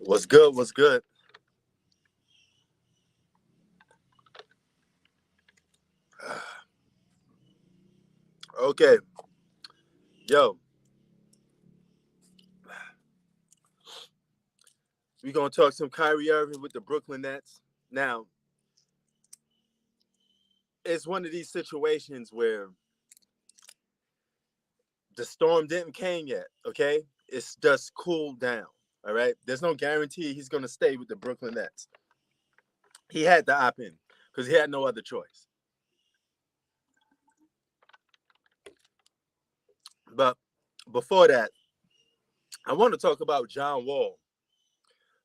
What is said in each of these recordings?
What's good? What's good? Okay, yo, we gonna talk some Kyrie Irving with the Brooklyn Nets. Now, it's one of these situations where the storm didn't came yet. Okay, it's just cooled down. All right, there's no guarantee he's gonna stay with the Brooklyn Nets. He had to opt in because he had no other choice. But before that, I want to talk about John Wall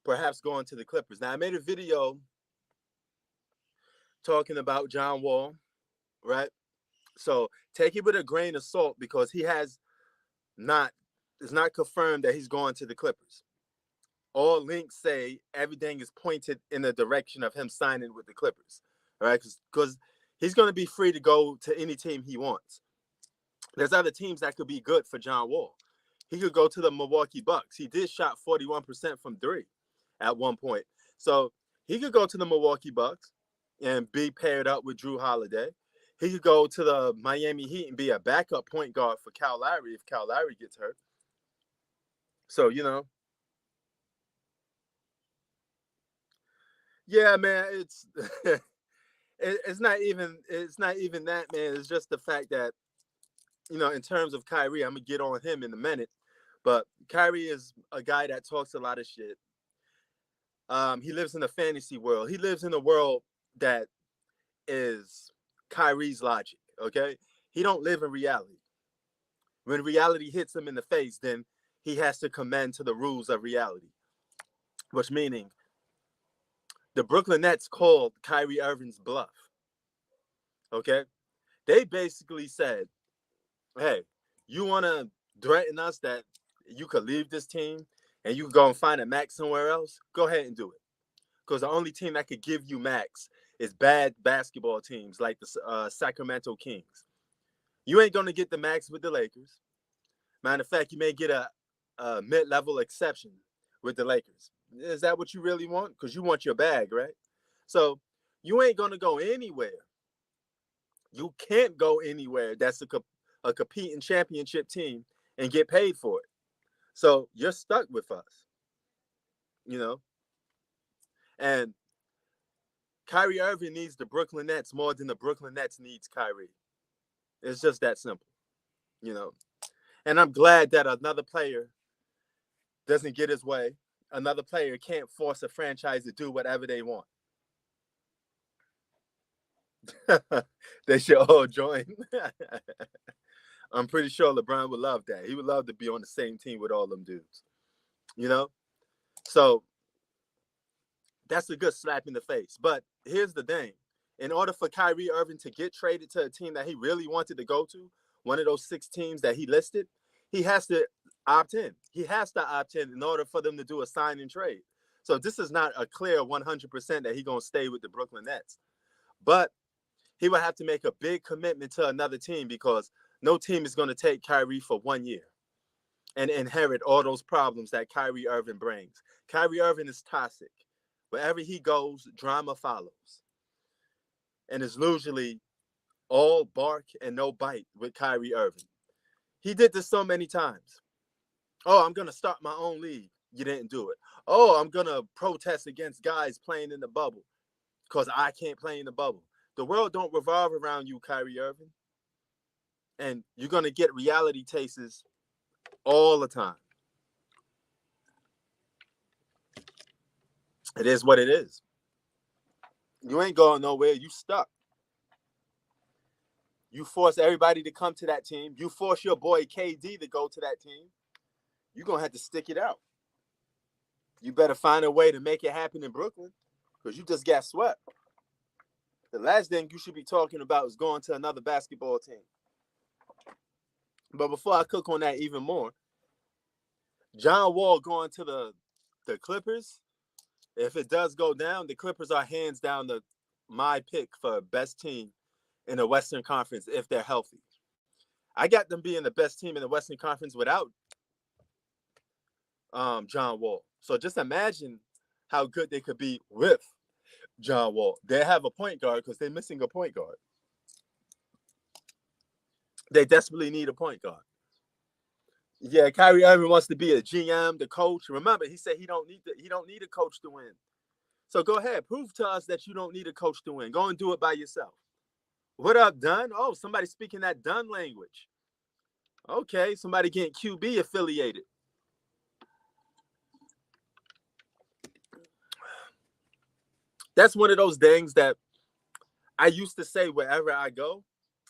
perhaps going to the Clippers. Now, I made a video talking about John Wall, right? So take it with a grain of salt because he has not it's not confirmed that he's going to the Clippers. All links say everything is pointed in the direction of him signing with the Clippers. All right, because he's going to be free to go to any team he wants. There's other teams that could be good for John Wall. He could go to the Milwaukee Bucks. He did shot 41% from three at one point. So he could go to the Milwaukee Bucks and be paired up with Drew Holiday. He could go to the Miami Heat and be a backup point guard for Kyle Lowry if Kyle Lowry gets hurt. So, yeah, man, it's not even that, man. It's just the fact that, in terms of Kyrie, I'm gonna get on him in a minute, but Kyrie is a guy that talks a lot of shit. He lives in a fantasy world. He lives in a world that is Kyrie's logic. Okay, he don't live in reality. When reality hits him in the face, then he has to commend to the rules of reality. Which meaning the Brooklyn Nets called Kyrie Irving's bluff. Okay, they basically said, "Hey, you want to threaten us that you could leave this team and you could go and find a max somewhere else? Go ahead and do it." Because the only team that could give you max is bad basketball teams like the Sacramento Kings. You ain't gonna get the max with the Lakers. Matter of fact, you may get a mid-level exception with the Lakers. Is that what you really want? Because you want your bag, right? So you ain't gonna go anywhere. You can't go anywhere that's a competing championship team and get paid for it. So you're stuck with us, you know. And Kyrie Irving needs the Brooklyn Nets more than the Brooklyn Nets needs Kyrie. It's just that simple, you know. And I'm glad that another player doesn't get his way. Another player can't force a franchise to do whatever they want. They should all join. I'm pretty sure LeBron would love that. He would love to be on the same team with all them dudes, you know? So that's a good slap in the face. But here's the thing. In order for Kyrie Irving to get traded to a team that he really wanted to go to, one of those six teams that he listed, he has to opt in. He has to opt in order for them to do a sign and trade. So this is not a clear 100% that he's going to stay with the Brooklyn Nets. But he would have to make a big commitment to another team because no team is going to take Kyrie for 1 year and inherit all those problems that Kyrie Irving brings. Kyrie Irving is toxic. Wherever he goes, drama follows. And it's usually all bark and no bite with Kyrie Irving. He did this so many times. Oh, I'm going to start my own league. You didn't do it. Oh, I'm going to protest against guys playing in the bubble because I can't play in the bubble. The world don't revolve around you, Kyrie Irving. And you're going to get reality tastes all the time. It is what it is. You ain't going nowhere. You stuck. You force everybody to come to that team. You force your boy KD to go to that team. You're going to have to stick it out. You better find a way to make it happen in Brooklyn because you just got swept. The last thing you should be talking about is going to another basketball team. But before I cook on that even more, John Wall going to the Clippers, if it does go down, the Clippers are hands down my pick for best team in the Western Conference if they're healthy. I got them being the best team in the Western Conference without John Wall. So just imagine how good they could be with John Wall. They have a point guard because they're missing a point guard. They desperately need a point guard. Yeah, Kyrie Irving wants to be a GM, the coach. Remember, he said he don't need a coach to win. So go ahead, prove to us that you don't need a coach to win. Go and do it by yourself. What up, Dunn? Oh, somebody speaking that Dunn language. Okay, somebody getting QB affiliated. That's one of those things that I used to say wherever I go,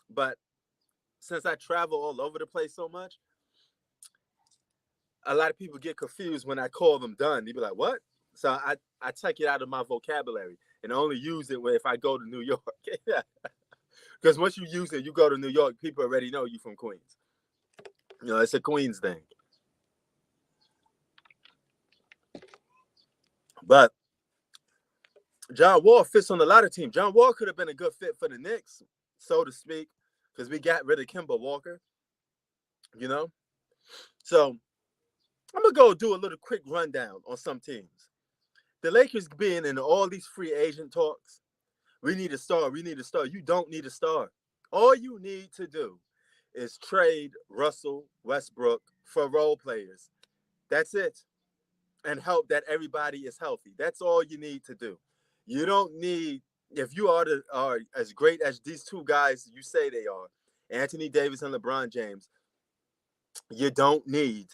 but since I travel all over the place so much, a lot of people get confused when I call them Dunn. They be like, "What?" So I take it out of my vocabulary and only use it if I go to New York. Because once you use it, you go to New York, people already know you from Queens. You know, it's a Queens thing. But John Wall fits on a lot of teams. John Wall could have been a good fit for the Knicks, so to speak, because we got rid of Kemba Walker. You know? So I'm going to go do a little quick rundown on some teams. The Lakers being in all these free agent talks, we need a star. We need a star. You don't need a star. All you need to do is trade Russell Westbrook for role players. That's it. And help that everybody is healthy. That's all you need to do. You don't need, if you are as great as these two guys you say they are, Anthony Davis and LeBron James, you don't need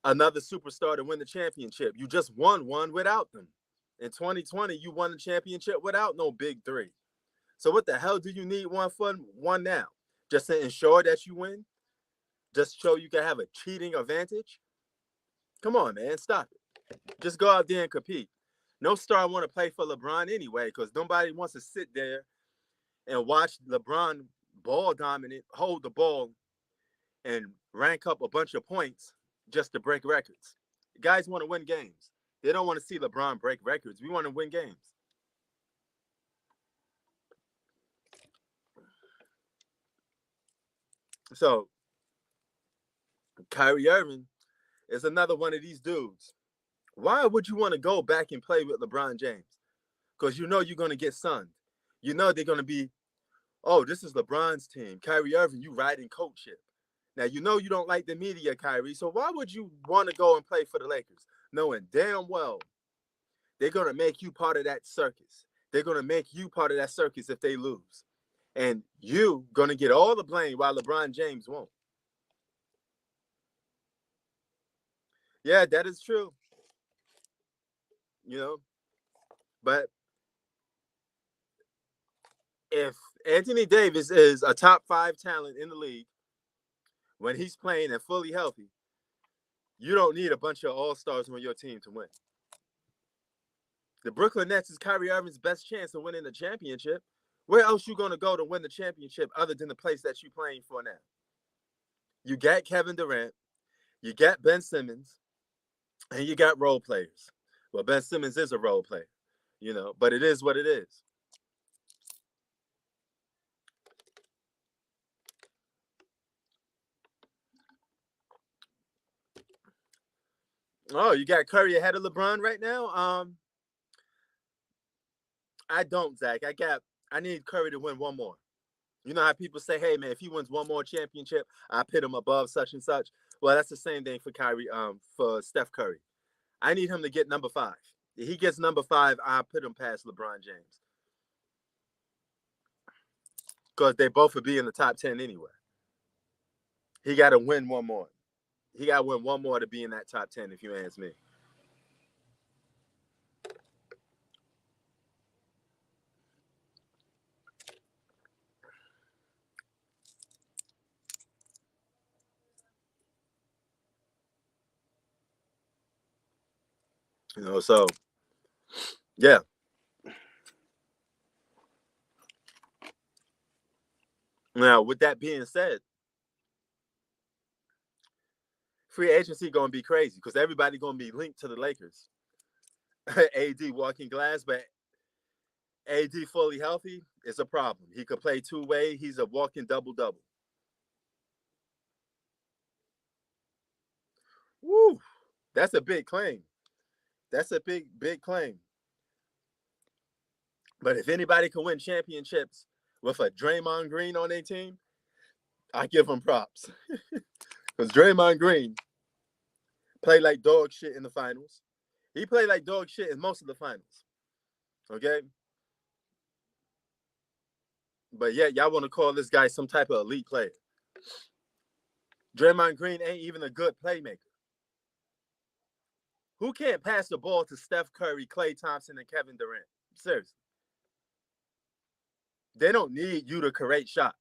another superstar to win the championship. You just won one without them. In 2020, you won the championship without no big three. So what the hell do you need one now? Just to ensure that you win? Just so you can have a cheating advantage? Come on, man, stop it. Just go out there and compete. No star want to play for LeBron anyway, because nobody wants to sit there and watch LeBron ball dominant, hold the ball, and rank up a bunch of points just to break records. Guys want to win games. They don't want to see LeBron break records. We want to win games. So Kyrie Irving is another one of these dudes. Why would you want to go back and play with LeBron James? Because you know you're going to get sunned. You know they're going to be, oh, this is LeBron's team. Kyrie Irving, you riding coat ship. Now, you know you don't like the media, Kyrie, so why would you want to go and play for the Lakers? Knowing damn well they're going to make you part of that circus. They're going to make you part of that circus if they lose. And you going to get all the blame while LeBron James won't. Yeah, that is true. You know, but if Anthony Davis is a top 5 talent in the league when he's playing and fully healthy, you don't need a bunch of all-stars on your team to win. The Brooklyn Nets is Kyrie Irving's best chance of winning the championship. Where else you going to go to win the championship other than the place that you're playing for now? You got Kevin Durant, you got Ben Simmons, and you got role players. Well, Ben Simmons is a role player, you know, but it is what it is. Oh, you got Curry ahead of LeBron right now? I don't, Zach. I need Curry to win one more. You know how people say, hey man, if he wins one more championship, I put him above such and such. Well, that's the same thing for Kyrie, for Steph Curry. I need him to get number 5. If he gets number 5, I put him past LeBron James. Because they both would be in the top 10 anyway. He got to win one more. He got to win one more to be in that top 10, if you ask me. You know, so, yeah. Now, with that being said, free agency going to be crazy because everybody going to be linked to the Lakers. AD walking glass, but AD fully healthy is a problem. He could play two-way. He's a walking double-double. Woo, that's a big claim. That's a big, big claim. But if anybody can win championships with a Draymond Green on their team, I give them props. Because Draymond Green played like dog shit in the finals. He played like dog shit in most of the finals. Okay? But yeah, y'all want to call this guy some type of elite player. Draymond Green ain't even a good playmaker. Who can't pass the ball to Steph Curry, Klay Thompson, and Kevin Durant? Seriously. They don't need you to create shots.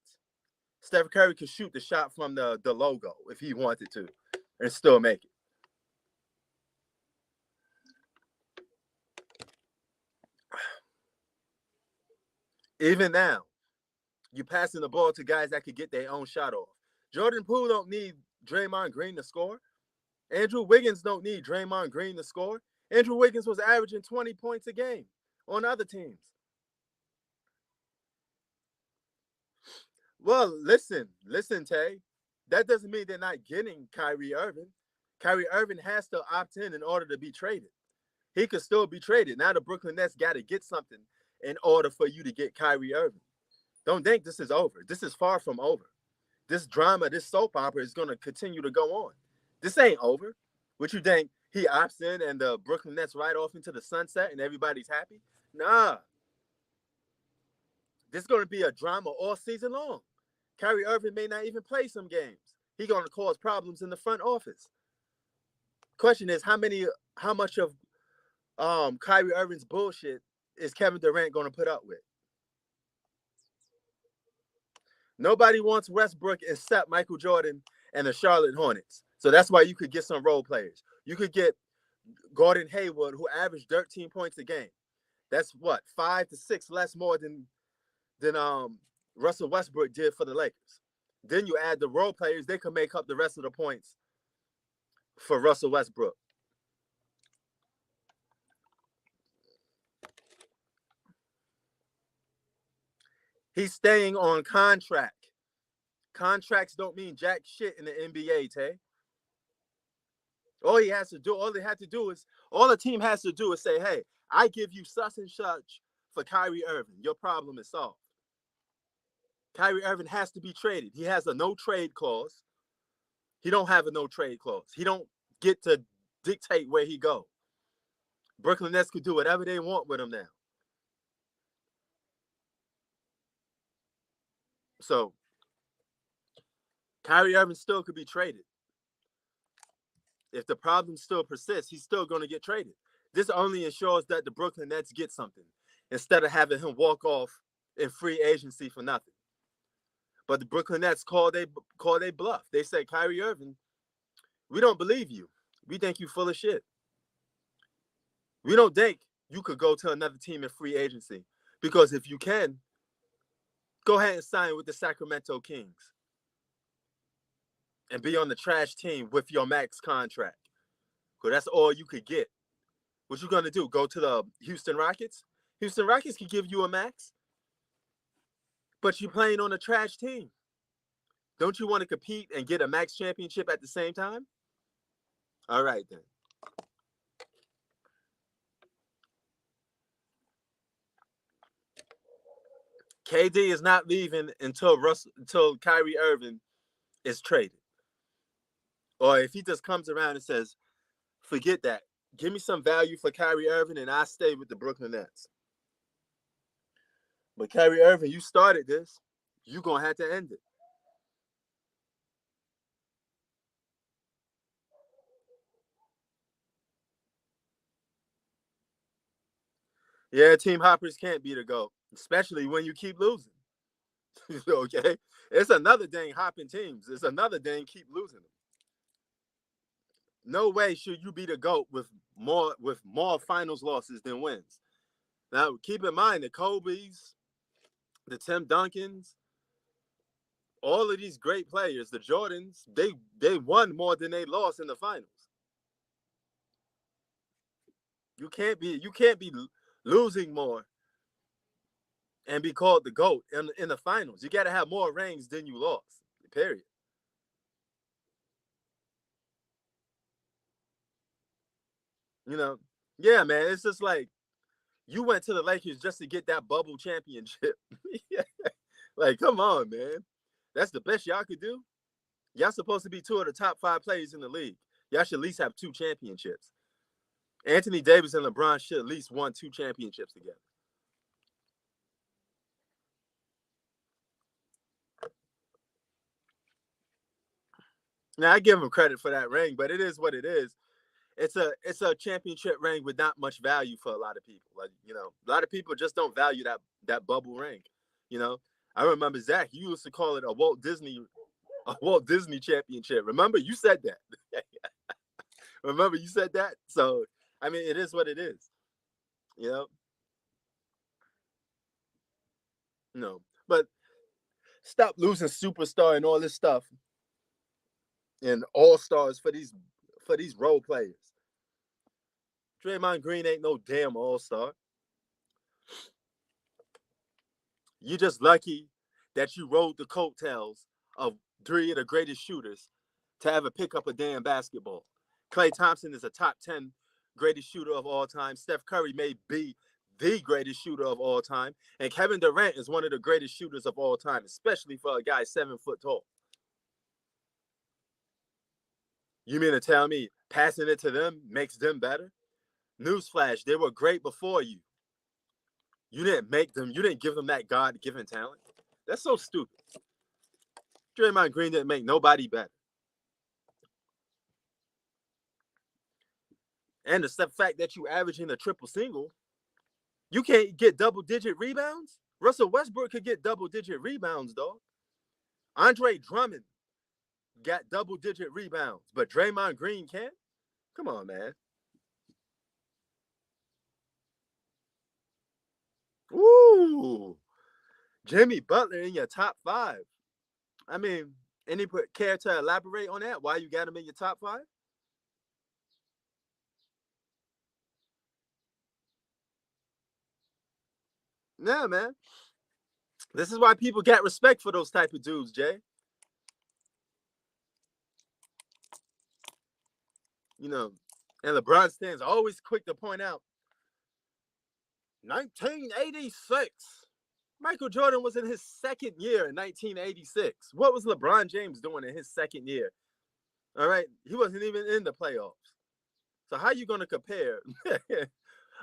Steph Curry could shoot the shot from the logo if he wanted to and still make it. Even now, you passing the ball to guys that could get their own shot off. Jordan Poole don't need Draymond Green to score. Andrew Wiggins don't need Draymond Green to score. Andrew Wiggins was averaging 20 points a game on other teams. Well, listen, Tay. That doesn't mean they're not getting Kyrie Irving. Kyrie Irving has to opt in order to be traded. He could still be traded. Now the Brooklyn Nets got to get something in order for you to get Kyrie Irving. Don't think this is over. This is far from over. This drama, this soap opera is going to continue to go on. This ain't over. What you think? He opts in and the Brooklyn Nets ride off into the sunset and everybody's happy? Nah. This is going to be a drama all season long. Kyrie Irving may not even play some games. He's going to cause problems in the front office. Question is, how much of Kyrie Irving's bullshit is Kevin Durant going to put up with? Nobody wants Westbrook except Michael Jordan and the Charlotte Hornets. So that's why you could get some role players. You could get Gordon Hayward, who averaged 13 points a game. That's what, 5 to 6 less more than Russell Westbrook did for the Lakers. Then you add the role players, they can make up the rest of the points for Russell Westbrook. He's staying on contract. Contracts don't mean jack shit in the NBA, Tay. All the team has to do is say, hey, I give you such and such for Kyrie Irving. Your problem is solved. Kyrie Irving has to be traded. He has a no trade clause. He don't have a no trade clause. He don't get to dictate where he go. Brooklyn Nets could do whatever they want with him now. So Kyrie Irving still could be traded. If the problem still persists, he's still going to get traded. This only ensures that the Brooklyn Nets get something instead of having him walk off in free agency for nothing. But the Brooklyn Nets call they bluff. They say, Kyrie Irving, we don't believe you. We think you full of shit. We don't think you could go to another team in free agency. Because if you can, go ahead and sign with the Sacramento Kings and be on the trash team with your max contract. Because that's all you could get. What you going to do? Go to the Houston Rockets? Houston Rockets can give you a max. But you're playing on a trash team. Don't you want to compete and get a max championship at the same time? All right, then. KD is not leaving until Kyrie Irving is traded. Or if he just comes around and says, forget that. Give me some value for Kyrie Irving and I stay with the Brooklyn Nets. But Kyrie Irving, you started this. You're going to have to end it. Yeah, team hoppers can't be the GOAT, especially when you keep losing. Okay? It's another dang hopping teams. It's another dang keep losing them. No way should you be the GOAT with more finals losses than wins. Now, keep in mind the Kobe's, the Tim Duncans, all of these great players, the Jordans, they won more than they lost in the finals. You can't be losing more and be called the GOAT in the finals. You got to have more rings than you lost. Period. You know, Yeah, man. It's just like you went to the Lakers just to get that bubble championship. Yeah. Like, come on, man. That's the best y'all could do. Y'all supposed to be two of the top 5 players in the league. Y'all should at least have 2 championships. Anthony Davis and LeBron should at least won 2 championships together. Now I give him credit for that ring, but it is what it is. It's a championship ring with not much value for a lot of people. Like, a lot of people just don't value that bubble ring. You know, I remember Zach. You used to call it a Walt Disney championship. Remember, you said that. Remember, you said that. So I mean, it is what it is. You know, no, but stop losing superstar and all this stuff and all stars for these role players. Draymond Green ain't no damn all star. You just lucky that you rode the coattails of 3 of the greatest shooters to ever pick up a damn basketball. Klay Thompson is a top 10 greatest shooter of all time. Steph Curry may be the greatest shooter of all time. And Kevin Durant is one of the greatest shooters of all time, especially for a guy 7 foot tall. You mean to tell me passing it to them makes them better? Newsflash, they were great before you. You didn't make them, you didn't give them that God given talent. That's so stupid. Draymond Green didn't make nobody better. And the fact that you averaging a triple single, you can't get double-digit rebounds? Russell Westbrook could get double-digit rebounds, dog. Andre Drummond got double-digit rebounds, but Draymond Green can't? Come on, man. Ooh. Jimmy Butler in your top 5. I mean, any care to elaborate on that? Why you got him in your top 5? Yeah, man. This is why people got respect for those type of dudes, Jay. You know, and LeBron stands always quick to point out 1986. Michael Jordan was in his second year in 1986. What was LeBron James doing in his second year? All right, he wasn't even in the playoffs. So how you going to compare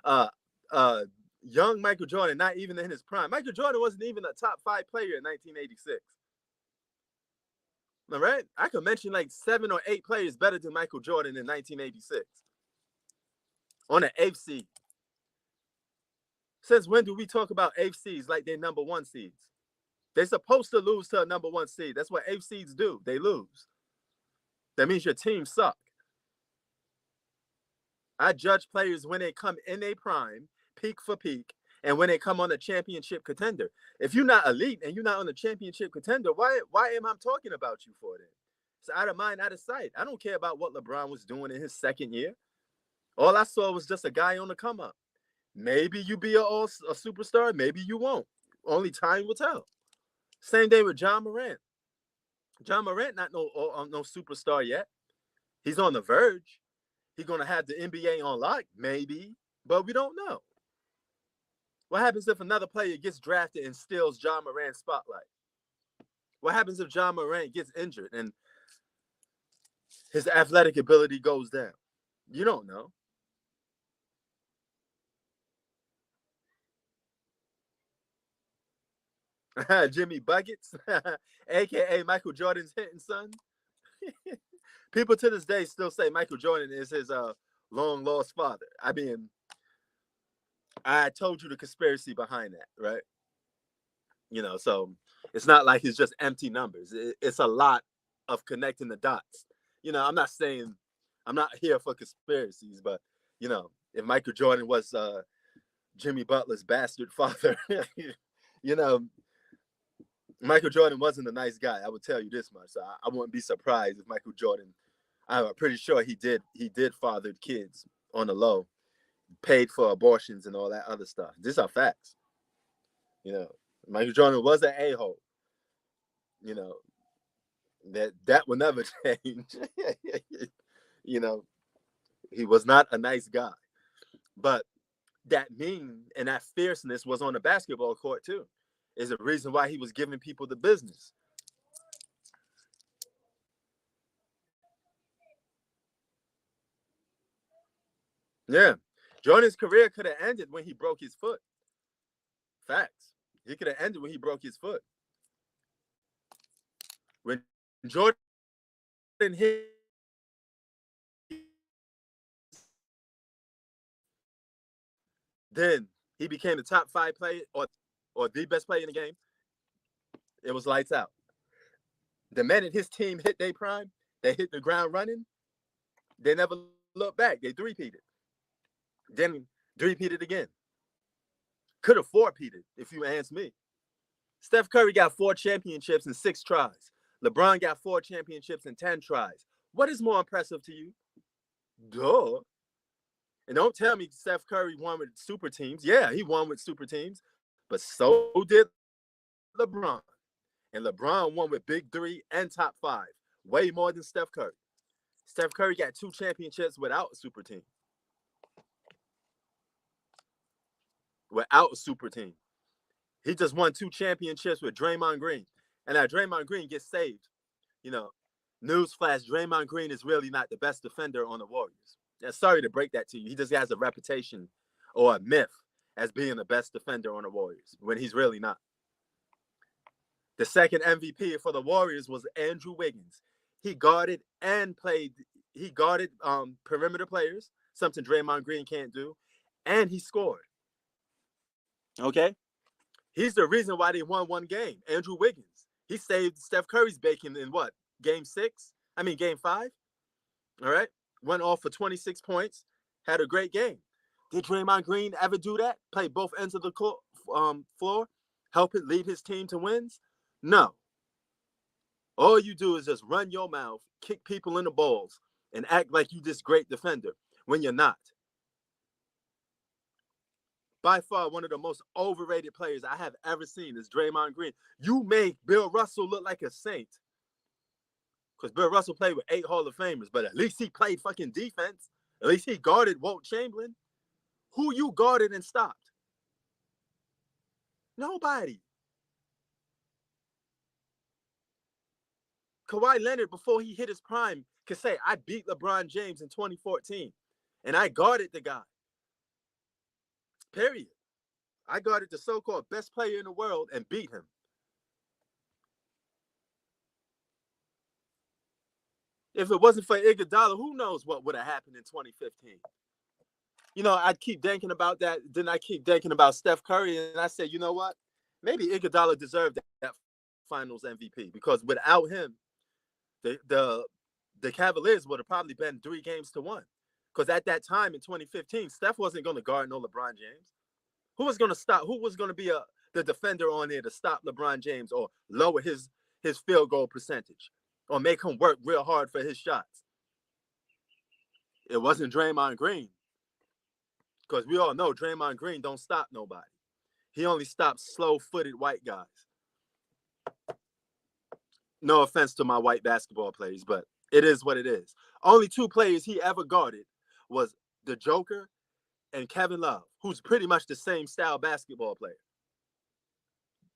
uh, uh, young Michael Jordan, not even in his prime? Michael Jordan wasn't even a top 5 player in 1986. All right, I could mention like 7 or 8 players better than Michael Jordan in 1986 on an eighth seed. Since when do we talk about eighth seeds like they're number 1 seeds? They're supposed to lose to a number 1 seed. That's what eighth seeds do. They lose. That means your team suck. I judge players when they come in a prime, peak for peak, and when they come on a championship contender. If you're not elite and you're not on a championship contender, why am I talking about you for then? It's out of mind, out of sight. I don't care about what LeBron was doing in his second year. All I saw was just a guy on the come up. Maybe you be a superstar, maybe you won't. Only time will tell. Same day with John Morant. John Morant not no superstar yet. He's on the verge. He's gonna have the NBA on lock, maybe, but we don't know. What happens if another player gets drafted and steals John Morant's spotlight? What happens if John Morant gets injured and his athletic ability goes down? You don't know. Jimmy Buckets, aka Michael Jordan's hitting son. People to this day still say Michael Jordan is his long lost father. I mean, I told you the conspiracy behind that, right? So it's not like it's just empty numbers. It's a lot of connecting the dots. I'm not saying I'm not here for conspiracies, but if Michael Jordan was Jimmy Butler's bastard father, you know, Michael Jordan wasn't a nice guy. I would tell you this much. So I wouldn't be surprised if Michael Jordan. I'm pretty sure he did fathered kids on the low, paid for abortions and all that other stuff. These are facts. You know, Michael Jordan was an a-hole. You know, that will never change. you know, he was not a nice guy. But that mean and that fierceness was on the basketball court too. Is a reason why he was giving people the business. Yeah. Jordan's career could have ended when he broke his foot. Facts. He could have ended when he broke his foot. When Jordan hit, then he became the top 5 player or the best player in the game. It was lights out. The minute his team hit their prime, they hit the ground running. They never looked back. They three-peated. Then three-peated again. Could have four-peated, if you ask me. Steph Curry got 4 championships in 6 tries. LeBron got 4 championships in 10 tries. What is more impressive to you? Duh. And don't tell me Steph Curry won with super teams. Yeah, he won with super teams, but so did LeBron. And LeBron won with big 3 and top 5. Way more than Steph Curry. Steph Curry got 2 championships without a super team. Without a super team. He just won 2 championships with Draymond Green. And now Draymond Green gets saved. You know, newsflash, Draymond Green is really not the best defender on the Warriors. Yeah, sorry to break that to you. He just has a reputation or a myth as being the best defender on the Warriors when he's really not. The second MVP for the Warriors was Andrew Wiggins. He guarded and played. He guarded perimeter players, something Draymond Green can't do, and he scored. Okay? He's the reason why they won one game. Andrew Wiggins. He saved Steph Curry's bacon in what? Game 5. All right? Went off for 26 points. Had a great game. Did Draymond Green ever do that? Play both ends of the floor? Help it lead his team to wins? No. All you do is just run your mouth, kick people in the balls, and act like you this great defender when you're not. By far, one of the most overrated players I have ever seen is Draymond Green. You make Bill Russell look like a saint. Because Bill Russell played with 8 Hall of Famers, but at least he played fucking defense. At least he guarded Wilt Chamberlain. Who you guarded and stopped? Nobody. Kawhi Leonard, before he hit his prime, could say, I beat LeBron James in 2014, and I guarded the guy. Period. I guarded the so-called best player in the world and beat him. If it wasn't for Iguodala, who knows what would have happened in 2015? You know, I'd keep thinking about that. Then I keep thinking about Steph Curry, and I said, you know what? Maybe Iguodala deserved that Finals MVP because without him, the Cavaliers would have probably been 3-1. Because at that time in 2015, Steph wasn't going to guard no LeBron James. Who was going to stop? Who was going to be the defender on there to stop LeBron James or lower his field goal percentage or make him work real hard for his shots? It wasn't Draymond Green. Because we all know Draymond Green don't stop nobody. He only stops slow-footed white guys. No offense to my white basketball players, but it is what it is. Only 2 players he ever guarded was the Joker and Kevin Love, who's pretty much the same style basketball player.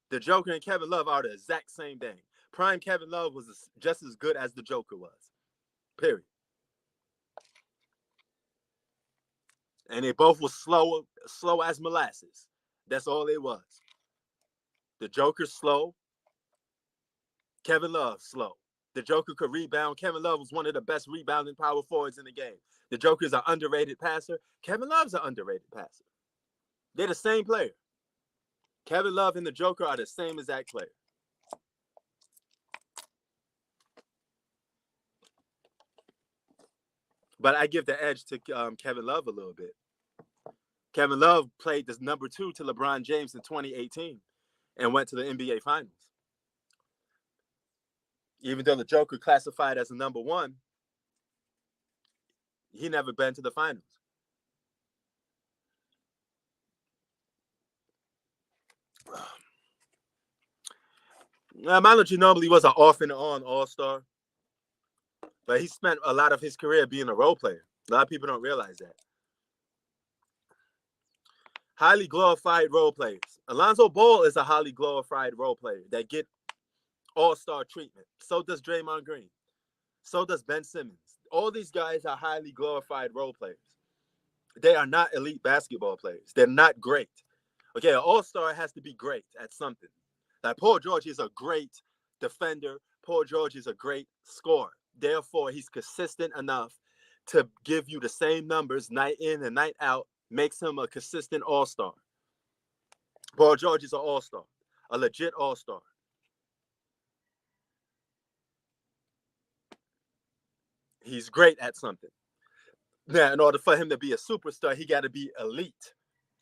The Joker and Kevin Love are the exact same thing. Prime Kevin Love was just as good as the Joker was. Period. And they both were slow as molasses. That's all it was. The Joker slow. Kevin Love slow. The Joker could rebound. Kevin Love was one of the best rebounding power forwards in the game. The Joker's an underrated passer. Kevin Love's an underrated passer. They're the same player. Kevin Love and the Joker are the same exact player. But I give the edge to Kevin Love a little bit. Kevin Love played this number 2 to LeBron James in 2018 and went to the NBA Finals. Even though the Joker classified as a number 1, he never been to the finals. Manu Ginobili was an off and on all-star, but he spent a lot of his career being a role player. A lot of people don't realize that. Highly glorified role players. Alonzo Ball is a highly glorified role player that get all-star treatment. So does Draymond Green. So does Ben Simmons. All these guys are highly glorified role players. They are not elite basketball players. They're not great. Okay, an all-star has to be great at something. Like Paul George is a great defender. Paul George is a great scorer. Therefore, he's consistent enough to give you the same numbers night in and night out, makes him a consistent all-star. Paul George is an all-star, a legit all-star. He's great at something. Now, in order for him to be a superstar, he got to be elite,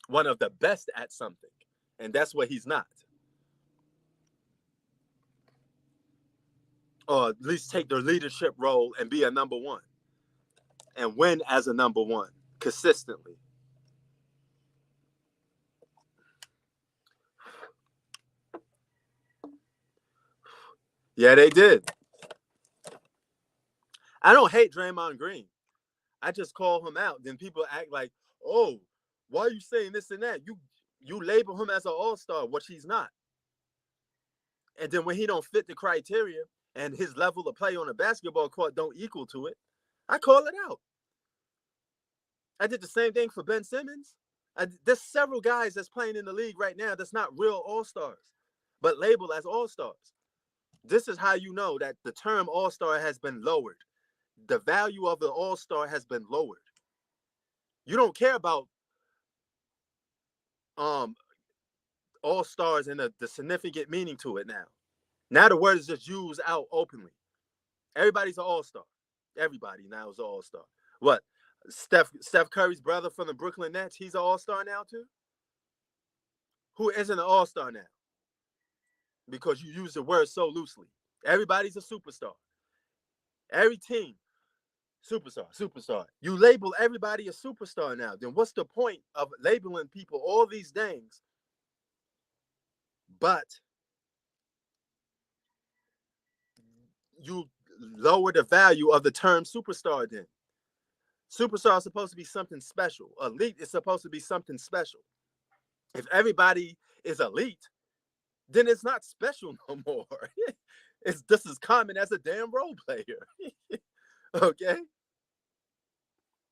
one of the best at something. And that's what he's not. Or at least take the leadership role and be a number one and win as a number one consistently. Yeah, they did. I don't hate Draymond Green. I just call him out. Then people act like, oh, why are you saying this and that? You label him as an all-star, which he's not. And then when he don't fit the criteria and his level of play on a basketball court don't equal to it, I call it out. I did the same thing for Ben Simmons. There's several guys that's playing in the league right now that's not real all-stars, but labeled as all-stars. This is how you know that the term all-star has been lowered. The value of the all-star has been lowered. You don't care about all-stars and the significant meaning to it now. Now the word is just used out openly. Everybody's an all-star. Everybody now is an all-star. What? Steph Curry's brother from the Brooklyn Nets, he's an all-star now too? Who isn't an all-star now? Because you use the word so loosely. Everybody's a superstar. Every team, superstar. You label everybody a superstar now. Then what's the point of labeling people all these things? But you lower the value of the term superstar then. Superstar is supposed to be something special. Elite is supposed to be something special. If everybody is elite, then it's not special no more. It's just as common as a damn role player. Okay?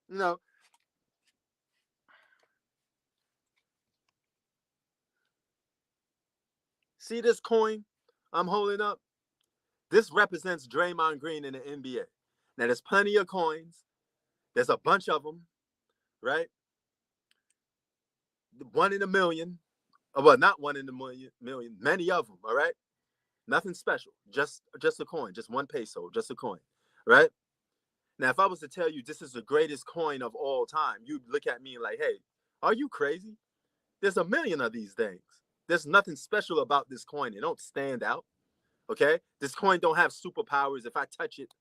You know, see this coin I'm holding up? This represents Draymond Green in the NBA. Now, there's plenty of coins. There's a bunch of them, right? One in a million. Well, not one in a million. Many of them, all right? Nothing special. Just a coin. Just one peso. Just a coin, right? Now, if I was to tell you this is the greatest coin of all time, you'd look at me like, hey, are you crazy? There's a million of these things. There's nothing special about this coin. It don't stand out, okay? This coin don't have superpowers. If I touch it,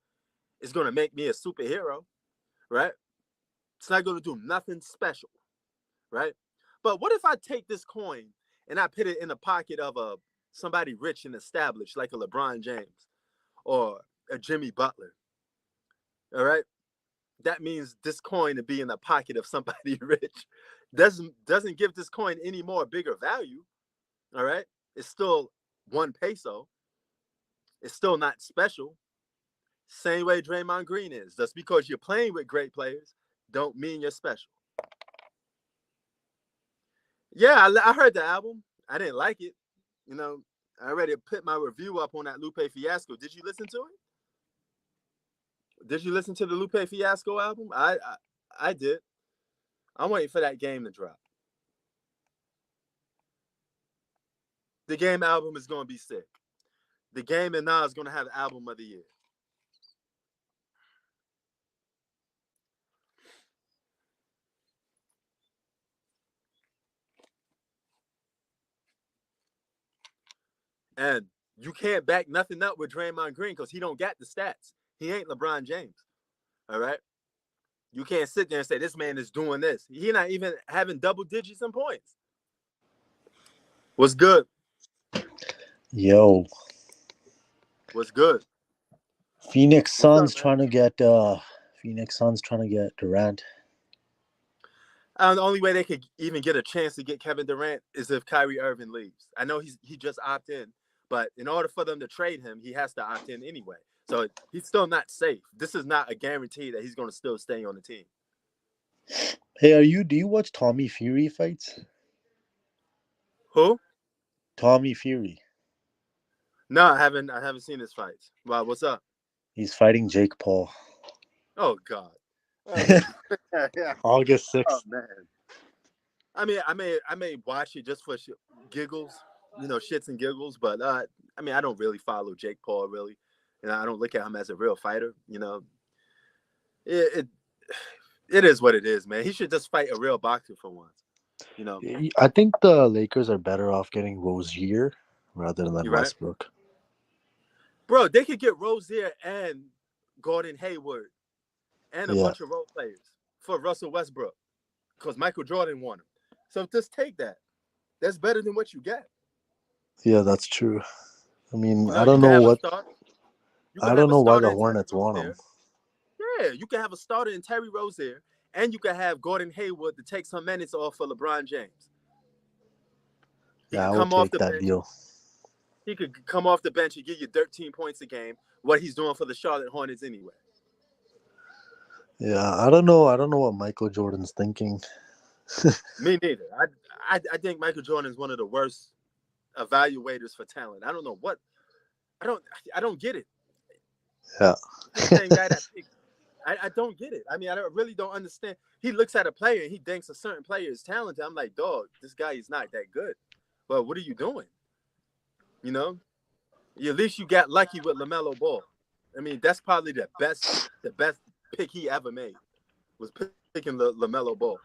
it's going to make me a superhero, right? It's not going to do nothing special, right? But what if I take this coin and I put it in the pocket of somebody rich and established like a LeBron James or a Jimmy Butler, all right? That means this coin to be in the pocket of somebody rich doesn't give this coin any more bigger value, all right? It's still one peso. It's still not special. Same way Draymond Green is. Just because you're playing with great players don't mean you're special. Yeah, I heard the album. I didn't like it. You know, I already put my review up on that Lupe Fiasco. Did you listen to it? Did you listen to the Lupe Fiasco album? I did. I'm waiting for that game to drop. The Game album is going to be sick. The Game and Nas is going to have the album of the year. And you can't back nothing up with Draymond Green because he don't got the stats. He ain't LeBron James. All right? You can't sit there and say this man is doing this. He not even having double digits in points. What's good? Yo. What's good? Phoenix What's Suns up, man? trying to get Durant. The only way they could even get a chance to get Kevin Durant is if Kyrie Irving leaves. I know he just opted in, but in order for them to trade him, he has to opt in anyway. So he's still not safe. This is not a guarantee that he's going to still stay on the team. Hey, do you watch Tommy Fury fights? Who? Tommy Fury. No, I haven't seen his fights. Wow, what's up? He's fighting Jake Paul. Oh God. Oh, yeah. August Oh 6th. man. I mean, I may watch it just for giggles, shits and giggles. But I mean, I don't really follow Jake Paul really, and I don't look at him as a real fighter. It it is what it is, man. He should just fight a real boxer for once. I think the Lakers are better off getting Rozier rather than You right, Westbrook. bro? They could get Rozier and Gordon Hayward and a bunch of role players for Russell Westbrook because Michael Jordan won him. So just take that. That's better than what you get. Yeah, that's true. I mean, I You don't can know have a what. start. You can I have don't a know why starter the in Terry Hornets want him. Rozier. Yeah, you can have a starter in Terry Rozier, and you can have Gordon Hayward to take some minutes off for LeBron James. He Yeah, could I will come off take the that bench. deal. He could come off the bench and give you 13 points a game. What he's doing for the Charlotte Hornets anyway. Yeah, I don't know. I don't know what Michael Jordan's thinking. Me neither. I think Michael Jordan is one of the worst evaluators for talent. I don't know what. I don't get it. Yeah. He's the same guy that picked. I don't get it. I mean, I really don't understand. He looks at a player and he thinks a certain player is talented. I'm like, dog, this guy is not that good. But what are you doing? At least you got lucky with LaMelo Ball. I mean, that's probably the best pick he ever made was picking LaMelo Ball.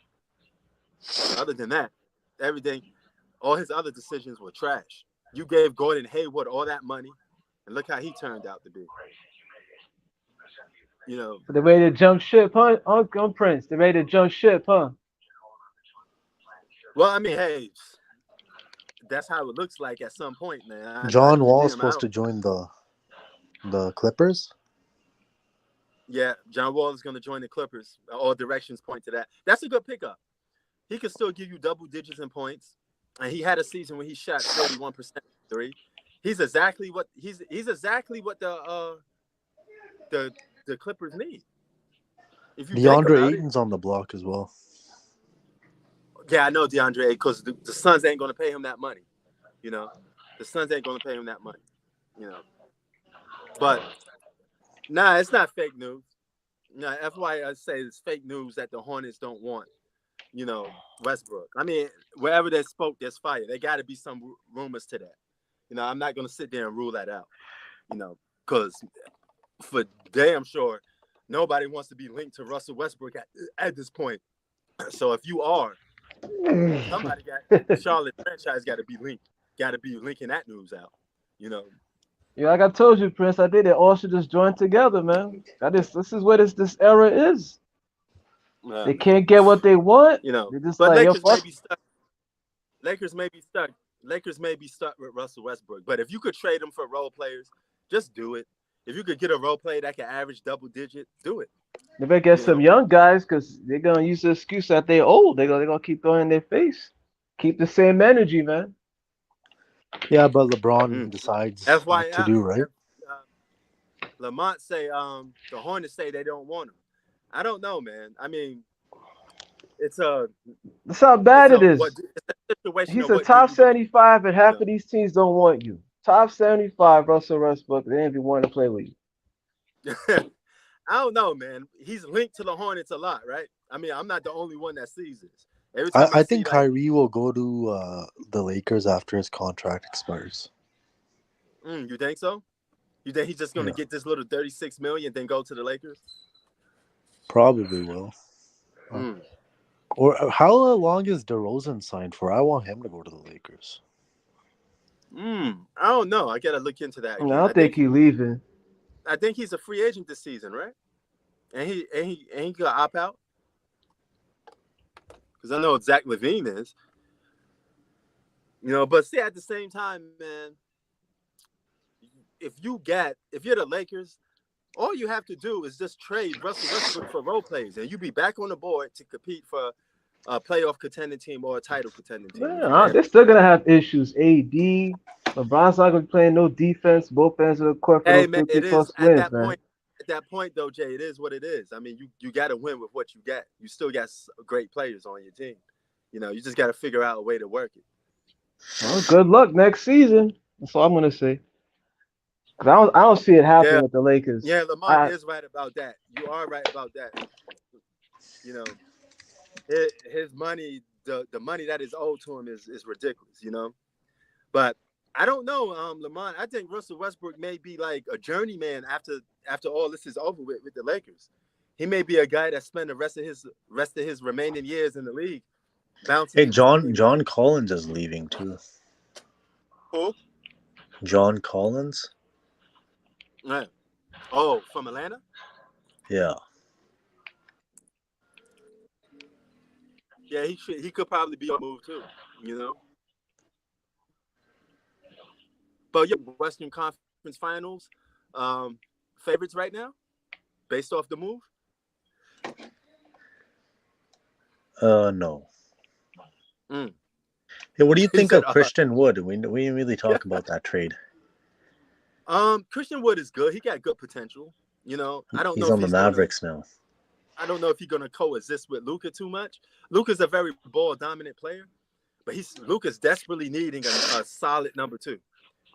Other than that, everything, all his other decisions were trash. You gave Gordon Hayward all that money, and look how he turned out to be. They ready to jump ship, huh? On Prince. They ready to jump ship, huh? Well, I mean, hey, that's how it looks like at some point, man. John You Wall see is him supposed out. to join the Clippers. Yeah, John Wall is going to join the Clippers. All directions point to that. That's a good pickup. He could still give you double digits in points, and he had a season where he shot 41% three. He's exactly what the Clippers need. If you think DeAndre about it, Ayton's on the block as well. yeah, I know DeAndre because the Suns ain't going to pay him that money. The Suns ain't going to pay him that money. But nah, it's not fake news. Nah, FYI, I say it's fake news that the Hornets don't want, Westbrook. I mean, wherever there's smoke, there's fire. There got to be some rumors to that. I'm not going to sit there and rule that out, because for damn sure, nobody wants to be linked to Russell Westbrook at this point. So if you are, somebody the Charlotte franchise got to be linking that news out, Yeah, like I told you, Prince, I think they all should just join together, man. This is what this era is. They man. can't get what they want. They're just But like, yo, Lakers may fuck. be stuck. Lakers may be stuck. Lakers may be stuck with Russell Westbrook. But if you could trade him for role players, just do it. If you could get a role player that can average double digit, do it. They better get some young guys because they're gonna use the excuse that they're old. They're gonna keep throwing in their face. Keep the same energy, man. Yeah, but LeBron decides what to FYI, do, right? Lamont say the Hornets say they don't want him. I don't know, man. I mean, it's a That's how bad it is. it's a situation He's of a what do top you believe, 75, and half of these teams don't want you. Top 75, Russell Westbrook. They ain't even want to play with you. I don't know, man. He's linked to the Hornets a lot, right? I mean, I'm not the only one that sees this. Every time I see, think Kyrie will go to the Lakers after his contract expires. You think so? You think he's just going to get this little $36 million, then go to the Lakers? Probably will. Or how long is DeRozan signed for? I want him to go to the Lakers. I don't know. I got to look into that again. I don't think he's leaving. I think he's a free agent this season, right? And he got opt out. Because I know Zach LaVine is. But see, at the same time, man, if you're the Lakers, all you have to do is just trade Russell Westbrook for role players, and you be back on the board to compete for a playoff contending team or a title contending team if you're Man, them. they're still gonna have issues. AD, LeBron's not gonna be playing no defense, both ends of the court for Hey those man, it 50 is plus at wins, that man. point. At that point, though, Jay, it is what it is. I mean, you got to win with what you got. You still got great players on your team. You just got to figure out a way to work it. Well, good luck next season. That's all I'm gonna say. Cause I don't see it happening Yeah, with the Lakers. yeah. Lamont I is right about that. You are right about that. You know, his money, the money that is owed to him is ridiculous. But I don't know, Lamont. I think Russell Westbrook may be like a journeyman after all this is over with the Lakers. He may be a guy that spend the rest of his remaining years in the league bouncing Hey, in between. John Collins is leaving too. Who? John Collins? Yeah. Oh, from Atlanta? Yeah. Yeah, he could probably be on the move too. You know. But yeah, Western Conference Finals favorites right now, based off the move. No. Mm. Hey, what do you He think said, of Christian Wood? We didn't really talk about that trade. Christian Wood is good. He got good potential. I don't He's know if on the he's gonna. Mavericks now. I don't know if he's gonna coexist with Luka too much. Luka's a very ball dominant player, but Luka's desperately needing a solid number two.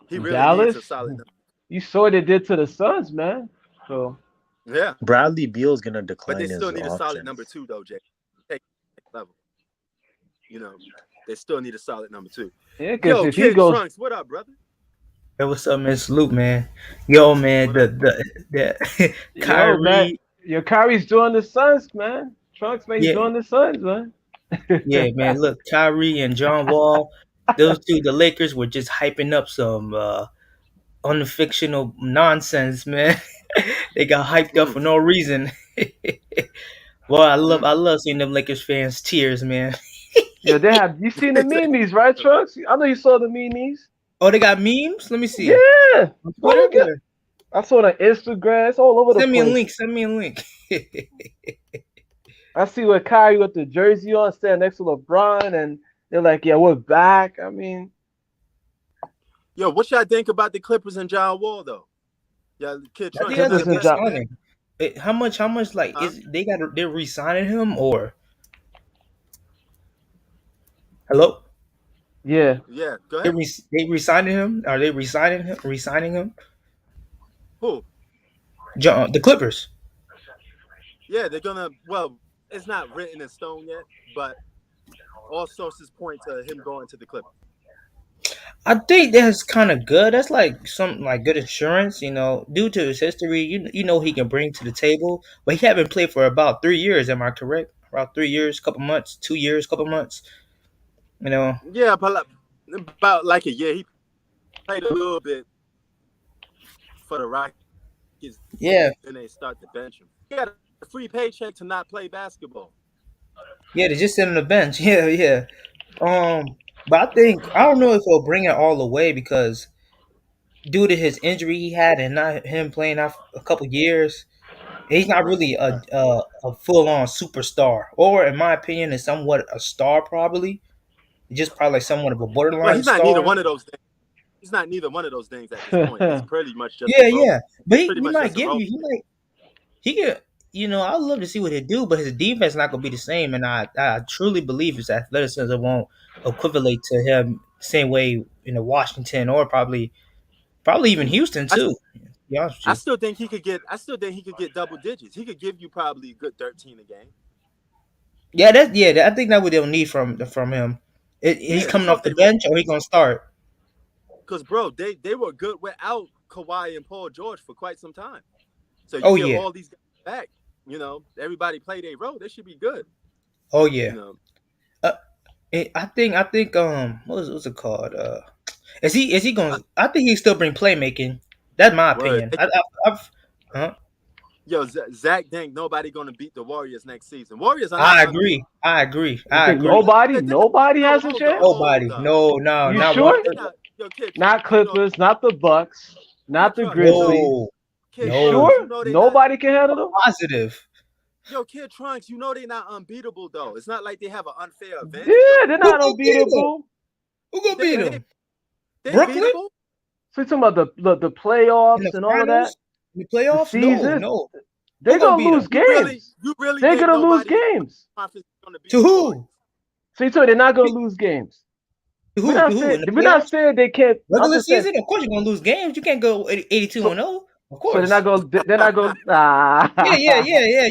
He really needs a Dallas, solid number. you saw what they did to the Suns, man. So Yeah, Bradley Beal's gonna but they decline still his need a solid option. number two though, Jay. Take level. They still need a solid number two. yeah, because Yo, if he Kid goes, Trunks, what up, brother? Hey, what's up, man? Salute, man. Yo, man, What up? the yo, man, Kyrie, your Kyrie's doing the Suns, man. Trunks, man, he's yeah, doing the Suns, man. yeah, man. Look, Kyrie and John Wall, those two, the Lakers were just hyping up some unfictional nonsense, man. They got hyped up Mm, for no reason. Boy, I love, mm. I love seeing them Lakers fans tears, man. Yo, you seen the memes, right, Trunks? I know you saw the memes. Oh, they got memes. Let me see Yeah, on go Twitter. and get. I saw it on Instagram. It's all over the Send me a place. link. Send me a link. I see where Kyrie with the jersey on, standing next to LeBron, and they're like, "Yeah, we're back." I mean, Yo, what y'all think about the Clippers and John Wall though? Yeah, Kid I Trunks, think you that's not a a Clippers and good fan of John. that? signing. How much? How much? Like, Huh? they're re-signing him or hello? Yeah, Yeah, go ahead. They re-signing him? Are they re-signing him? Re-signing him? Who? The Clippers. Yeah, they're gonna. Well, it's not written in stone yet, but all sources point to him going to the Clippers. I think that's kind of good. That's like some like good insurance, due to his history. You know he can bring to the table, but he haven't played for about 3 years. Am I correct? About 3 years, couple months, 2 years, couple months. You know. Yeah, but about like a year, he played a little bit for the Rockets. Yeah, Then they start to bench him. He got a free paycheck to not play basketball. yeah. They just sit on the bench. Yeah, yeah. But I don't know if he'll bring it all the way because due to his injury he had and not him playing out a couple years, he's not Right, really right. a full on superstar, or in my opinion, is somewhat a star probably, just probably like somewhat of a Well, borderline he's not neither star. one of those things. He's not neither one of those things at this point. He's pretty much just a Yeah, role. yeah, but He's he, pretty he much might just a give role. you, he could. I'd love to see what he'll do, but his defense not gonna be the same, and I truly believe his athleticism won't equivalent to him same way in the Washington or probably even Mm. Houston I, too. To be honest with I you. still think he could get. I still think he could get double digits. He could give you probably a good 13 a game. I think that's what they'll need from him. He's Yeah, that's coming what off the they want. bench or he gonna start. Because bro, they were good without Kawhi and Paul George for quite some time. So you Oh give yeah, all these guys back. Everybody play their role. They should be good. oh You yeah. know, Uh, I think what's it called? Is he I, going? I think he still bring playmaking. That's my word. opinion. I've huh? Yo, Zach think nobody gonna beat the Warriors next season. Warriors are not I undefeated. agree. I agree. You I think agree. They're not, nobody no, has a hold up, chance? hold Nobody. up. No, no, You not No, one. sure? they're not. Yo, Kid Not Trunks, Clippers, not the Bucks, Kid not the Trunks, Grizzlies. No, Kid You Trunks, no. sure? they not. Nobody can handle them? Positive. Yo, Kid Trunks, you know they're not unbeatable though. It's not like they have an unfair advantage Yeah, over they're you. not Who gonna beat them? unbeatable. Who gonna beat They, them? they Brooklyn beatable. So you talking about the in the playoffs and all of that, finals, in the the playoffs? No, seasons, no. Who they're gonna gonna beat them? lose games. You really They're think gonna lose nobody in the games. conference is gonna beat To the who? Warriors? So you told me they're not gonna lose games. To We're who? not To who? saying In the we're not playoffs? saying they can't. I'm Regular just saying. season? Of course you're gonna lose games. You can't go 82 So and 0. Of so they're course. not gonna. They're not gonna.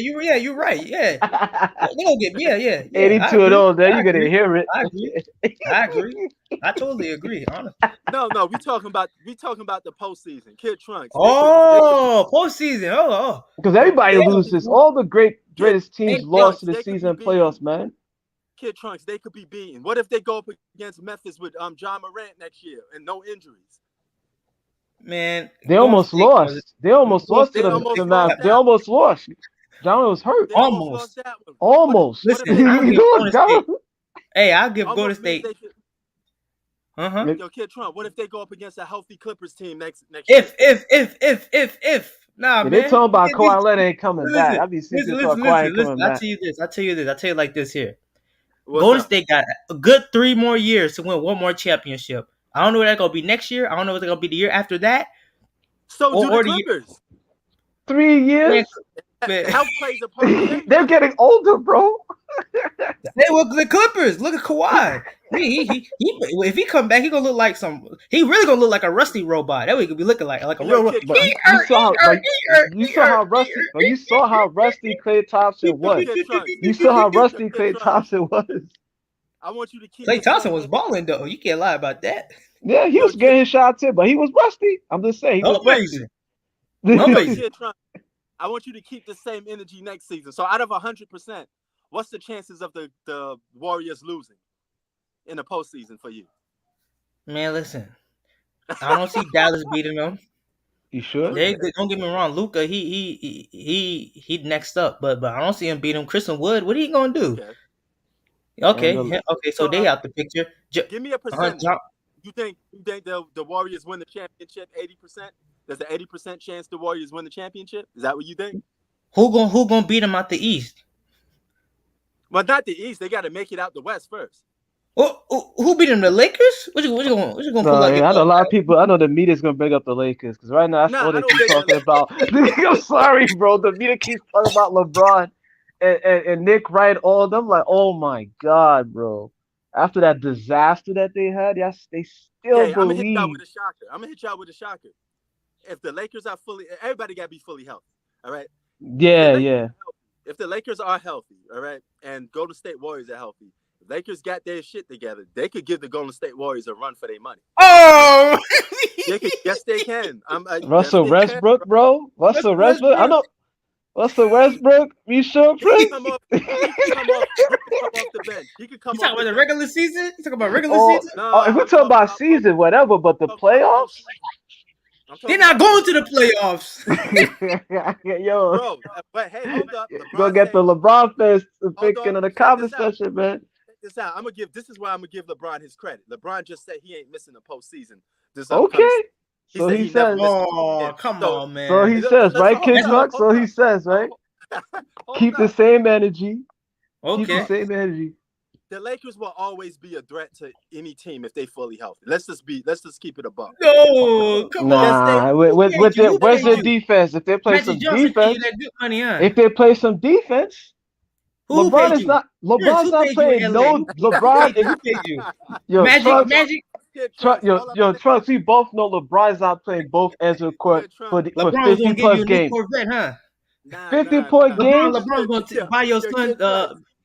You're right. Yeah. They gonna get I 82 and agree. 0. Then I you're gonna agree. hear it. I agree. I agree. I totally agree. Honestly. No, we talking about the postseason. Kid Trunks, they could Oh, postseason. Oh. Because everybody they could be loses. All the Kid greatest teams Kid lost Trunks, to the they could be season beaten. playoffs, man. Kid Trunks, they could be beaten. What if they go up against Memphis with John Morant next year and no injuries? Man, They Golden almost State was lost. They almost Golden lost to They State was a the almost big lost Mavs. They that one. almost lost. John was hurt. They almost lost almost. that one. Almost. What if Listen, they I'll give You Golden John. State. Hey, I'll give Golden almost means State. they should? Uh-huh. Yo, Kid Trump, what if they go up against a healthy Clippers team next year? If. Nah, Yeah, they man. talking about Kawhi Leonard ain't coming back. Listen, I be seeing people talking Kawhi ain't coming I'll back. tell you this. I'll tell you it like this here. What's Golden up? State got a good 3 more years to win one more championship. I don't know what that's gonna be next year. I don't know what's gonna be the year after that. So do the Or the year. Clippers. 3 years. Man. Health plays a part too. They're getting older, bro. Hey, well, the Clippers. Look at Kawhi. He if he come back, he gonna look like he really gonna look like a rusty robot. That way he could be looking like a Yo, real. Kid But Trunks. you saw how you saw how rusty Klay Thompson Yo, was. Kid Trunks. You saw how Yo, rusty Kid Klay Trunks. Thompson was. I want you to keep Klay the Thompson same was balling though. You can't lie about that. Yeah, he Yo, was getting his shot too, but he was rusty. I'm just saying he was Amazing. Yo, Amazing. Kid Trunks. I want you to keep the same energy next season. So out of 100%, what's the chances of the Warriors losing in the postseason for you? Man, listen. I don't see Dallas beating them. You sure? Don't get me wrong, Luka. He next up, but I don't see him beat him. Christian Wood, what are he gonna do? Okay. Okay. So they out the picture. Give me a percentage. You think the Warriors win the championship 80%? There's an 80% chance the Warriors win the championship? Is that what you think? Who gonna beat them out the East? Well, not the East. They got to make it out the West first. Who beat them? The Lakers? What you gonna put like? I know a lot of people. I know the media's gonna bring up the Lakers because right now that's all they keep talking about. I'm sorry, bro. The media keeps talking about LeBron and Nick Wright. All of them like, oh my god, bro. After that disaster that they had, yes, they still believe. I'm gonna hit y'all with a shocker. If the Lakers are everybody got to be fully healthy. All right. Yeah. If the Lakers are healthy, all right, and Golden State Warriors are healthy, if Lakers got their shit together, they could give the Golden State Warriors a run for their money. Oh, yes, they can. Russell Westbrook, bro. Russell Westbrook. I know. Russell Westbrook. You sure, Prince? He can come off the bench. He could come. You talking about the regular season? You talking about regular season? No, if we're talking about season, whatever, but the playoffs. They're not going to the playoffs. Yo, bro, but hey, hold up. Go get the LeBron fans thinking of the comment section, man. This out. This is why I'm gonna give LeBron his credit. LeBron just said he ain't missing the postseason. Okay. So he says, "Oh, come on, man." So he says, right, Kid Truck? So he says, right? Keep the same energy. Okay. Keep the same energy. The Lakers will always be a threat to any team if they fully healthy. Let's just keep it above. No, come on. Where's their defense? If they play some defense, if they play some defense, LeBron's not playing no LeBron. Who paid you? Yo, Magic. Yo, Trunks, we both know LeBron's not playing both ends of the court for 50 plus games. Corvette, huh? 50-point games. LeBron's going to buy your son,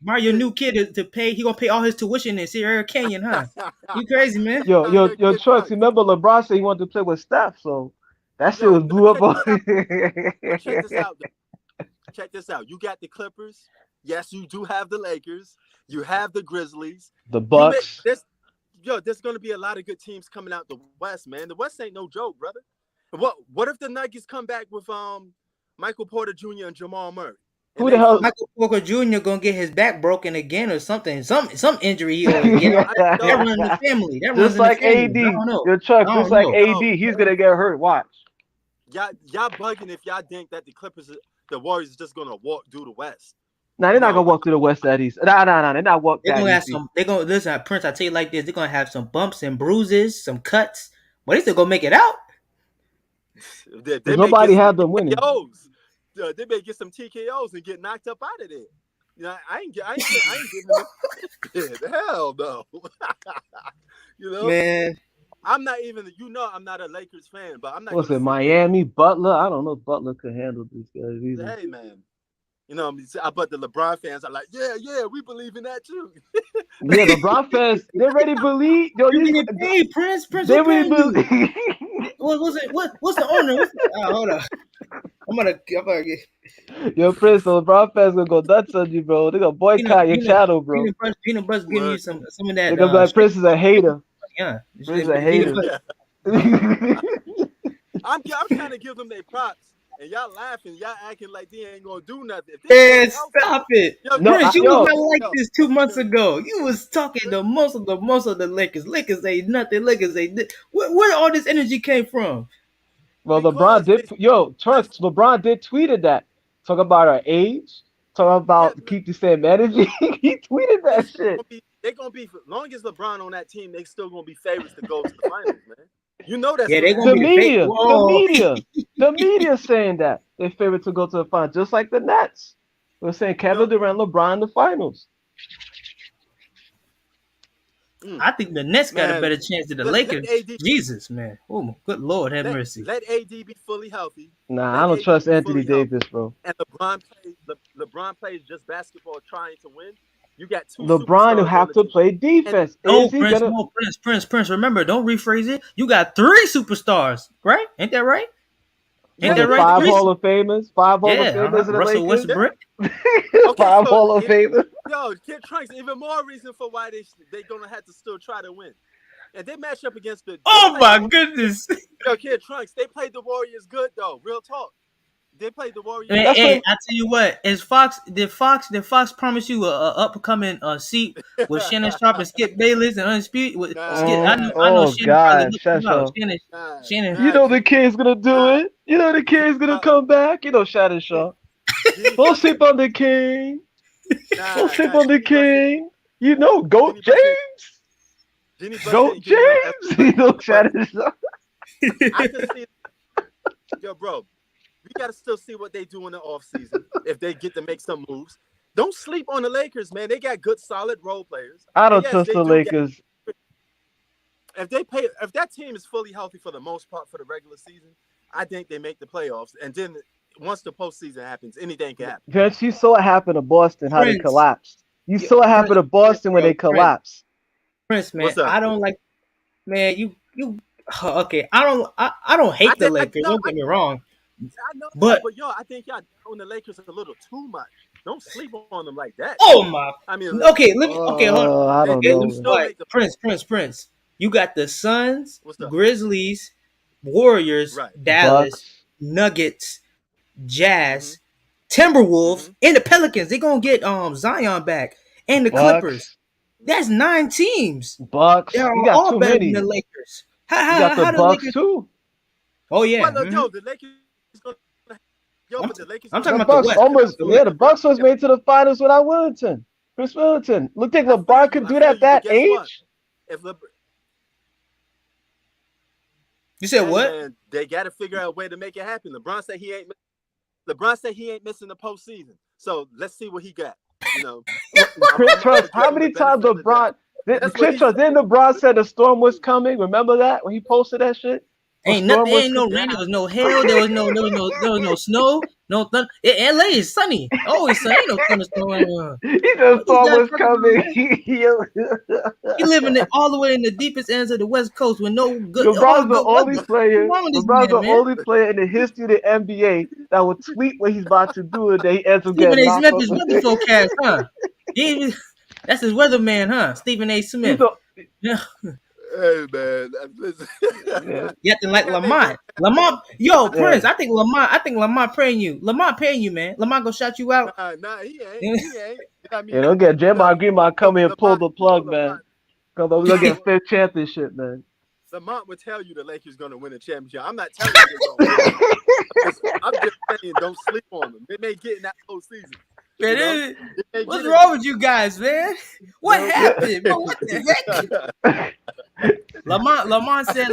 buy your new kid to pay. He gonna pay all his tuition in Sierra Canyon, huh? You crazy, man? Yo, Trunks. Remember LeBron said he wanted to play with Steph, so that shit was blew up. Check this out. You got the Clippers. Yes, you do have the Lakers. You have the Grizzlies. The Bucks. There's going to be a lot of good teams coming out the West, man. The West ain't no joke, brother. What if the Nuggets come back with Michael Porter Jr. and Jamal Murray? Who the hell? Michael Porter Jr. gonna get his back broken again or something? Some injury he always get. That runs in the family. Just like AD. Your Chuck, just like AD. He's gonna get hurt. Watch. Y'all bugging if y'all think that the Clippers the Warriors just gonna walk through the West. Nah, they're not gonna walk through the West that easy. Nah, they're not walk They're that gonna have easy. some. They're gonna listen, Prince. I tell you like this. They're gonna have some bumps and bruises, some cuts, but they still gonna make it out. They nobody had them winning. They may get some TKOs and get knocked up out of there. You know, I ain't giving them. Hell no. You know, man. I'm not even. You know, I'm not a Lakers fan, but I'm not. What's it, Miami, Butler? I don't know if Butler could handle these guys either. Hey, man. You know, but the LeBron fans are like, yeah, we believe in that too. Yeah, LeBron fans, they already believe. Yo, Hey, Prince, they already believe. What's the owner? Hold on. I'm gonna get. Yo, Prince, the LeBron fans gonna go nuts on you, bro. They gonna boycott your channel, bro. Peanut Butter giving you some of that. They're gonna be like, Prince is a hater. Yeah, Prince is a hater. I'm trying to give them their props. And y'all laughing, y'all acting like they ain't gonna do nothing. Man, stop it. Yo, Prince, you was not like this 2 months ago. You was talking the most of the Lakers. Lakers ain't nothing. Lakers ain't. Where all this energy came from? Well, LeBron did. LeBron did tweeted that. Talk about our age. Talk about keep the same energy. He tweeted that shit. They're gonna be, as long as LeBron on that team, they still gonna be favorites to go to the finals, man. You know that's the media saying that they're favorite to go to the finals, just like the Nets. We're saying Kevin Durant, LeBron in the finals. I think the Nets got a better chance than the Lakers. Jesus, man. Oh, good Lord, have mercy. Let AD be fully healthy. Nah, I don't trust Anthony Davis, bro. And LeBron plays just basketball trying to win. You got two LeBron who have to play defense. Prince. Remember, don't rephrase it. You got 3 superstars, right? Ain't that right? Ain't that right? 5 Hall of Famers. 5 Hall of Famers in the Russell Lakers. Westbrook. 5 Hall of Famers. Yo, Kid Trunks, even more reason for why they gonna have to still try to win. And they match up against the. Oh my goodness. Yo, Kid Trunks, they played the Warriors good though. Real talk. They played the Warriors. Hey, I tell you what, did Fox promise you a upcoming seat with Shannon Sharp and Skip Bayless and Undisputed? I know Shannon God, Shannon. You know the kid's gonna do it. You know the kid's gonna come back. You know Shannon Sharp. Don't sleep on the king. Don't sleep on the king. You know, Goat James. Goat James. You know Shannon Sharp. I can see. Yo, bro. We got to still see what they do in the offseason if they get to make some moves. Don't sleep on the Lakers, man. They got good, solid role players. I don't trust the Lakers. If that team is fully healthy for the most part for the regular season, I think they make the playoffs. And then once the postseason happens, anything can happen. Vince, you saw what happened to Boston, how they collapsed. You saw what happened to Boston when they collapsed. Prince, man, I don't like, man, you. Okay, I don't hate the Lakers. Don't get me wrong. I know, but yo, I think y'all own the Lakers a little too much. Don't sleep on them like that. Oh my! I mean, okay, hold on. I don't know. Prince. You got the Suns, Grizzlies, Warriors, Dallas, Bucks. Nuggets, Jazz, Timberwolves, and the Pelicans. They're gonna get Zion back, and the Clippers. That's 9 teams. Bucks. They're you got all too better many. than the Lakers. You got the Bucks Lakers too. Oh yeah. Well, yo, the Lakers. But the Lakers. I'm talking the about Bucks the West. the Bucks was made to the finals without Willington. Chris Willington. Look, think LeBron could do that at that age. You said what? Man, they got to figure out a way to make it happen. LeBron said he ain't missing the postseason. So let's see what he got. You know, Chris Trust. How many times LeBron? Chris Trust. Then LeBron said the storm was coming. Remember that when he posted that shit? Ain't nothing. Ain't no rain. There was no hail. There was no snow. No thunder. LA is sunny. Always sunny. Ain't no thunderstorm. He the storm was coming. He living all the way in the deepest ends of the West Coast with no good. LeBron's the only player. LeBron's the only player in the history of the NBA that will tweet what he's about to do and then he ends up getting knocked Stephen A. Smith is weather forecast, huh? That's his weatherman, huh? Stephen A. Smith. Yeah. Hey man, you acting like Lamont. Yo, Prince. I think Lamont paying you. Lamont paying you, man. Lamont gonna shout you out. Nah, he ain't. I mean, don't get Draymond Green might come here and pull the plug, man. Because we're gonna get 5th championship, man. Lamont would tell you the Lakers going to win a championship. I'm not telling you they're going to win it. I'm just saying, don't sleep on them. They may get in that postseason. Man, what's wrong with you guys, man? What happened? Bro, what the heck? Lamont said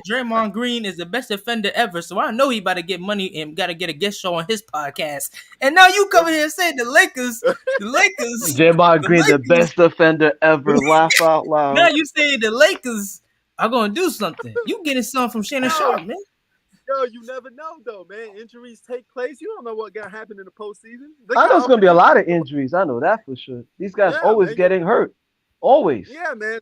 Draymond Green is the best defender ever, so I know he about to get money and got to get a guest show on his podcast. And now you come here and say the Lakers. Draymond Green, the best defender ever. Laugh out loud. Now you say the Lakers are going to do something. You getting something from Shannon Sharp, man. Yo, you never know, though, man. Injuries take place. You don't know what going to happen in the postseason. I know it's going to be a lot of injuries. I know that for sure. These guys always getting hurt. Always. Yeah, man.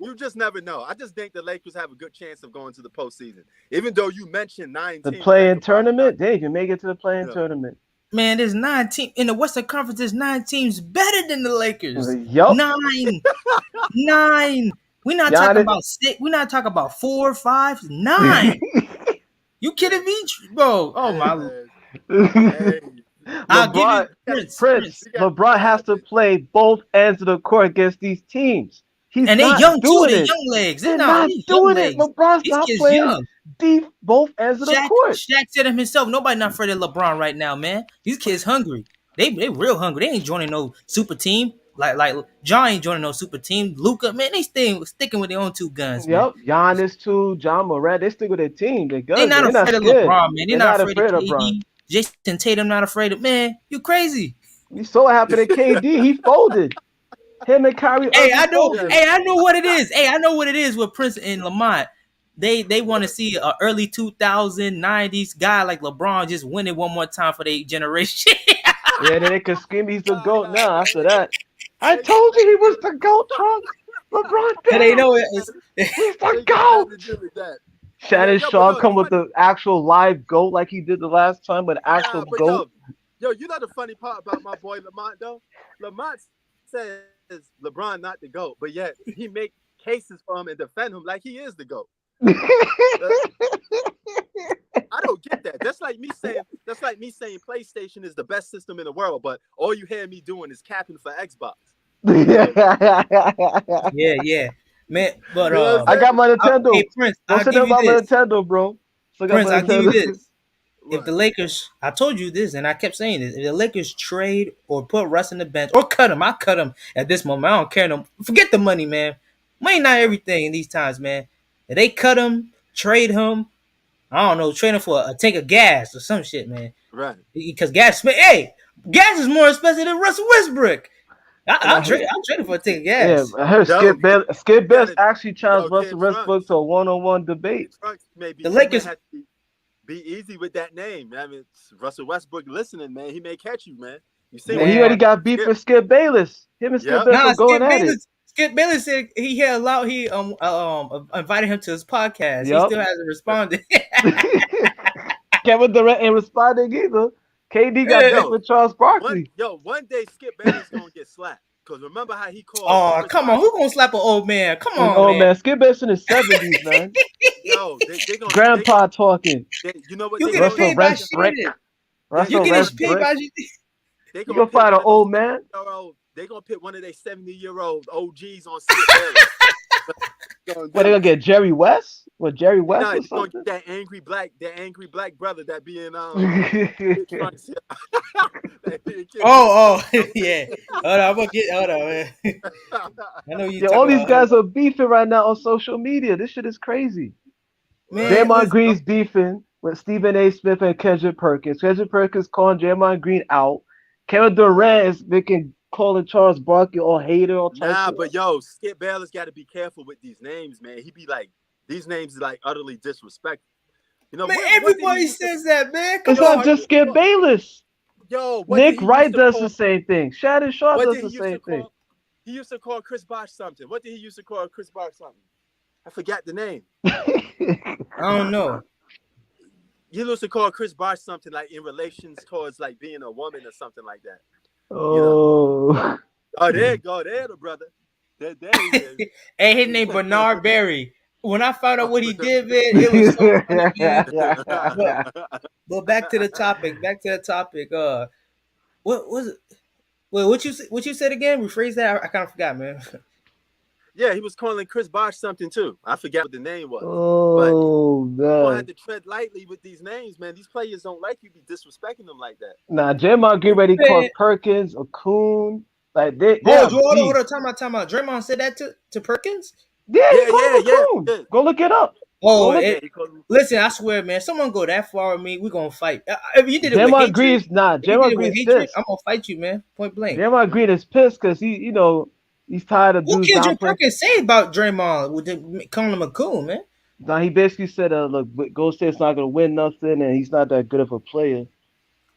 You just never know. I just think the Lakers have a good chance of going to the postseason. Even though you mentioned 9 teams. The play-in tournament? They can make it to the play-in tournament. Man, there's 9 teams. In the Western Conference, there's 9 teams better than the Lakers. Yup. 9. 9. We're not talking about 6. We're not talking about 4, 5, 9. You kidding me, bro? Oh my! Hey. LeBron has to play both ends of the court against these teams. And they young too. They young legs. They're not doing it. LeBron's not playing deep both ends of the court. Shaq said him himself. Nobody not afraid of LeBron right now, man. These kids hungry. They real hungry. They ain't joining no super team. Like John ain't joining no super team. Luka, man, they sticking with their own 2 guns. Yep, man. Giannis too. John Morant, they stick with their team. They're not afraid of LeBron, man. They're not afraid of KD. Jason Tatum not afraid of, man. You crazy? You saw what happened to KD. He folded. Him and Kyrie. Hey, I know what it is. Hey, I know what it is with Prince and Lamont. They want to see an early 2090s guy like LeBron just win it one more time for their generation. Yeah, then they can scream he's the GOAT now after that. I told you he was the GOAT, Trunks. LeBron did. They know it. He's the GOAT. Shannon Sharp come with the actual live GOAT like he did the last time with actual GOAT. Yo, you know the funny part about my boy Lamont, though? Lamont says LeBron not the GOAT, but yet he make cases for him and defend him like he is the GOAT. I don't get that. That's like me saying PlayStation is the best system in the world, but all you hear me doing is capping for Xbox. Yeah. Man, but I got my Nintendo. Hey, Prince, don't say nothing about my Nintendo, bro. Prince, I'll give you this. If the Lakers, I told you this, and I kept saying this, if the Lakers trade or put Russ in the bench or cut him, I cut him at this moment. I don't care no. Forget the money, man. Money not everything in these times, man. If they cut him, trade him, I don't know, trade him for a tank of gas or some shit, man. Right. Because gas is more expensive than Russell Westbrook. I'm trading for a tank of gas. Yeah, I heard Skip Bayless actually challenged Russell Westbrook to a one-on-one debate. The Lakers be easy with that name. I mean, Russell Westbrook listening, man. He may catch you, man. You see, he already got beef with Skip Bayless. Him and Skip Bayless are going at it. Skip Bayless said he invited him to his podcast. Yep. He still hasn't responded. Kevin Durant ain't responding either. KD got beef with Charles Barkley. One day Skip Bayless gonna get slapped. Cause remember how he called? Oh, come on! Who gonna slap an old man? Come on, old man. Skip Bayless in his 70s, man. Yo, they gonna Grandpa talking. You know what? You get paid by shit. You get paid by shit. You gonna fight an old man? They gonna put one of their 70-year-old OGs on Skip Bayless. What, they gonna get Jerry West? What, Jerry West? Nah, or something? Gonna get that angry black brother that be in yeah. Hold on, man. I know you. All these guys are beefing right now on social media. This shit is crazy. Draymond Green's beefing with Stephen A. Smith and Kendrick Perkins. Kendrick Perkins calling Draymond Green out. Kevin Durant is calling Charles Barkley all hater, all types. Nah, but yo, Skip Bayless got to be careful with these names, man. He be like, these names are like utterly disrespectful. You know, man, everybody says that, man. It's not just Skip Bayless. Yo, Nick Wright does the same thing. Shannon Sharp does the same thing. He used to call Chris Bosh something. What did he used to call Chris Bosh something? I forgot the name. I don't know. He used to call Chris Bosh something like in relations towards like being a woman or something like that. Oh. You know? Oh, there you go. There, the brother. There he is. Hey, his name Bernard Berry. When I found out what he did, man, it was so funny, man. But back to the topic. What was it? Wait, what you said again? Rephrase that. I kind of forgot, man. Yeah, he was calling Chris Bosh something too. I forgot what the name was. But Oh you're gonna have man. to tread lightly with these names, man. These players don't like you be disrespecting them like that. Nah, Draymond Green already Man, called Perkins a coon. Like they hold, are hold on, beef. hold on. Time out. Draymond said that to Perkins. Yeah, he Yeah, called yeah, him a yeah, coon. yeah. Go look it up. Go Oh, look. Yeah, he called him. listen, I swear, man. Someone go that far with me, we gonna fight. If you did it with Draymond hatred, Green's nah. if you did Draymond it with Green's hatred, pissed. I'm gonna fight you, man. Point blank. Draymond Green is pissed because he's tired of What dudes Kendrick downplaying. Perkins say about Draymond with calling him a coon, man? Now he basically said, "Look, Golden State's not gonna win nothing, and he's not that good of a player."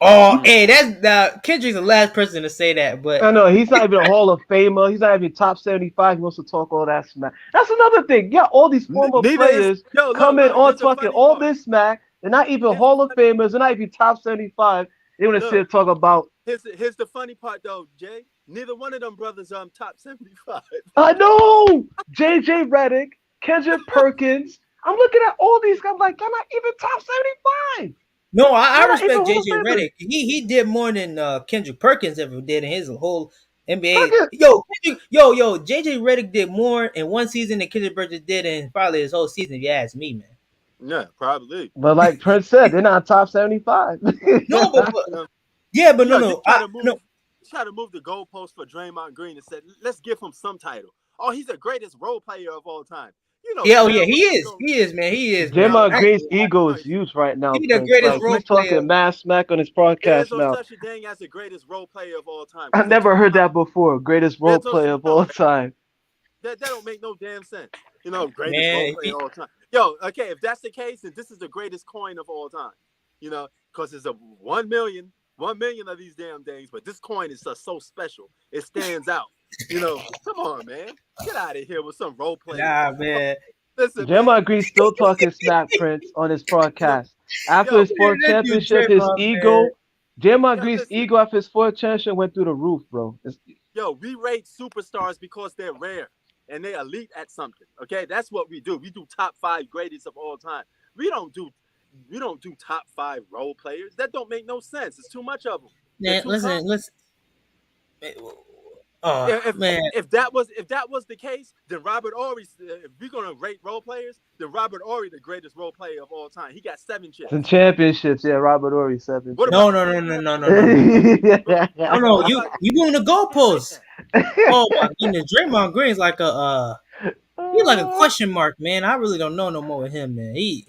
Oh, Mm. hey, that's Kendrick's the last person to say that, but I know he's not even a Hall of Famer. He's not even top 75. He wants to talk all that smack. That's another thing. Yeah, all these former Neither is players yo. coming Look. on Here's the talking funny all part. this smack. They're not even Here's the Hall of funny. Famers. They're not even top 75. They want to sit Look. and talk about. Here's the funny part though, Jay. Neither one of them brothers top 75. I know JJ Redick, Kendrick Perkins. I'm looking at all these guys. I'm like, they're not even top 75. no, I They're not even respect Hall of JJ Famers. Redick. He did more than Kendrick Perkins ever did in his whole NBA. Perkins, Yo, JJ Redick did more in one season than Kendrick Perkins did in probably his whole season. If you ask me, man. Yeah, probably. but like Prince said, they're not top 75. No, but You know, yeah, but you no, try I to move. no. Try to move the goalpost for Draymond Green and said, let's give him some title. Oh, he's the greatest role player of all time. You know, Yeah, oh yeah, damn well he is, man, he is, man. Draymond no, Green's ego no, is huge right now, He the Prince. greatest Like role he's player. talking mad smack on his there is podcast no now. such a thing as the greatest role player of all time. I Because if never heard Draymond, that before. Greatest role there's no, player of no all time. that don't make no damn sense. You know, greatest role Man, player of all time. Yo, okay, if that's the case, then this is the greatest coin of all time. You know, because it's a 1 million of these damn things, but this coin is just so special. It stands out. You know, come on, man. Get out of here with some role playing. nah, man. Listen, man. Draymond Green still talking smack, Prince, on his Look, podcast. After yo, his fourth That dude championship, his Draymond, man. ego, Draymond yo, Green's listen. ego after his fourth championship went through the roof, bro. Yo, we rate superstars because they're rare and they're elite at something. Okay, that's what we do. We do top 5 greatest of all time. We don't do top 5 role players. That don't make no sense. It's too much of them. They're Man, too common. listen. Oh man, If that was the case, then Robert Ory. If we're gonna rate role players, then Robert Ory the greatest role player of all time. He got 7 chips. Some championships, yeah. Robert Ory, 7 What chips. about no. Steve Nash? No. What You about moving the can't rate goalposts. that. Oh my goodness, Draymond Green's like he's like a question mark, man. I really don't know no more with him, man. Man,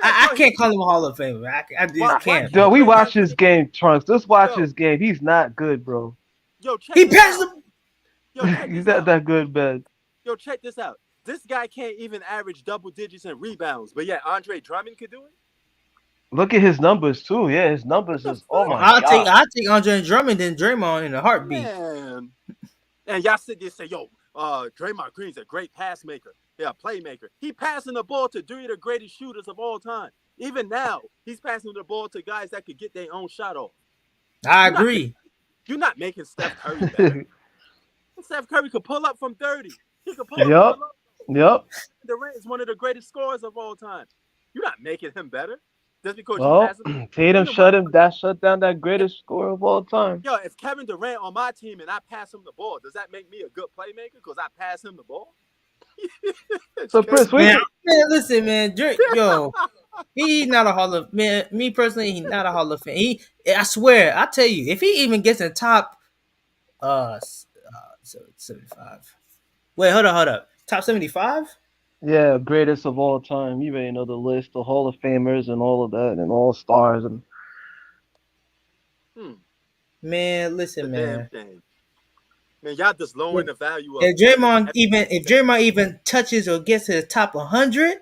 I bro, can't call him a Hall of Famer. I why just can't, can't Yo, man. we Draymond watch Green? this game, Trunks. Let's watch Yo, this game. He's not good, bro. yo, check He this passed out. the. Yo, check He's this not out. that good, man. Yo, check this out. This guy can't even average double digits in rebounds, but yeah, Andre Drummond could do it. Look at his numbers too. Yeah, his What numbers the is oh fuck, my god. I'll take Andre Drummond than Draymond in a heartbeat. man? And y'all sit there and say, yo, Draymond Green's a great pass maker. Yeah, playmaker. He passing the ball to 3 of the greatest shooters of all time. Even now, he's passing the ball to guys that could get their own shot off. I You're not, agree. you're not making Steph Curry better. Steph Curry could pull up from 30. He could pull up Yup. from below. Yep. Durant is one of the greatest scorers of all time. You're not making him better just because you Well, pass him. Tatum You know what? shut down that greatest scorer of all time. Yo, if Kevin Durant on my team and I pass him the ball, does that make me a good playmaker because I pass him the ball? So Prince, Man, listen, man. Yo, he's not a Hall of man. Me personally, he's not a Hall of Fame. I swear, I tell you, if he even gets in top, 75. Wait, hold up. Top 75? yeah, greatest of all time. You already know the list, the Hall of Famers and all of that, and all stars and Man, listen, the damn man. thing. Man, y'all just lowering the value of If Draymond even touches or gets to the top 100,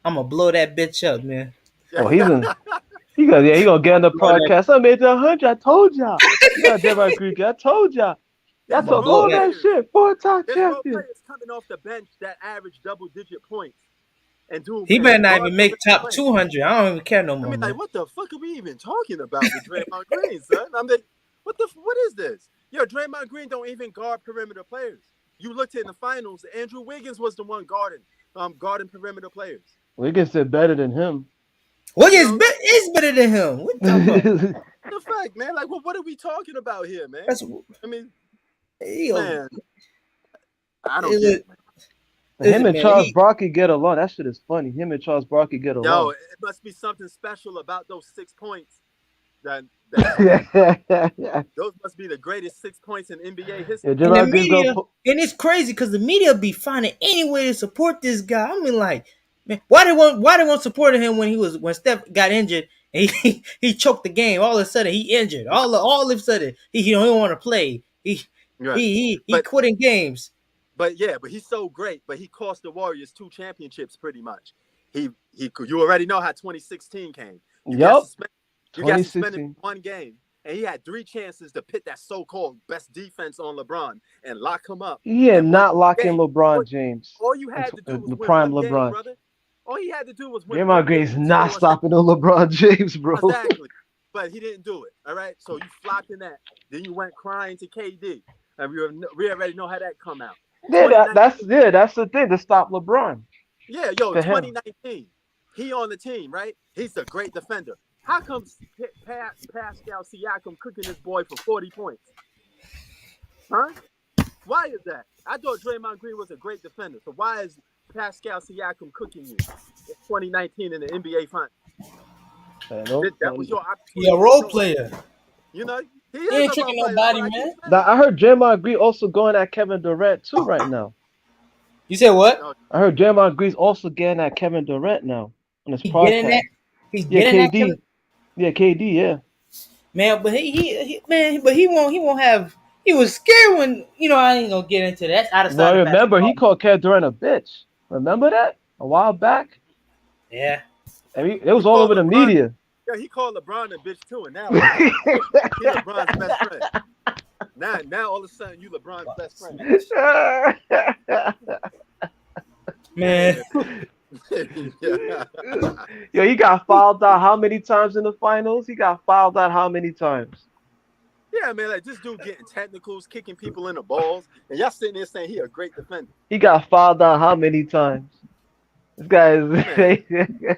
I'm gonna blow that bitch up, man. oh, he gonna get on the podcast. I made the 100. I told y'all. Yeah, Draymond Green. I told y'all. Y'all There's talk role all that players. shit. 4-time There's role champion. players coming off the bench that average double-digit points and do. He and better not guard even make the top players. 200. I don't even care no I more, mean, man. like, what the fuck are we even talking about with Draymond Green, son? I'm like, what is this? Yo, Draymond Green don't even guard perimeter players. You looked in the finals, Andrew Wiggins was the one guarding perimeter players. Wiggins did better than him. Wiggins is better than him. What the fuck? The fact, man, like, what are we talking about here, man? That's I mean, yo, man, I don't get Listen, it, man. Him and man. Charles Barkley get along. That shit is funny. Him and Charles Barkley get Yo, along. it must be something special about those 6 points that those must be the greatest 6 points in NBA Yeah, history. And the Gerard Green go. media, and it's crazy because the media be finding any way to support this guy. I mean, like, man, why they won't support him when Steph got injured and he choked the game. All of a sudden he injured. All of a sudden he don't want to play. Right. He quitting games. But he's so great. But he cost the Warriors 2 championships pretty much. You already know how 2016 came. You got Yup. suspended. You got suspended 2016. for 1 game, and he had 3 chances to pit that so-called best defense on LeBron and lock him up. Yeah, And win not locking game. LeBron James. All you had to do was The win prime 1 game, LeBron. brother. All he had to do was win Draymond 1 Green's game. not stopping no LeBron James, bro. Exactly. But he didn't do it. All right. So you flopped in that. Then you went crying to KD. And we already know how that come out. Yeah, that's the thing to stop LeBron. Yeah, yo, 2019. He on the team, right? He's a great defender. How come Pascal Siakam cooking this boy for 40 points? Huh? Why is that? I thought Draymond Green was a great defender. So why is Pascal Siakam cooking you in 2019 in the NBA Finals? That was your opportunity. He a role player. You know, he ain't tricking nobody, man. Now, I heard Draymond Green also going at Kevin Durant too right now. You said what? I heard Draymond Green's also getting at Kevin Durant now on his podcast. He's getting KD. Kevin? Yeah, KD. Yeah. Man, but he won't have. He was scared when I ain't gonna get into that. That's out of sight. Well, remember he called Kevin Durant a bitch. Remember that a while back? Yeah. And it was all over the media. Yeah, he called LeBron a bitch too, and now he's LeBron's best friend. Now all of a sudden you LeBron's best friend. Man. Yo, he got fouled out how many times in the finals? He got fouled out how many times? Yeah, man, like this dude getting technicals, kicking people in the balls, and y'all sitting there saying he a great defender. He got fouled out how many times? This guy is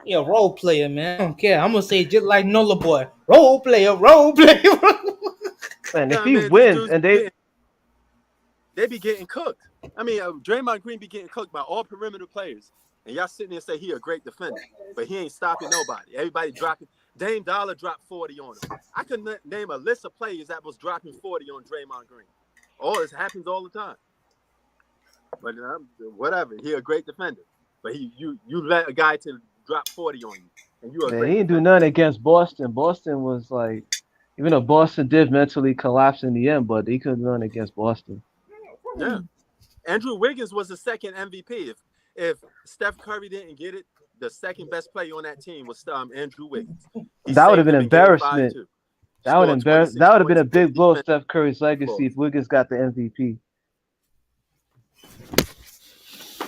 He a role player, man. I don't care. I'm gonna say just like Nola Boy. Role player, role player. And if he wins and they be getting cooked. I mean, Draymond Green be getting cooked by all perimeter players. And y'all sitting there and say he a great defender, but he ain't stopping nobody. Everybody dropping. Dame Dollar dropped 40 on him. I could name a list of players that was dropping 40 on Draymond Green. This happens all the time. But whatever, he a great defender. But you let a guy to drop 40 on you, and you a great he didn't do nothing against Boston. Boston was like, even though Boston did mentally collapse in the end, but he couldn't run against Boston. Yeah. Andrew Wiggins was the second MVP. If Steph Curry didn't get it, the second best player on that team was Andrew Wiggins. That would have been embarrassment. That would have been a big blow to Steph Curry's legacy if Wiggins got the MVP.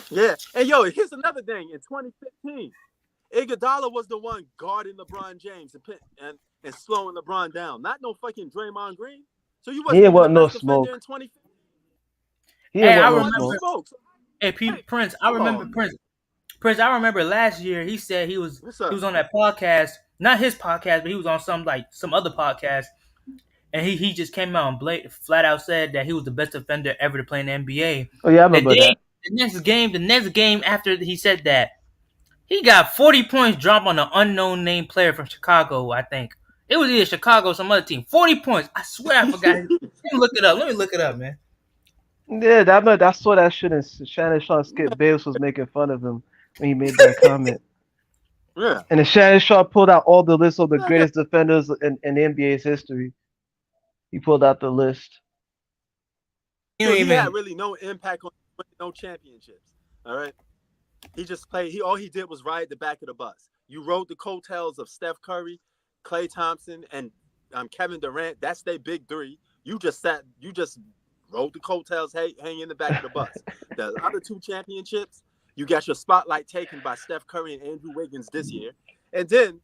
Yeah, and yo, here's another thing. In 2015, Iguodala was the one guarding LeBron James and slowing LeBron down. Not no fucking Draymond Green. So you wasn't even the best defender in 2015. I remember. Hey, Prince, I remember Prince. Prince, I remember last year he said he was on that podcast, not his podcast, but he was on some other podcast, and he just came out and flat out said that he was the best defender ever to play in the NBA. Oh yeah, I remember that. The next game after he said that, he got 40 points dropped on an unknown name player from Chicago. I think it was either Chicago or some other team. 40 points. I swear I forgot. Let me look it up. Let me look it up, man. Yeah, I saw that shit, and Shannon Sharp Skip Bayless was making fun of him when he made that comment. Yeah. And then Shannon Sharp pulled out all the list of the greatest defenders in the NBA's history. He pulled out the list. He had really no impact on no championships. All right. He just played. All he did was ride the back of the bus. You rode the coattails of Steph Curry, Klay Thompson, and Kevin Durant. That's their big three. You just rode the coattails, hang in the back of the bus. The other 2 championships, you got your spotlight taken by Steph Curry and Andrew Wiggins this year. And then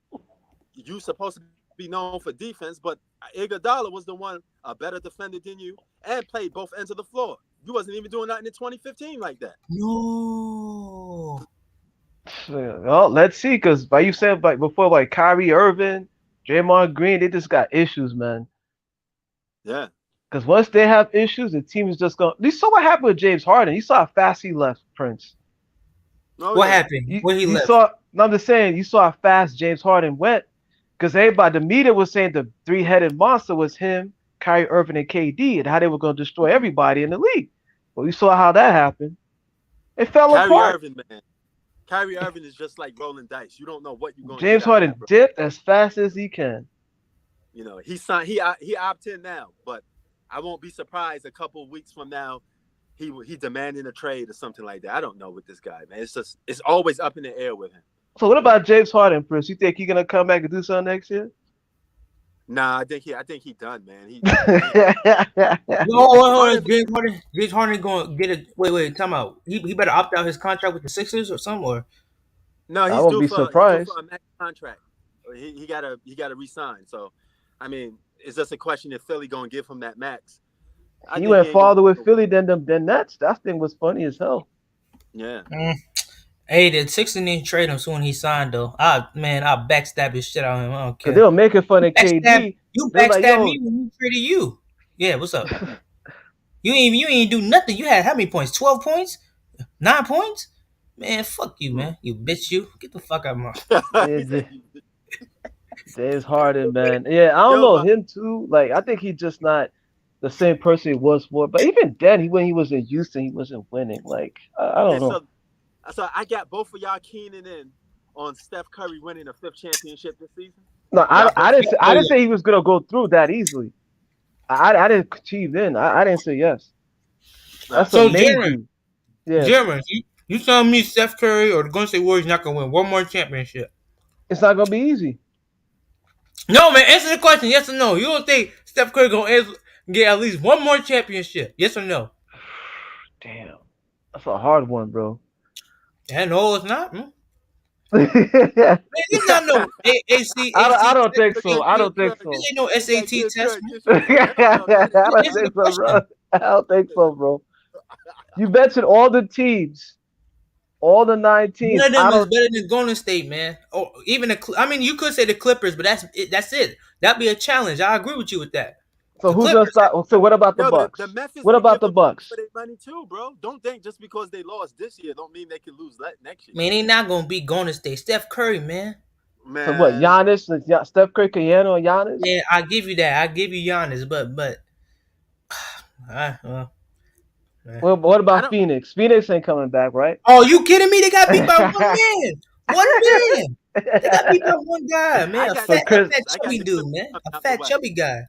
you supposed to be known for defense, but Iguodala was the one a better defender than you and played both ends of the floor. You wasn't even doing nothing in 2015 like that. No. Well, let's see, because by you said before, Kyrie, Irving, Draymond Green, they just got issues, man. Yeah. Because once they have issues, the team is just going. You saw what happened with James Harden. You saw how fast he left, Prince. Oh What yeah. happened? Where he You left? saw. No, I'm just saying. You saw how fast James Harden went. Because everybody, the media was saying the three-headed monster was him, Kyrie Irving, and KD, and how they were going to destroy everybody in the league. Well, you saw how that happened. It fell Kyrie apart. Irving, man. Kyrie Irving is just like rolling dice. You don't know what you're gonna get James out of Harden that, bro. dipped as fast as he can. You know, he signed. He opted in now, but I won't be surprised a couple of weeks from now. He demanding a trade or something like that. I don't know with this guy, man. It's always up in the air with him. So what about James Harden, Prince? You think he's gonna come back and do something next year? Nah, I think he done, man. No, hold on. James Harden going to get a wait. Time out. He better opt out his contract with the Sixers or something. Or No, I won't be he's due surprised. for a max contract. He gotta resign. So, I mean, it's just a question if Philly gonna give him that max. I He think went he ain't gonna. farther with Philly than the Nets. That thing was funny as hell. Yeah. hey, the Sixers didn't trade him soon. He signed though. I'll backstab his shit out of him. I don't Cause they care. were making fun of KD. You They was like, backstab yo, me when we traded you. Yeah, what's up? You ain't do nothing. You had how many points? 12 points? 9 points? Man, fuck you, man. You bitch. You get the fuck out of my. He said, James Harden, man. Yeah, I don't yo, know but him too. Like, I think he's just not the same person he was for. But even then, when he was in Houston, he wasn't winning. Like, I okay, don't know. so I got both of y'all keening in on Steph Curry winning a fifth championship this season. No, Y'all I both didn't. got I that. didn't say he was gonna go through that easily. I didn't achieve in. I didn't say yes. That's a So, Jeremy, maybe. Yeah, you telling me Steph Curry or the Golden State Warriors not gonna win one more championship? it's not gonna be easy. No, man. Answer the question. Yes or no. You don't think Steph Curry gonna get at least one more championship? Yes or no? Damn, that's a hard one, bro. Yeah, no, it's not. I Man, this not no AC I don't test. think so. I don't think This so. ain't no Yeah, SAT get test, Kurt, man. get your son. Hell no, I don't Answer the think so, bro. question. I don't think so, bro. You mentioned all the teams, all the 9 None teams. of I them is don't. better than Golden State, man. Or even I mean, you could say the Clippers, but that's it. That's it. That'd be a challenge. I agree with you with that. So The who's gonna Clippers, stop? So what about the Yo, the Bucks? Memphis What could about give the them a run for Bucks? their money too, bro. Don't think just because they lost this year don't mean they can lose next year. man, they not gonna beat Golden State. Steph Curry, man. So what? Man, Giannis, Steph Curry, Kayano, and Giannis. Yeah, I give you that. I give you Giannis, but well, Well, what I about don't. Phoenix? Phoenix ain't coming back, right? oh, you kidding me? They got beat by one man. One man. They got beat by one guy, man. I got so the Chris, Clippers. I got Chubby the dude, Clippers man. coming A out the fat West. chubby guy.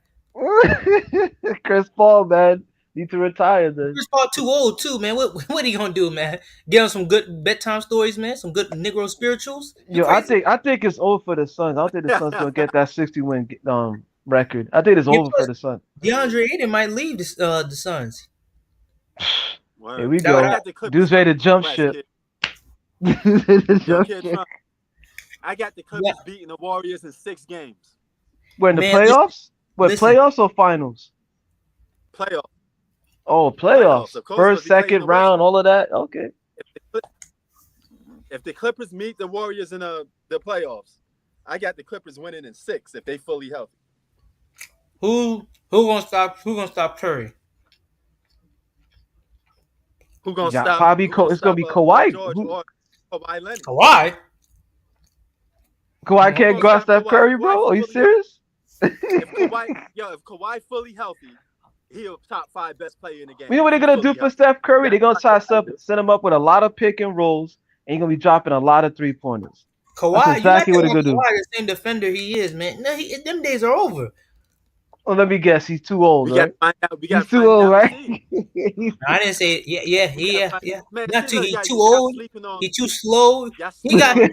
Chris Paul, man, need to retire then. Chris Paul too old too, man. What he gonna do, man? Get on some good bedtime stories, man. Some good Negro spirituals. You Yo, I crazy? think I think it's over for the Suns. I don't think the Suns gonna get that 60 win record. I think it's You over know, for the Suns. DeAndre Ayton might leave the Suns. Here Word. we I go. got the Clippers Dude's ready coming to out the jump West, ship. kid. Yo, Jump kid ship. Trump. I got the Yeah, Clippers beating the Warriors in 6 games. We're in the man. playoffs. What Listen. playoffs or finals? Playoffs. Oh, Playoffs. playoffs. Of course, First, if he plays in second the West. round, all of that. Okay. If the Clippers meet the Warriors in the playoffs, I got the Clippers winning in 6 if they fully healthy. Who gonna stop? Who gonna stop Curry? Who gonna Yeah, stop? probably Who gonna it's gonna stop be Paul Kawhi. George or Kawhi Leonard? Kawhi. Kawhi Who can't gonna guard stop Steph Kawhi? Curry, Kawhi bro. Are you fully healthy. serious? If Kawhi fully healthy, he'll top 5 best player in the game. You know what If they're he gonna do fully for healthy. Steph Curry? That's They're gonna what try to Kawhi do. set him up with a lot of pick and rolls, and he's gonna be dropping a lot of 3-pointers. That's Kawhi, you exactly acting what they're like gonna do. Kawhi the same defender he is, man. No, them days are over. Well, let me guess. He's too old, We got right? to find out. We got He's to too find it old, out and right? see. I didn't say it. We got to Yeah, find. yeah. Man, Not see, too. look, He too y'all old. sleeping on. He too slow. Y'all He sleeping got on.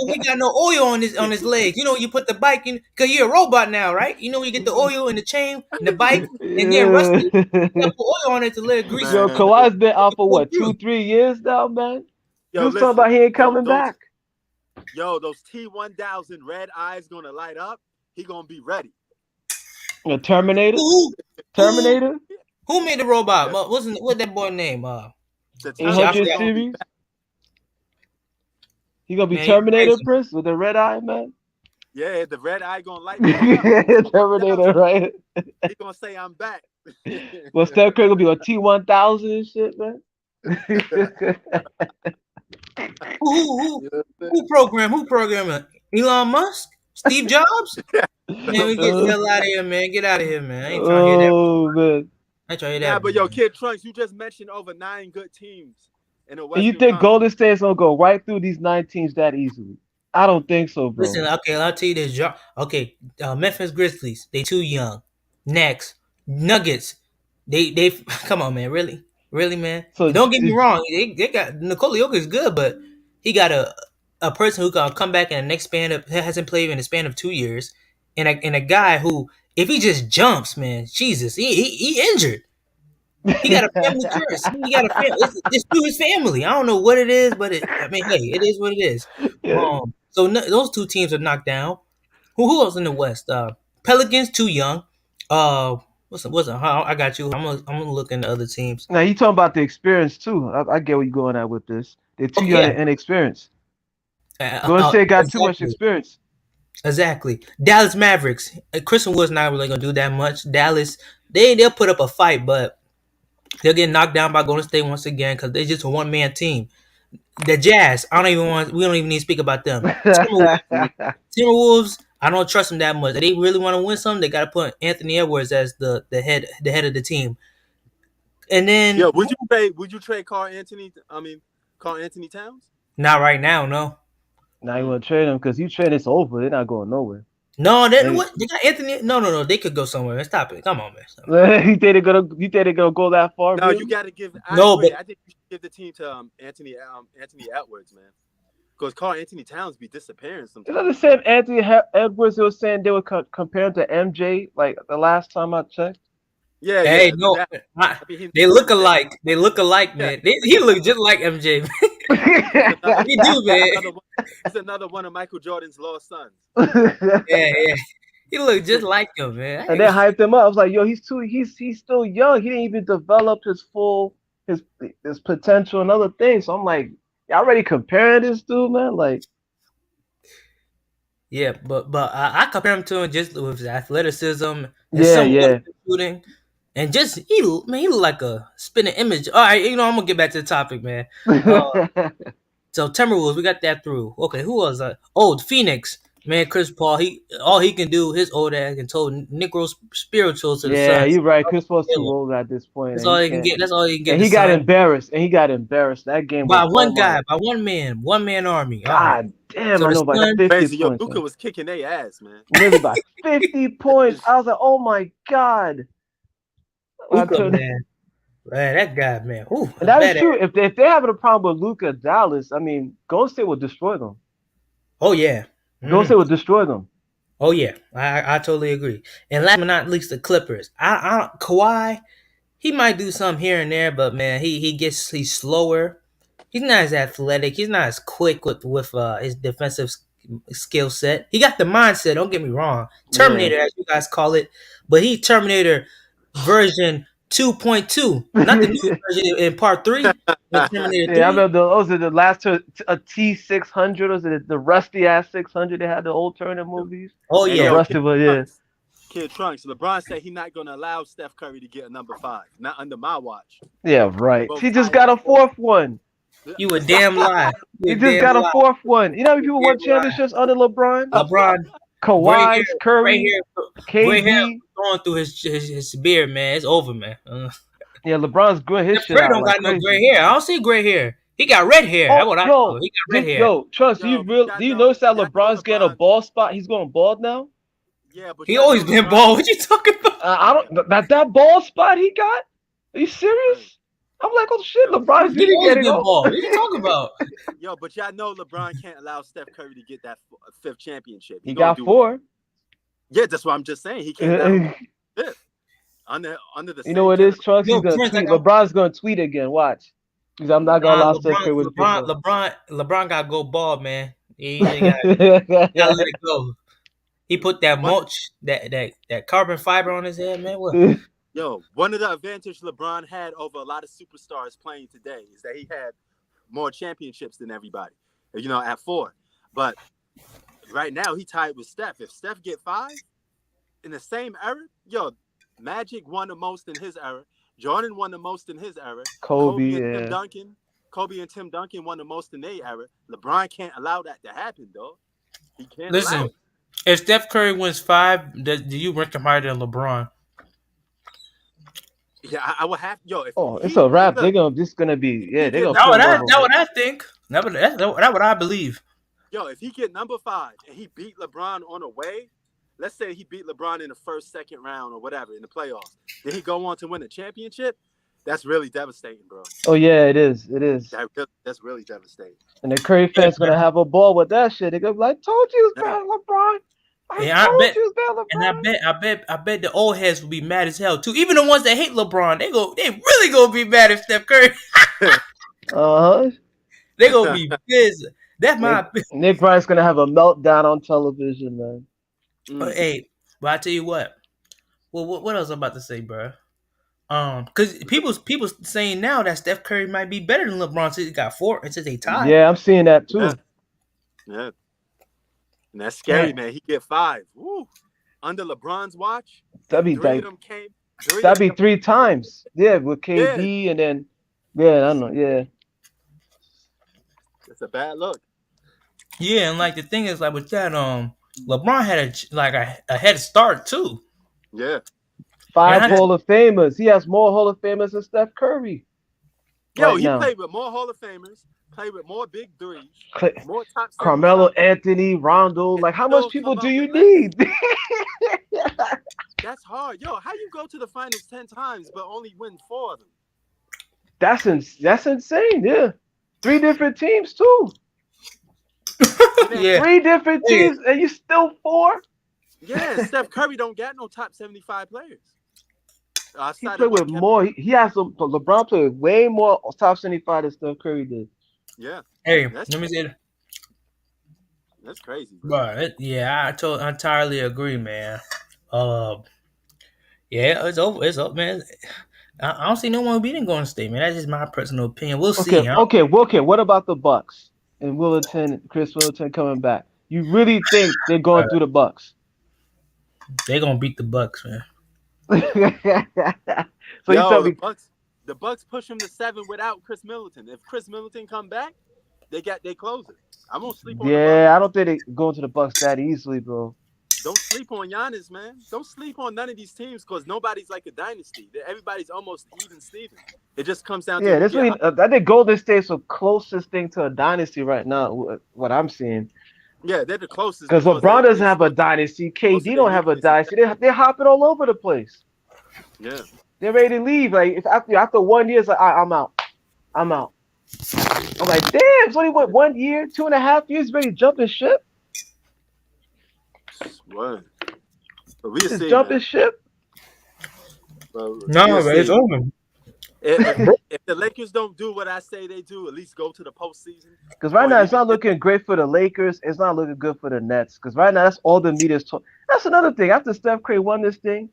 he got no oil on his legs. You know, you put the bike in because you're a robot now, right? You know, you get the oil in the chain and the bike and getting Yeah. rusty. You got to put oil on it to let it grease Yo, Man, Kawhi's been out for go what, through. 2-3 years now, man? yo, Dude's talking listen. about he ain't coming back. Those T1000 red eyes gonna light up. He gonna be ready. A Terminator? Who Terminator? who made the robot? The, What that boy name? the Shit, I 800 Terminator forgot. gonna be series? back. He gonna be Man, you Terminator, crazy. Prince, with the red eye, man? Yeah, the red eye gonna light back up. T1000. Terminator, right? He gonna say I'm back. Well, Steph Curry gonna be on T1000 and shit, man. Who who You know what I'm who programming? Elon Musk? Steve Jobs? Man, we get the hell out of here, man. Get out of here, man. I ain't trying to hear that. Oh man. I ain't trying to hear Nah, that. but yo, Kid Trunks, you just mentioned over 9 good teams in the And you Western think Conference. Golden State's gonna go right through these 9 teams that easily? I don't think so, bro. Listen, okay, I'll tell you this. Okay, Memphis Grizzlies, they too young. Next, Nuggets, they come on, man, really, man. So Don't get me wrong, they got Nikola Jokic good, but he got a person who can come back in the next span of hasn't played in the span of 2 years, and a guy who if he just jumps, man, Jesus, he injured. He got a family curse. He got a family. It's through his family. I don't know what it is, but I mean, hey, it is what it is. yeah. So those two teams are knocked down. Who else in the West? Pelicans too young. What's I got you. I'm gonna look into other teams. Now you talking about the experience too. I get where you're going at with this. They're too Okay, young yeah, and inexperienced. Golden State got too much exactly, experience. exactly. Dallas Mavericks. Christian Wood's not really gonna do that much. Dallas, they'll put up a fight, but they'll get knocked down by Golden State once again because they're just a one man team. The Jazz, I don't even want. We don't even need to speak about them. Mhm. Timberwolves, I don't trust them that much. If they really want to win something, they got to put Anthony Edwards as the head of the team. And then Yo, would you trade Carl Anthony? I mean, Carl Anthony Towns? not right now, no, Now you Mm. want to trade them because you trade it's over. They're not going nowhere. no. And They got Anthony. No. They could go somewhere. Stop it. Come on, man. Stop it. you think they're gonna go that far, No, you really? got to give. I No, agree. but I think you should give the team to Anthony Edwards, man. Because Carl Anthony Towns be disappearing Is that the sometimes, man. same Anthony Edwards they were saying they were comparing to MJ like the last time I checked? Yeah, hey, yeah. no, That I- I mean, he they knows look the same. alike. They look alike, Yeah, man. He look just like MJ. Man. he's another. He do, He's man. another one. He's another one of Michael Jordan's lost sons. Yeah. He look just like him, man. And they hyped him up. I was like, yo, he's still young. He didn't even develop his full his his potential and other things. So I'm like, y'all already comparing this dude, man? Like, Yeah, but I compare him to him just with his athleticism and yeah, somewhat yeah. shooting, and just he look like a spinning image. All right, I'm gonna get back to the topic, man. Uh, so Timberwolves, we got that through. Okay, who was Oh, Phoenix, man. Chris Paul, he all he can do, his old ass can told Negro spirituals to the Yeah, Suns. you're right. Chris Paul's too old at this point, That's and all he he can can't. get. That's all he can get And the he got Suns embarrassed. And he got embarrassed. That game by was, oh one my guy, by one man army. All right, God damn, so I the know by Suns. 50 Crazy, yo. points, Luca man. was kicking their ass, man. Literally by 50 points. I was like, oh my God. I Luka, turned, man, that guy, man. Ooh, and that is badass. true. If they're having a problem with Luca Dallas, I mean, Golden State will destroy them. Oh yeah. Golden hmm State will destroy them. Oh yeah. I totally agree. And last but not least, the Clippers. Kawhi, he might do something here and there, but man, he's slower. He's not as athletic. He's not as quick with his defensive skill set. He got the mindset. Don't get me wrong, Yeah. Terminator as you guys call it, but he Terminator version 2.2, not the new version in Part 3 in Terminator Yeah, I 3. remember those are the last two, a T600 or the rusty ass 600 they had the old Turner movies. Oh Hey, The yeah, yo, rusty one, yeah. Kid Trunks. LeBron said he's not gonna allow Steph Curry to get a number 5. Not under my watch. Yeah, They right. both He just tied got at a 4. fourth one. you a damn lie. He You a just damn got a lie. fourth one. You know how many You people a won damn lie. championships under LeBron? LeBron, gray hair, Kawhi, gray Curry, hair, gray hair KD. going through his beard, man. It's over, man. Yeah, LeBron's growing his Steph shit Curry out don't like got no gray crazy. hair. I don't see gray hair. He got red hair. That's Oh, what I know. yo, He got red hair. yo, Trust, Yo, do you notice that y'all know LeBron's getting a LeBron. bald spot? He's going bald now. Yeah, but He y'all know always been LeBron. bald. What you talking about? I don't that bald spot he got. Are you serious? I'm like, oh shit, Yo, LeBron's He really always getting been old. bald. What you talking about? yo, but y'all know LeBron can't allow Steph Curry to get that 5th championship. He He gonna got do it. 4. Yeah, that's what I'm just saying. He can't allow him 5th under the You know same what it is, generation. Trunks? He's Yo, gonna Prince, I tweet. got LeBron's gonna tweet again. Watch. Because I'm not gonna nah, allow Steph Curry with LeBron got to go bald, man. He gotta let it go. He put that One, mulch, that carbon fiber on his head, man. What? one of the advantage LeBron had over a lot of superstars playing today is that he had more championships than everybody. At 4. But right now he tied with Steph. If Steph get 5 in the same era, yo, Magic won the most in his era. Jordan won the most in his era. Kobe, yeah. Kobe and Tim Duncan won the most in their era. LeBron can't allow that to happen, though. He can't allow Listen, it. if Steph Curry wins 5, do you rank him higher than LeBron? Yeah, I would have. Yo, if it's he a wrap. look, Just gonna be. he Yeah, they're get gonna That's number put what him I, five, over. that what I think. That's what I believe. yo, if he get number 5 and he beat LeBron on the way, let's say he beat LeBron in the first, second round or whatever in the playoffs, then he go on to win a championship. That's really devastating, bro. Oh yeah, it is. It is. That's really devastating. And the Curry Yeah, fans gonna have a ball with that shit. They're gonna be like, "Told you it was Yeah. better, LeBron. I and I told bet, you it was and better, LeBron." I bet the old heads will be mad as hell too. Even the ones that hate LeBron, they really gonna be mad if Steph Curry. Uh huh. They gonna be pissed. That's my. Nick Wright's gonna have a meltdown on television, man. Hey, but I tell you what. Well, what else I'm about to say, bro? Because people saying now that Steph Curry might be better than LeBron since he got 4 and since they tied. Yeah, I'm seeing that too. Yeah. And that's scary, man. He get 5. Woo. Under LeBron's watch, That'd be 3 like, of them came. that'd be 3 times. Yeah, with KD and then I don't know. Yeah. It's a bad look. Yeah, and like the thing is, like with that, LeBron had a head start too. Yeah. 5 Hall of Famers. He has more Hall of Famers than Steph Curry. Yo, he played with more Hall of Famers, played with more big threes, more top 75. Carmelo Anthony, Rondo. Like, how much people do you need? That's hard. Yo, how you go to the finals 10 times but only win 4 of them? That's insane. Yeah. 3 different teams too. Yeah. 3 different teams and you still 4? Yeah, Steph Curry don't got no top 75 players. He played with more. He has some. LeBron played with way more top 75 than Steph Curry did. Yeah. Hey, let me say that. That's crazy. But yeah, I entirely agree, man. Yeah, it's over. It's up, man. I don't see no one beating Golden State, man. That's just my personal opinion. We'll see. Okay. What about the Bucks and Chris Middleton coming back? You really think they're going through the Bucks? They're gonna beat the Bucks, man. So you tell me the Bucks push them to 7 without Chris Middleton. If Chris Middleton come back, they close it. I won't sleep on. Yeah, I don't think they go to the Bucks that easily, bro. Don't sleep on Giannis, man. Don't sleep on none of these teams because nobody's like a dynasty. Everybody's almost even Steven. It just comes down to I think Golden State's the closest thing to a dynasty right now. What I'm seeing. Yeah, they're the closest. Because LeBron doesn't have a dynasty. KD don't have a dynasty. They're hopping all over the place. Yeah. They're ready to leave. Like if after 1 year, it's like I'm out. I'm like, damn, it's only 1 year, 2.5 years, ready to jump in ship. What? But we just jumping ship. No, it's over. If the Lakers don't do what I say they do, at least go to the postseason. Because right now it's not looking great for the Lakers. It's not looking good for the Nets. Because right now that's all the media's talking. That's another thing. After Steph Curry won this thing,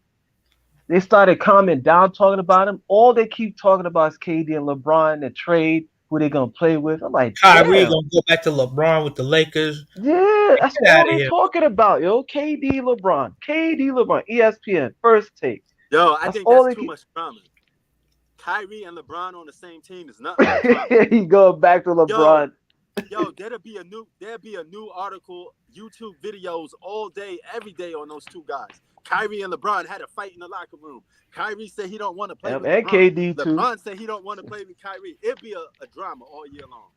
they started calming down talking about him. All they keep talking about is KD and LeBron, the trade, who they gonna play with. I'm like, Kyrie gonna go back to LeBron with the Lakers. Yeah, that's all they're talking about, yo. KD, LeBron, ESPN, first take. Yo, I think that's too much drama. Kyrie and LeBron on the same team is nothing. He going back to LeBron. Yo, there'll be a new article, YouTube videos all day, every day on those 2 guys. Kyrie and LeBron had a fight in the locker room. Kyrie said he don't want to play with LeBron. KD too. LeBron said he don't want to play with Kyrie. It'd be a drama all year long.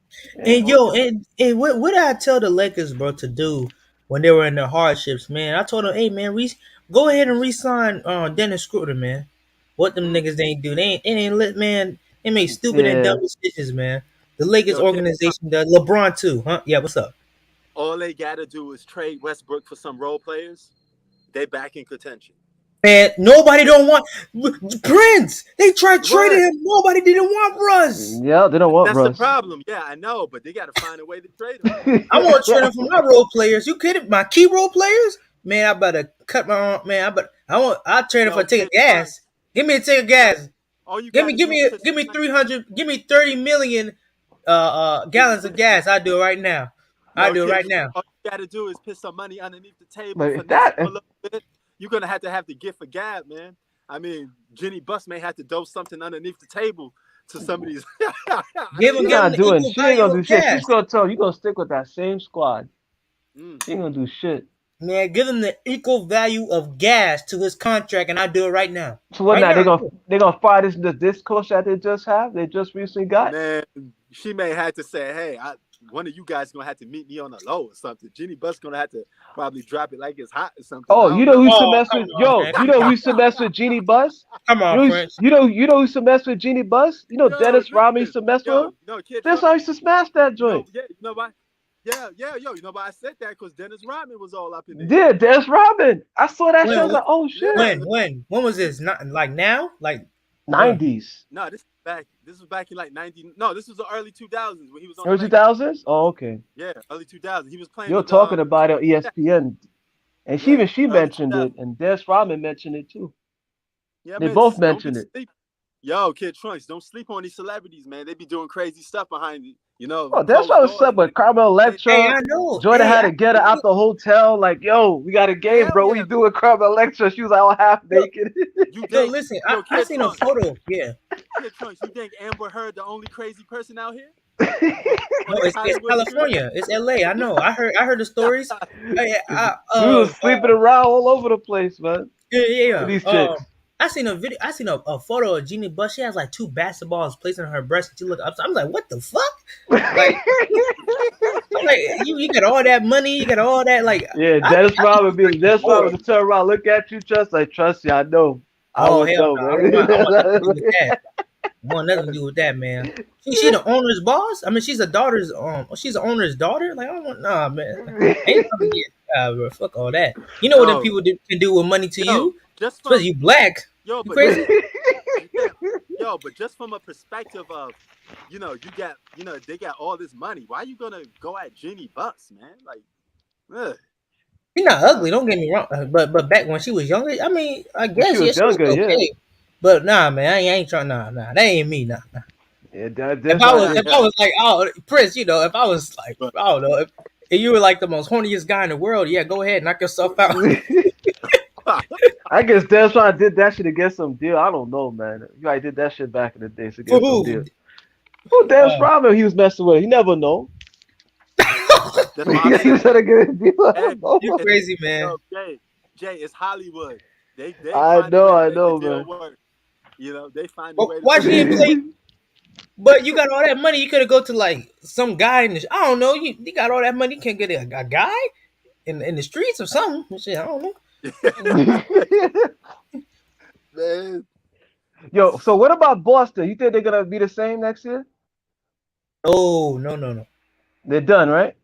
And what did I tell the Lakers, bro, to do when they were in their hardships, man? I told them, hey, man, go ahead and re-sign Dennis Schroeder, man. What them niggas ain't do? They ain't let, man. They make stupid and dumb decisions, man. The Lakers organization does. LeBron too, huh? Yeah, what's up? All they gotta do is trade Westbrook for some role players. They back in contention. Man, nobody don't want Prince. They tried trading him. Nobody didn't want Russ. Yeah, they don't want That's Russ. That's the problem. Yeah, I know, but they got to find a way to trade him. I want to trade him for my role players. You kidding? My key role players? Man, I better cut my arm. Man, I'll trade him for a tank of gas. Give me a tank of gas. Give me 300. Give me 30 million gallons of gas. I'll do it right now. I'll do it right now. All you got to do is put some money underneath the table for a little bit. You're gonna have the gift of gab, man. I mean, Jenny Buss may have to dose something underneath the table to some of these. Give him She not the doing. equal She ain't value gonna do of shit. gas. She's gonna tell you gonna stick with that same squad. Mm. She ain't gonna do shit. Man, give him the equal value of gas to his contract, and I'll do it right now. So what Right now? now. They gonna fire this coach that they just have? They just recently got. Man, she may have to say, "Hey, one of you guys gonna have to meet me on the low or something." Jenny Buss gonna have to probably drop it like it's hot or something. Oh, I you don't know know. who used to Oh, mess come with on, yo? man. You know who used to mess with Jeannie Buss? Come You on, know, Prince. you know who used to mess with Jeannie Buss? You know Yo, Dennis Rodman used listen, to mess with yo, her? no, Kid That's Trump, how I used to smash that joint. yeah, you know why? Yeah, yo, you know why I said that? Because Dennis Rodman was all up in there. Yeah, Dennis Rodman. I saw that shit. I When, was like, oh shit. Yeah, when was this? Not like now? Like when? 90s. no, this was back in like 90. No, this was the early 2000s when he was on the Early Lakers. 2000s? Oh, okay. Yeah, early 2000s. He was playing You're with talking about it on ESPN. And yeah, she early mentioned 2000s. it, and Dennis Rodman mentioned it too. Yeah, They man, both don't be mentioned it. sleep. Yo, Kid Trunks, don't sleep on these celebrities, man. They be doing crazy stuff behind Oh, that's closed what I was doors. up with Carmel They, Hey, Electra. I know. Jordan Hey, had to get her out the hotel. Like, yo, we got a game, hell bro. What yeah, you doing, Carmel Electra? She was like all half look, naked. you look, think listen. yo, I Kid seen a Trunks, photo. Yeah. Kid Trunks, you think Amber Heard the only crazy person out here on No, this it's Hollywood street? California. It's LA. I know. I heard the stories. Dude was sleeping around all over the place, man. With Yeah. these chicks. I seen a video. I seen a photo of Jeannie Buss. She has like two basketballs placed on her breast. And she look up. I'm like, what the fuck? Like, I'm like you got all that money. You got all that. Like, Yeah, I think Dennis Rodman more. would turn around, look at you, trust you, I know. I Oh would hell know, no! I want nothing to do man. with that. I want nothing to do with that, man. She the owner's boss. I mean, she's a daughter's. She's the owner's daughter. Like, I don't want nah, man. I ain't trying to get. Bro, fuck all that. You know what them Yo, people can do with money to yo, you? just Especially from you black. yo, You but crazy? yeah, yo, but just from a perspective of, they got all this money. Why you gonna go at Jeannie Buss, man? Like, ugh, She's not ugh. ugly. Don't get me wrong. But back when she was younger, I mean, I When she guess yeah, was she was younger, yeah. okay. But nah, man, I ain't trying. Nah, that ain't me. Nah. Yeah, If Dennis I was, Rodman. if I was like, oh, Prince, if I was like, But I don't know, if you were like the most horniest guy in the world, yeah, go ahead, knock yourself out. I guess Dennis Rodman did that shit to get some deal. I don't know, man. You probably did that shit back in the day to For get some who? deal. Who Dennis Rodman he was messing with? You never know. that's why I'm He was saying, trying to get a deal. I hey, don't know. You crazy, man. yo, Jay, it's Hollywood. They I find a way to make the know, deal man. work. They find a Well, way to why make she the didn't deal play? work. But you got all that money, you could have go to like some guy in the. I don't know. You got all that money, you can't get a guy in the streets or something. Shit, I don't know. Man, Yo, so what about Boston? You think they're gonna be the same next year? Oh no. They're done, right?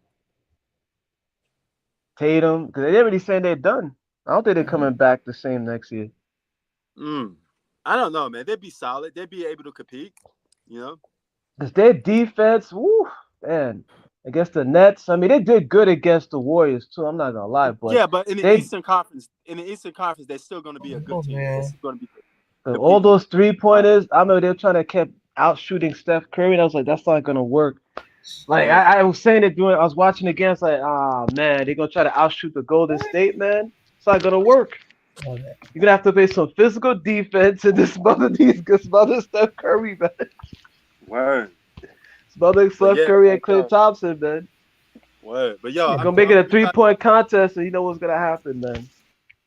Tatum, because they're already saying they're done. I don't think they're coming back the same next year. I don't know, man. They'd be solid. They'd be able to compete. You know. Because their defense, woo, man, against the Nets. I mean, they did good against the Warriors too. I'm not gonna lie, but Yeah, but in the they Eastern Conference, they're still going to be a good Oh team. They're man. still going to be all competing. those 3-pointers. I remember they were trying to keep out shooting Steph Curry, and I was like, that's not gonna work. Like I was saying it during I was watching the game. It's like, man, they're gonna try to outshoot the Golden State, man. It's not gonna work. Oh, man. You're gonna have to play some physical defense and smother Steph Curry, man. Word. Smother Steph yeah, Curry and Klay Thompson, man. Word. But yo, You're gonna make it a 3-point contest, and you know what's gonna happen, man.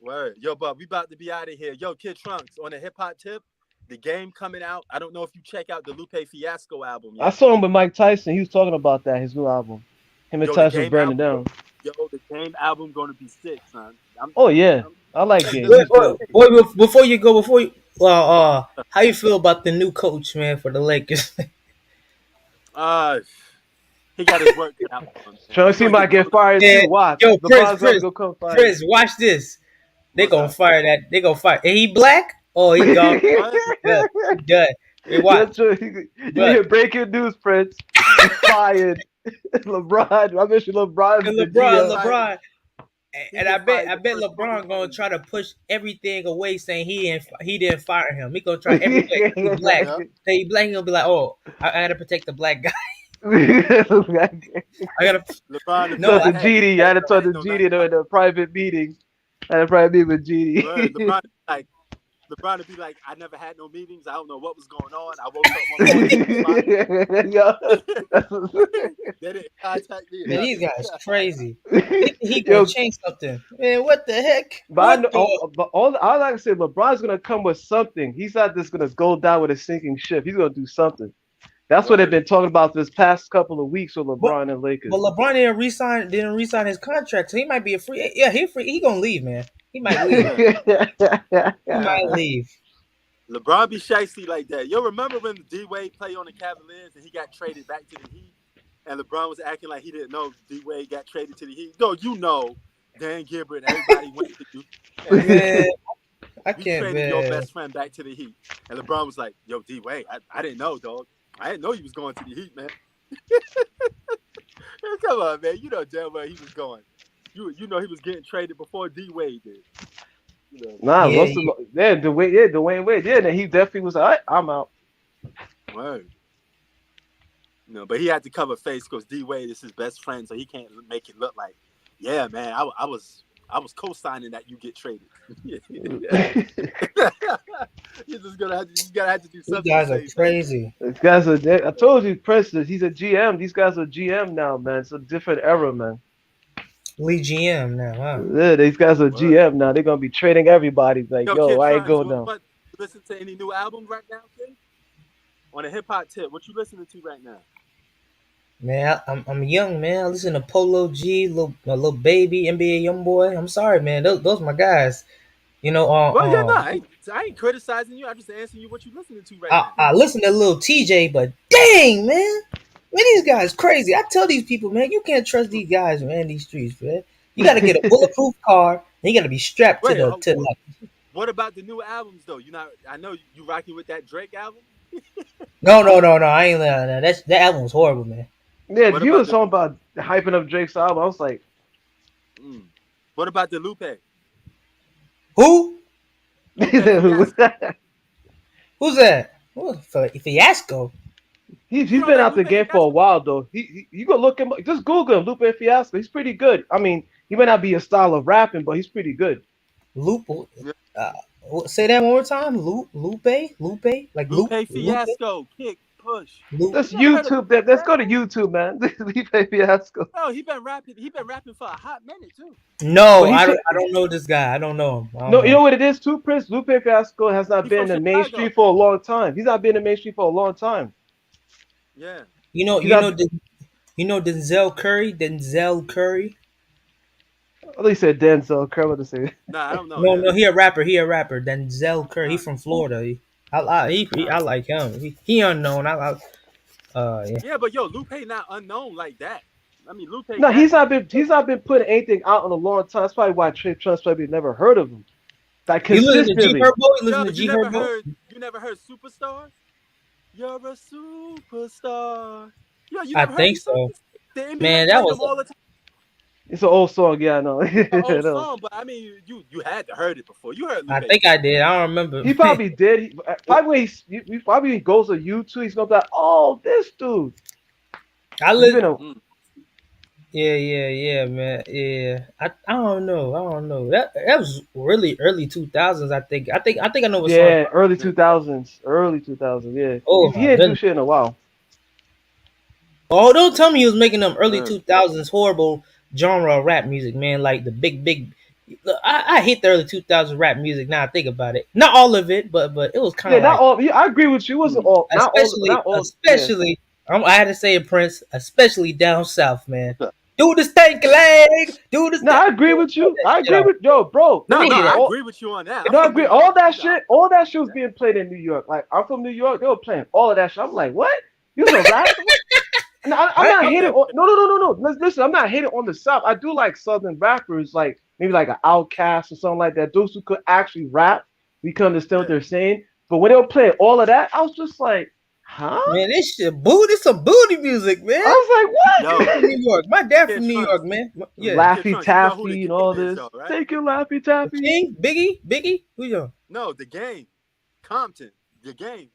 Word. Yo, but we about to be out of here. Yo, Kid Trunks, on a hip hop tip, the game coming out. I don't know if you check out the Lupe Fiasco album yet. I saw him with Mike Tyson. He was talking about that, his new album. Him and Tyson was burning down. Yo, the game album gonna be sick, son. I like Game. Before you go, how you feel about the new coach, man, for the Lakers? He got his work cut out. Chelsea might get fired too. Watch. Yo, Chris, watch this. They gonna fire that. They gonna fire. And he black? Oh, he gone. He done. Hey, watch. You hear breaking news, Prince. He's fired. LeBron. I miss you, LeBron. And LeBron. And I bet LeBron gonna try to push everything away, saying he didn't fire him. He gonna try every way. He's black. Say he black, he gonna be like, oh, I gotta protect the black guy. I gotta. LeBron. No, the GD. I had to talk to GD in a private meeting. I had a private meeting with GD. LeBron like, LeBron would be like, I never had no meetings. I don't know what was going on. I woke up one morning. They didn't contact me. Man, these guys crazy. He gonna Yo, change something. Man, what the heck? but I What know, the? but all I like to say, LeBron's gonna come with something. He's not just gonna go down with a sinking ship. He's gonna do something. That's what they've Word. been talking about this past couple of weeks with But LeBron and but Lakers. LeBron didn't resign his contract, so he might be a free. Yeah, he free. He gonna leave, man. He might leave. Yeah. He might leave. LeBron be shicey like that. Yo, remember when D Wade played on the Cavaliers and he got traded back to the Heat? And LeBron was acting like he didn't know D Wade got traded to the Heat. No, you know, Dan Gilbert and everybody went to you. And Man, I you can't. traded your Man. best friend back to the Heat. And LeBron was like, yo, D Wade, I didn't know, dog. I didn't know you was going to the Heat, man. Come on, man. You know damn well he was going. You know he was getting traded before D Wade did. You know. Nah, Yeah, Dwayne Wade, yeah, then he definitely was all right, I'm out. Word. No, but he had to cover face because D Wade is his best friend, so he can't make it look like, yeah, man, I was co-signing that you get traded. You just gotta have to do these something. guys are crazy. These guys are, I told you, President, he's a GM. These guys are GM now, man. It's a different era, man. Lee GM now, huh? Yeah, these guys are Word. GM now. They're gonna be trading everybody. Like, Yo, yo, Kid I ain't Trunks, going down. what you listen to any new album right now, kid? On a hip hop tip, what you listening to right now? Man, I'm young, man. I listen to Polo G, little baby, NBA YoungBoy. I'm sorry, man. Those my guys. You know, Well, yeah, no, I ain't criticizing you. I'm just asking you what you listening to right now. I listen to little TJ, but dang, man, these guys crazy. I tell these people, man, you can't trust these guys, man, in these streets, man. You got to get a bulletproof car, and you got to be strapped Wait, to the. what about the new albums though? You not, I know you rocking with that Drake album. No. I ain't that album was horrible, man. Yeah, What you about was talking about hyping up Drake's album. I was like, what about the Lupe? Who? Lupe Fiasco. Who's that? Fiasco. He's You don't been like out the Lupe game for a Fiasco? while though. You go look him, just Google him, Lupe Fiasco. He's pretty good. I mean, he may not be a style of rapping, but he's pretty good. Lupe. Yeah. Say that one more time. Lupe, like Lupe Fiasco, kick, push. That's You never heard of YouTube. Lupe Let's go Fiasco? to YouTube, man. Lupe Fiasco. No, he been rapping. He been rapping for a hot minute too. No, But I don't know this guy. I don't know him. I don't no, know. you know what it is too, Prince? Lupe Fiasco has not He been from in the Chicago. mainstream for a long time. He's not been in the mainstream for a long time. Yeah. You know, He's not, Denzel Curry. Denzel Curry. at least said Denzel Curry to say. Nah, I don't know No, him. he a rapper. Denzel Curry. He Nah. from Florida. I like him. He unknown. Yeah. Yeah, but yo, Lupe not unknown like that. I mean, Lupe. No, he's not been putting anything out in a long time. That's probably why Trey Trust probably never heard of him. Like You listen to G consistently. Herbo? You Yo, listen to G Herbo? you never heard Superstar? You're a superstar. Yo, you I never heard think these songs? so. The NBA Man, play that was them all the time. It's an old song, yeah, I know. It's an old No. song, but I mean, you had to heard it before. You heard Lupe. I think I did. I don't remember. He probably did. He probably goes to YouTube. He's gonna be like, "Oh, this dude." I He's listen. been a, Yeah, man. Yeah, I don't know. That was really early 2000s. I think I know what song. yeah, early 2000s. Yeah, Oh he my didn't do goodness. shit in a while. Oh, don't tell me he was making them early Man. 2000s horrible genre of rap music, man. Like the big. Look, I hate the early 2000s rap music. Now I think about it. Not all of it, but it was kind Yeah, of not like, all. Yeah, I agree with you. It wasn't all. Not all. especially. I had to say it, Prince, especially down south, man. Do the stank leg. Do the. No, I agree with you. I agree with bro. No, I agree with you on that. No, I agree. All that shit was being played in New York. Like I'm from New York, they were playing all of that shit. I'm like, what? You was a rap? No, I'm not hating on. No. Listen, I'm not hating on the South. I do like Southern rappers, like maybe like an Outkast or something like that. Those who could actually rap, we can understand what they're saying. But when they were playing all of that, I was just like, huh? Man, this shit booty, some booty music, man. I was like, what? Yo, From New York. My dad from New York, man. Yeah. Laffy Taffy the and all King is, this. though, right? Take your Laffy Taffy. King, Biggie, who you? No, the game, Compton, the game.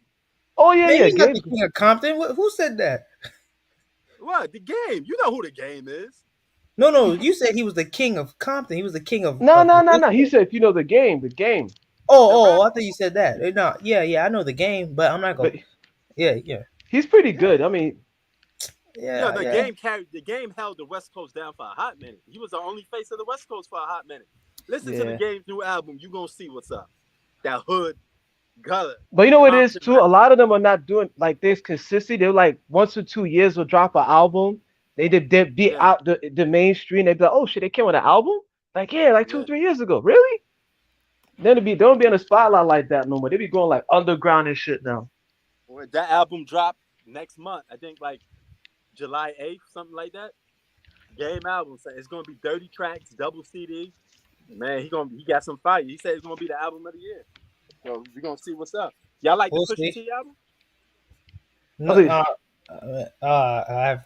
Oh yeah, Man, yeah. he's not Game. the king of Compton. Who said that? What, the game? You know who the game is? No. You said he was the king of Compton. He was the king of. No. He said if you know the game, the game. Oh, I thought you said that. No, yeah, I know the game, but I'm not gonna. But Yeah. he's pretty good. I mean, Yeah, Yeah, the yeah. game held the West Coast down for a hot minute. He was the only face of the West Coast for a hot minute. Listen to the yeah. game's new album, you gonna see what's up. That hood, gullah, But you know what it is Compton too? rap. A lot of them are not doing like this consistently. They're like 1 to 2 years will drop an album. They be Yeah, out the mainstream. They be like, oh shit, they came with an album? Like yeah, like two yeah. 3 years ago. Really? Then they don't be in the spotlight like that no more. They be going like underground and shit now. When that album dropped next month, I think like July 8th, something like that. Game album. So it's gonna be 30 tracks, double CD. Man, he got some fire. He said it's gonna be the album of the year. So we're gonna see what's up. Y'all like the We'll Pusha see. T album? No, Oh, I've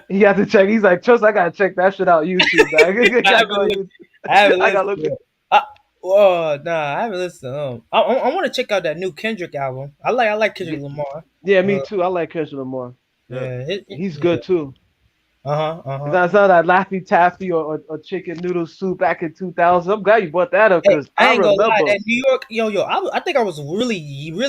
he has to check. He's like, trust, I gotta check that shit out YouTube, dog. I I gotta haven't go on looked. YouTube. I haven't I gotta listened look to at it. I haven't listened to them. I want to check out that new Kendrick album. I like yeah, Kendrick Lamar. yeah, me Uh, too. I like Kendrick Lamar. Yeah. yeah, He's yeah. good too. Uh-huh. It's not that Laffy Taffy or chicken noodle soup back in 2000. I'm glad you brought that up Hey, because I I ain't gonna lie. remember That New York, I think I was really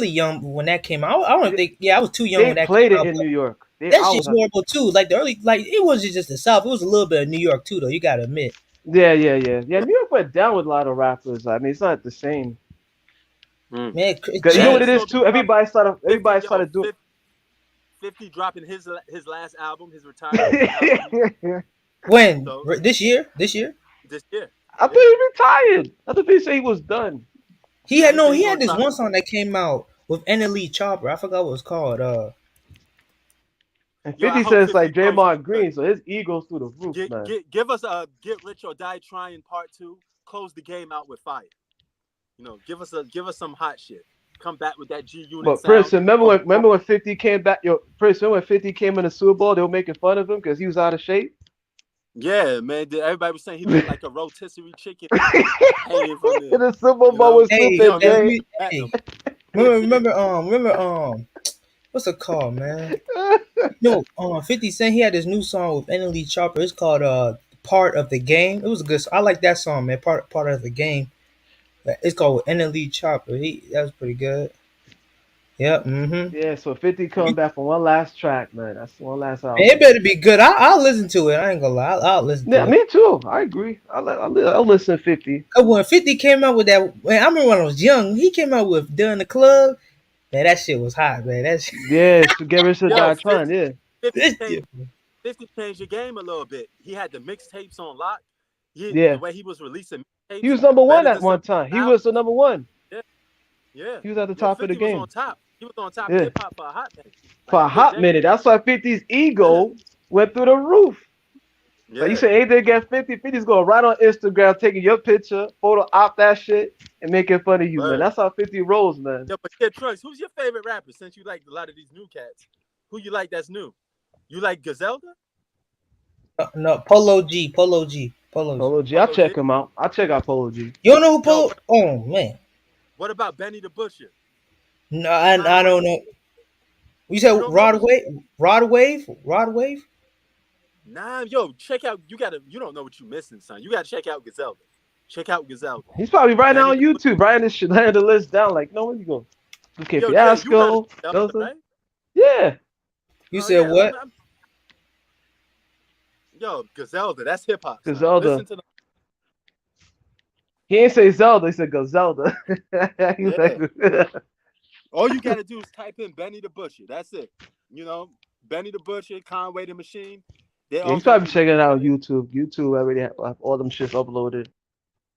young when that came out. I don't think, yeah, I was too young they when that came played it out. in But New York. that shit's horrible too. Like the early, like it wasn't just the South. It was a little bit of New York too, though. You gotta admit. Yeah. New York went down with a lot of rappers. I mean, it's not the same. Mm. Man, 'Cause you know Man, what James. it it's is gonna be too. tough. Everybody started doing. 50 dropping his last album, his retirement album. When So this year? This year? this year, I thought yeah, he retired. I thought they say he was done. He nah, had he said he he gonna had this drop. one song that came out with NLE Chopper. I forgot what it was called. And Yo, I 50 hope says 50 like grows real Draymond good. Green, so his ego's through the roof, man. Give us a Get Rich or Die Trying Part 2. Close the game out with fire. Give us some hot shit. Come back with that G Unit But Prince, sound. remember when 50 came back? Yo, Prince, remember when 50 came in the Super Bowl? They were making fun of him because he was out of shape. Yeah, man. Everybody was saying he looked like a rotisserie chicken hanging from In there. the Super You Bowl know, with he Super Hey, don't J. hey, platinum. remember what's it called, man? No, 50 Cent, he had this new song with NLE Chopper. It's called Part of the Game. It was a good I like that song, man. Part of the Game. It's called with NLE Chopper. That was pretty good. Yep, mm-hmm. Yeah, so 50 coming back for one last track, man. That's one last Man, it album. better be good. I'll listen to it. I ain't gonna lie. I'll listen Yeah, to it. me too. I agree. I'll listen to 50. When 50 came out with that, man, I remember when I was young, he came out with During the Club. Man, that shit was hot, man. That shit, Yeah, Together Should Yo, Die Trying. Yeah, 50 that changed shit- 50 changed the game a little bit. He had the mixtapes on lock. The yeah. way he was releasing He mixtapes was number one better at than some one time. He was albums. the number one. Yeah, yeah. He was at the Yo, top of the 50 was on game. top. He was on top of Yeah, hip hop for a hot minute. Like for a a good hot minute. decade. That's why 50's Yeah. ego went through the roof. Like you Yeah. say, anything against 50, 50's going right on Instagram, taking your picture, photo op that shit, and making fun of you, man. Word. That's how 50 rolls, man. Yo, but Kid Trunks, who's your favorite rapper since you like a lot of these new cats? Who you like that's new? You like Gazelda? no, Polo G. Polo G. Polo G, I'll Polo check G? him out. I'll check out Polo G. You don't know who Yo, Polo? Oh man, what about Benny the Butcher? no, I Conway? don't know. You You said don't know this? Rod Wave. Nah, yo, check out. You don't know what you missing, son. You gotta check out Gazelda. Check out Gazelda. He's probably right now Benny on the Butcher. YouTube, writing this shit, laying the list down. Like, no, where you go? Okay, Yo, Jay, you heard of Fiasco. Gazelda, right? Yeah. You Oh said yeah. what? Yo, Gazelda, that's hip hop, son. Gazelda. Listen to the He ain't say Zelda, he said Gazelda. He was yeah. like, All you gotta do is type in Benny the Butcher. That's it. Benny the Butcher, Conway the Machine. They yeah, all he's gonna probably be checking it out on hit. YouTube. YouTube already have all them shits uploaded.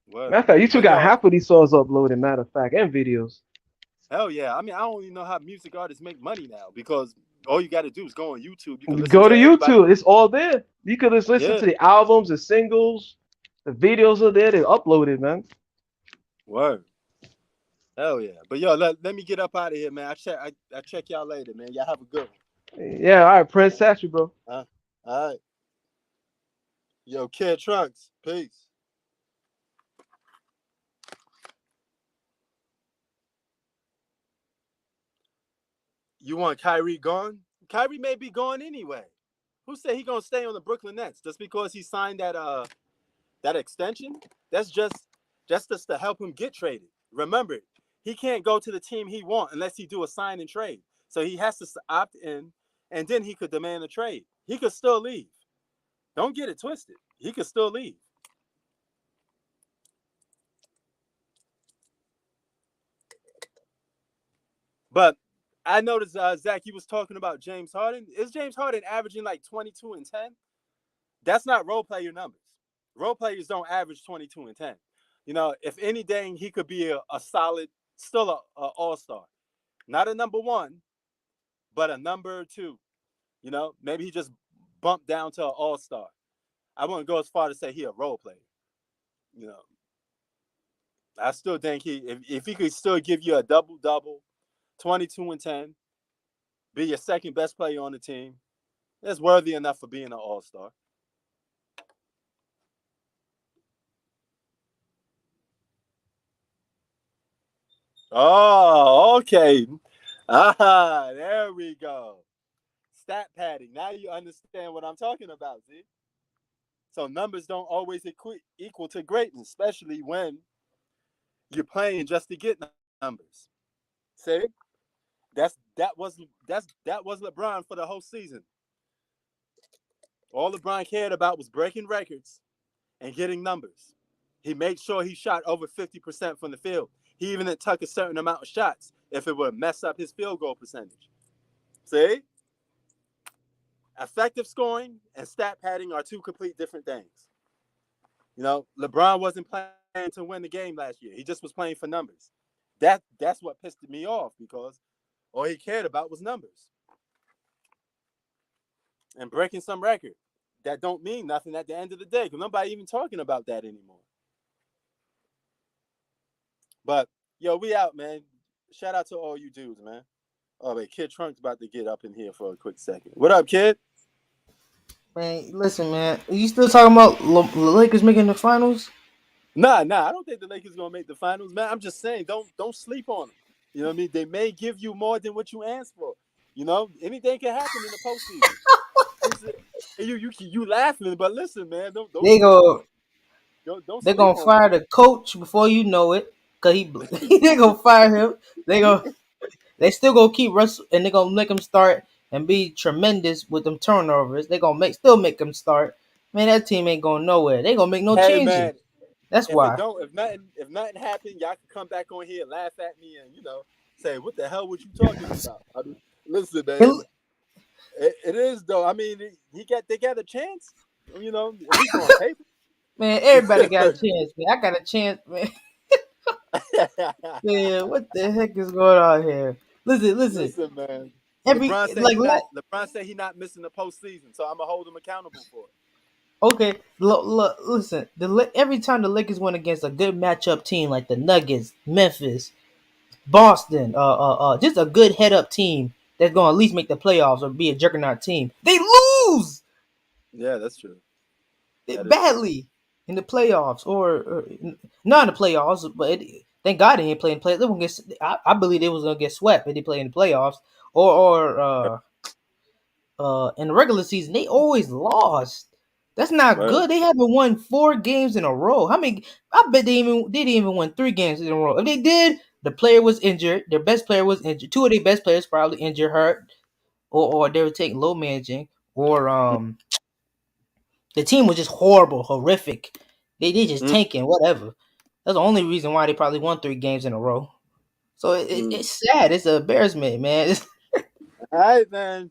Word. Matter of fact, YouTube But got yo, half of these songs uploaded, matter of fact, and videos. hell yeah. I mean, I don't even know how music artists make money now because all you gotta do is go on YouTube. You can listen Go to to everybody. YouTube. It's all there. You could just listen Yeah. to the albums, the singles, the videos are there. They're uploaded, man. Word. Hell yeah. But yo, let me get up out of here, man. I check y'all later, man. Y'all have a good one. Yeah, all right, Prince Satchel, bro. All right. Yo, Kid Trunks. Peace. You want Kyrie gone? Kyrie may be gone anyway. Who said he gonna stay on the Brooklyn Nets just because he signed that extension? That's just to help him get traded. Remember, he can't go to the team he wants unless he do a sign and trade. So he has to opt in, and then he could demand a trade. He could still leave. Don't get it twisted. He could still leave. But I noticed, Zach, you was talking about James Harden. Is James Harden averaging like 22 and 10? That's not role player numbers. Role players don't average 22 and 10. If anything, he could be a solid, still a all-star. Not a number one, but a number two. Maybe he just bumped down to an all-star. I wouldn't go as far to say he a role player. You know, I still think if he could still give you a double-double, 22 and 10, be your second best player on the team, that's worthy enough for being an all-star. Oh, okay. There we go. Stat padding. Now you understand what I'm talking about, see? So numbers don't always equal to greatness, especially when you're playing just to get numbers. See? That was LeBron for the whole season. All LeBron cared about was breaking records and getting numbers. He made sure he shot over 50% from the field. He even took a certain amount of shots if it would mess up his field goal percentage. See? Effective scoring and stat padding are two complete different things. LeBron wasn't playing to win the game last year. He just was playing for numbers. That's what pissed me off because all he cared about was numbers. And breaking some record. That don't mean nothing at the end of the day because nobody even talking about that anymore. But, yo, we out, man. Shout out to all you dudes, man. Oh, wait, Kid Trunk's about to get up in here for a quick second. What up, Kid? Man, listen, man. Are you still talking about the Lakers making the finals? Nah. I don't think the Lakers going to make the finals, man. I'm just saying, don't sleep on them. You know what I mean? They may give you more than what you asked for. Anything can happen in the postseason. You laughing, but listen, man. Don't They go. Don't They're sleep gonna on fire the coach before you know it, cause they gonna fire him. They still gonna keep Russell, and they gonna make him start and be tremendous with them turnovers. They gonna still make him start. Man, that team ain't going nowhere. They gonna make no Hey, changes. man. That's why. If nothing happened, y'all can come back on here and laugh at me and say, what the hell was you talking about? Listen, man. It is though. I mean, they got a chance. At least on paper. Man, everybody got a chance, man. I got a chance, man. Man, what the heck is going on here? Listen. Man. Every LeBron said he not missing the postseason, so I'm gonna hold him accountable for it. Okay, listen. Every time the Lakers went against a good matchup team like the Nuggets, Memphis, Boston, just a good head up team that's gonna at least make the playoffs or be a juggernaut team, they lose. Yeah, that's true. Badly in the playoffs or not in the playoffs, but thank God they ain't playing playoffs. They won't get. I believe they was gonna get swept if they play in the playoffs or in the regular season. They always lost. That's not good. They haven't won 4 games in a row. How many? I bet they didn't even win 3 games in a row. If they did, the player was injured. Their best player was injured. 2 of their best players probably injured, hurt, or they were taking low managing, or the team was just horrible, horrific. They just tanking, whatever. That's the only reason why they probably won 3 games in a row. So it's sad. It's an embarrassment, man. All right, man.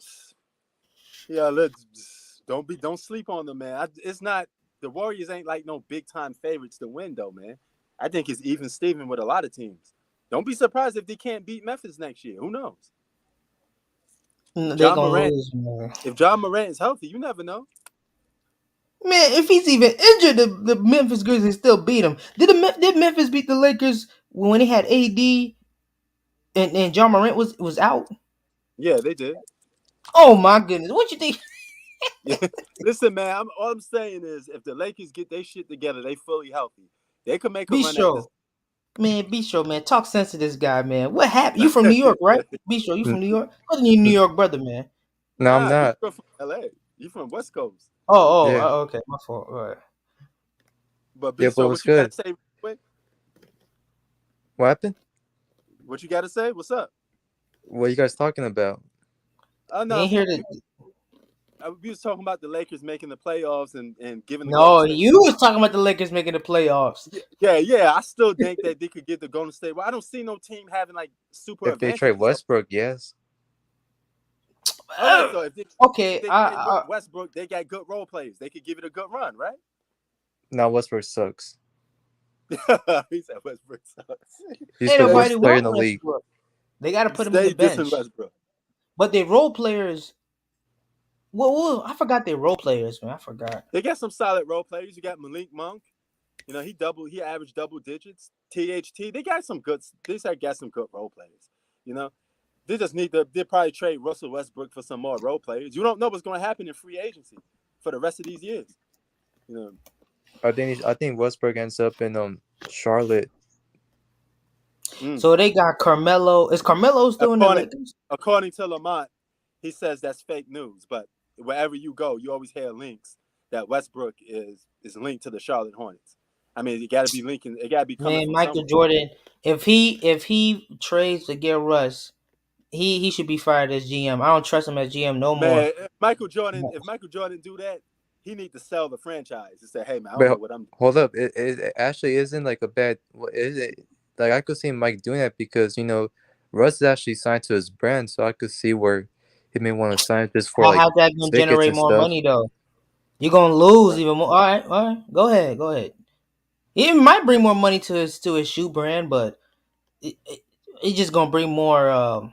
Yeah, don't sleep on them, man. It's not the Warriors ain't like no big time favorites to win though, man. I think it's even Steven with a lot of teams. Don't be surprised if they can't beat Memphis next year. Who knows? They gonna lose, man. If John Morant is healthy, you never know. Man, if he's even injured, the Memphis Grizzlies still beat him. Did Memphis beat the Lakers when they had AD and John Morant was out? Yeah, they did. Oh my goodness, what you think? Yeah. Listen, man. All I'm saying is, if the Lakers get their shit together, they fully healthy. They could make a run at this. Man, Bistro, man, talk sense to this guy, man. What happened? You from New York, right? Bistro, you from New York? What's your New York brother, man? No, I'm not. Bistro from LA. You from West Coast. Okay, my fault. All right. But Bistro, what you gotta say real quick? What happened? What you got to say? What's up? What are you guys talking about? Oh You no, ain't hear the. we was talking about the Lakers making the playoffs and giving the Golden No, State. you was talking about the Lakers making the playoffs. Yeah. I still think that they could get the Golden State. Well, I don't see no team having like super If they trade advantages. Westbrook, yes. All right, so if Okay, they trade Westbrook, they got good role players. They could give it a good run, right? Now Westbrook sucks. He said Westbrook sucks. He's ain't the nobody worst player in want the league. Westbrook. They got to put him in Stay the dissing bench. Westbrook. But they role players. Whoa, I forgot they role players, man. I forgot. They got some solid role players. You got Malik Monk. You know, he averaged double digits. THT. They got some good. They got some good role players. You know, they just need to. They probably trade Russell Westbrook for some more role players. You don't know what's going to happen in free agency for the rest of these years. You know, I think Westbrook ends up in Charlotte. So they got Carmelo. Is Carmelo still in the Lakers? According to Lamont, he says that's fake news. But wherever you go, you always hear links that Westbrook is linked to the Charlotte Hornets. I mean, it got to be linking. It got to be coming Man, from Michael somewhere. Jordan. If he trades to get Russ, he should be fired as GM. I don't trust him as GM no more. Man, if Michael Jordan do that, he need to sell the franchise and say, "Hey man, I don't know But what I'm doing." hold up, it actually isn't like a bad. Is it? Like I could see Mike doing that because Russ is actually signed to his brand, so I could see where he may want to sign just for like How's that gonna tickets generate and more stuff. money though? You're gonna lose even more. All right. Go ahead. It might bring more money to his shoe brand, but it's just gonna bring more.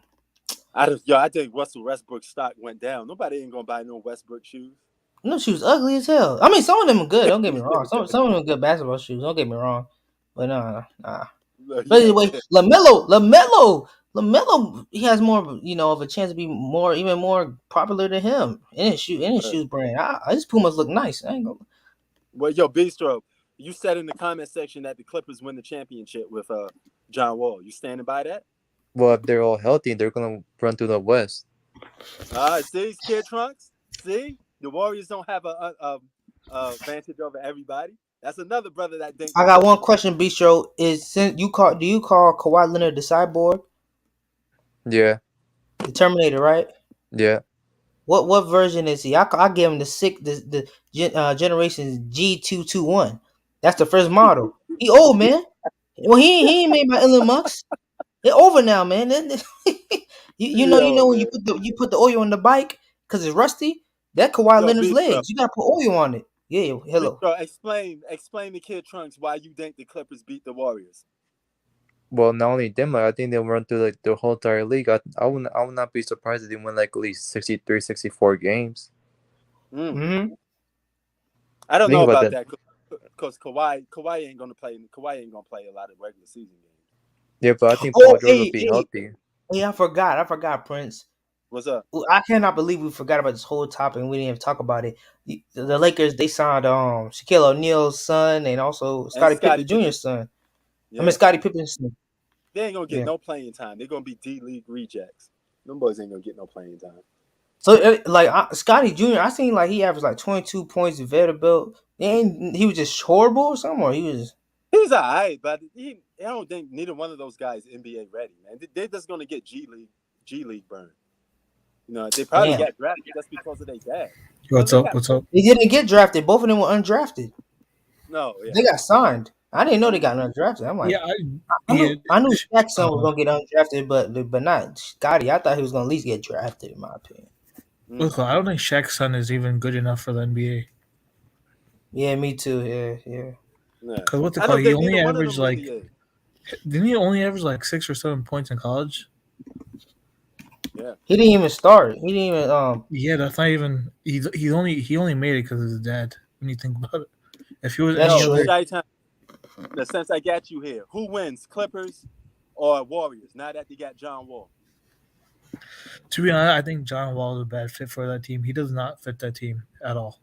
I think Russell Westbrook's stock went down. Nobody ain't gonna buy no Westbrook shoes. No shoes ugly as hell. I mean, some of them are good. Don't get me wrong. Some of them are good basketball shoes. Don't get me wrong. But nah. But anyway, Lamelo, he has more, of a chance to be even more popular than him in his shoes brand. His Pumas look nice. I ain't gonna. Well, yo, Bistro, you said in the comment section that the Clippers win the championship with John Wall. You standing by that? Well, if they're all healthy, they're gonna run through the West. See, Kid Trunks. See, the Warriors don't have a advantage over everybody. That's another brother that thinks. I got one question, Bistro. Do you call Kawhi Leonard the cyborg? Yeah. The Terminator, right? Yeah. What version is he? I give him the Generation G221. That's the first model. He old, man. Well, he ain't made by Elon Musk. It's over now, man. you know when man. you put the oil on the bike because it's rusty. That Kawhi Leonard's Bistro, legs. You gotta put oil on it. Yeah, hello. Bistro, explain to Kid Trunks why you think the Clippers beat the Warriors. Well, not only them, I think they'll run through like the whole entire league. I would not be surprised if they win like at least 63, 64 games. Mm-hmm. I don't know about that because Kawhi ain't gonna play. Kawhi ain't gonna play a lot of regular season games. Yeah, but I think Paul George will be healthy. Hey, I forgot, Prince. What's up? I cannot believe we forgot about this whole topic and we didn't even talk about it. The Lakers, they signed Shaquille O'Neal's son and also Scottie Pippen Jr.'s son. Yeah. I mean Scottie Pippen's son. They ain't gonna get no playing time. They're gonna be D-League rejects. Them boys ain't gonna get no playing time. So Scottie Jr., I seen like he averaged like 22 points in Vanderbilt. He was just horrible or something, or he was. He's alright, but I don't think neither one of those guys NBA ready, man. They're just gonna get G League burn. They probably got drafted just because of their dad. What's up? They didn't get drafted. Both of them were undrafted. No, yeah. They got signed. I didn't know they got undrafted. I'm like, I knew Shaq's son was gonna get undrafted, but not Scottie. I thought he was gonna at least get drafted, in my opinion. Look, I don't think Shaq's son is even good enough for the NBA. Yeah, me too. Yeah. Because what's it called? He only averaged like. Didn't he only average like 6 or 7 points in college? Yeah. He didn't even start. He didn't even. Yeah, that's not even. He only made it because of his dad. When you think about it, if he was since I got you here, who wins, Clippers or Warriors? Now that they got John Wall. To be honest, I think John Wall is a bad fit for that team. He does not fit that team at all.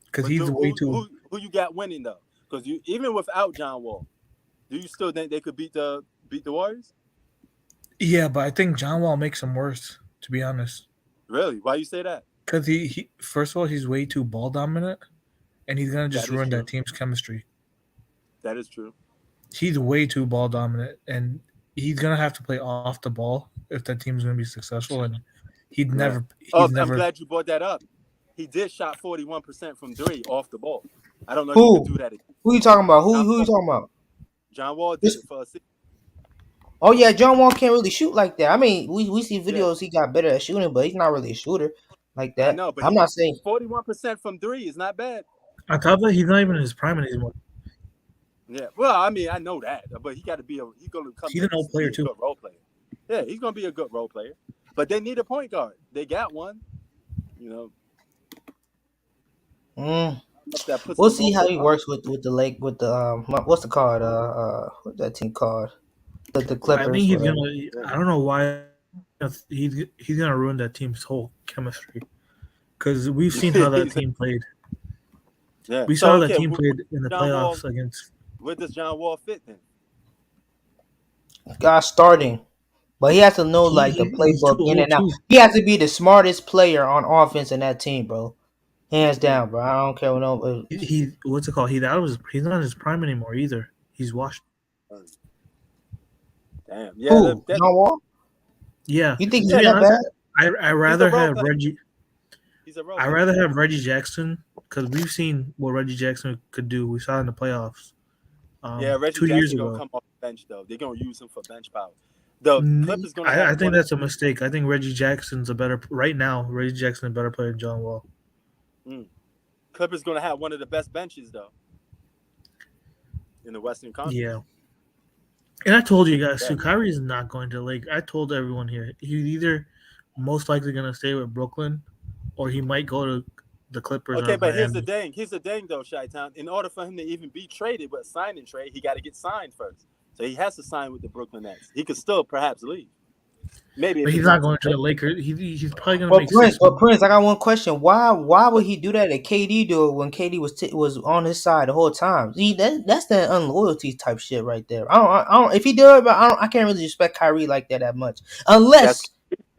Because he's way too. Who you got winning though? Because even without John Wall, do you still think they could beat the Warriors? Yeah, but I think John Wall makes them worse. To be honest. Really? Why you say that? Because he first of all he's way too ball dominant, and he's gonna just ruin that team's chemistry. That is true. he's way too ball dominant, and he's gonna have to play off the ball if that team's gonna be successful. And Yeah. he's Oh, I'm never. glad you brought that up. He did shot 41% from three off the ball. I don't know if he could Who? do that again. Who you talking about? John Who you Wall, talking about? John Wall did This, it for a season. oh yeah, John Wall can't really shoot like that. I mean, we see Yeah, videos he got better at shooting, but he's not really a shooter like I that. know, but I'm he not saying 41% from three is not bad. On top of that, he's not even in his prime anymore. Yeah, well, I mean, I know that, but he got to be he's going to come He's in an and old player be a too. good role player. Yeah, he's going to be a good role player. But they need a point guard. They got one. You know, that puts we'll them see over how the he top. works with the Lake with the what's the called what's that team called the I think Clippers he's whatever. gonna. I don't know why he's gonna ruin that team's whole chemistry because we've seen how that team played. Yeah. We So saw that okay, team played in the John Wall. playoffs against. Where does John Wall fit then? Guy starting, but he has to know like the He's too playbook in old and out. too. He has to be the smartest player on offense in that team, bro. Hands Mm. down, bro. I don't care what no. He what's it called? He's not in his prime anymore either. He's washed. Damn. Yeah. Who? John Wall? Yeah, You think he's to Yeah. be that honest, bad? I He's a rather role have player. Reggie. He's a role I player. rather have Reggie Jackson because we've seen what Reggie Jackson could do. We saw it in the playoffs. Yeah, Reggie 2 years Jackson gonna ago. come off the bench though. They're gonna use him for bench power. The Clippers gonna have I think one. that's a mistake. I think Reggie Jackson's a better right now. Reggie Jackson's a better player than John Wall. Clippers gonna have one of the best benches though in the Western Conference. Yeah, and I told you guys too. Kyrie is not going to Lake. I told everyone here he's either most likely going to stay with Brooklyn, or he might go to the Clippers Okay, or but here's Miami. the thing. Here's the thing though, Chi-Town. In order for him to even be traded with a signing trade, he got to get signed first. So he has to sign with the Brooklyn Nets. He could still perhaps leave. Maybe, But if he's not going to the Lakers. He's probably going to make Prince, 6 but million. Prince, I got one question. Why would he do that at KD do it when KD was on his side the whole time? See, that's that unloyalty type shit right there. I don't. If he do it, but I can't really respect Kyrie like that much, That's unless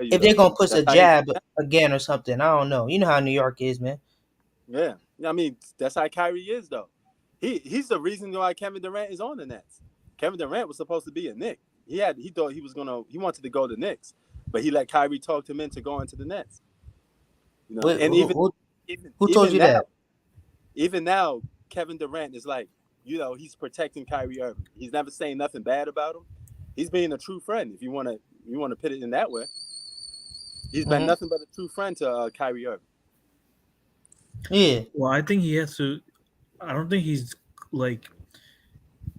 you if they're though. gonna push That's a how he. jab again or something. I don't know. You know how New York is, man. Yeah, I mean that's how Kyrie is though. He's the reason why Kevin Durant is on the Nets. Kevin Durant was supposed to be a Knick. He thought he wanted to go to the Knicks, but he let Kyrie talk him into going to the Nets. You know, Wait, and who told you that? even now, Kevin Durant is like, he's protecting Kyrie Irving. He's never saying nothing bad about him. He's being a true friend. If you want to put it in that way, he's been nothing but a true friend to Kyrie Irving. Yeah. Well, I think he has to. I don't think he's like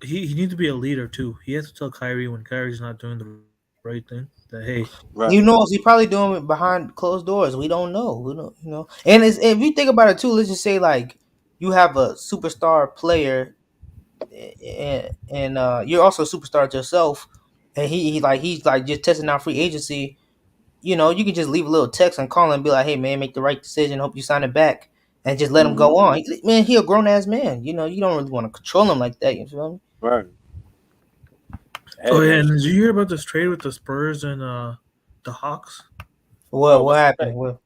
he needs to be a leader too. He has to tell Kyrie when Kyrie's not doing the right thing that hey, Right. You know, he's probably doing it behind closed doors. We don't know. We don't, And if you think about it too, let's just say like you have a superstar player, and you're also a superstar yourself, and he's like just testing out free agency. You know, you can just leave a little text and call him and be like, "Hey, man, make the right decision. Hope you sign it back," and just let him go on. Man, he a grown ass man. You know, you don't really want to control him like that. You feel me? Right. Hey, oh yeah. man. And did you hear about this trade with the Spurs and the Hawks? What What's the happened? trade? What?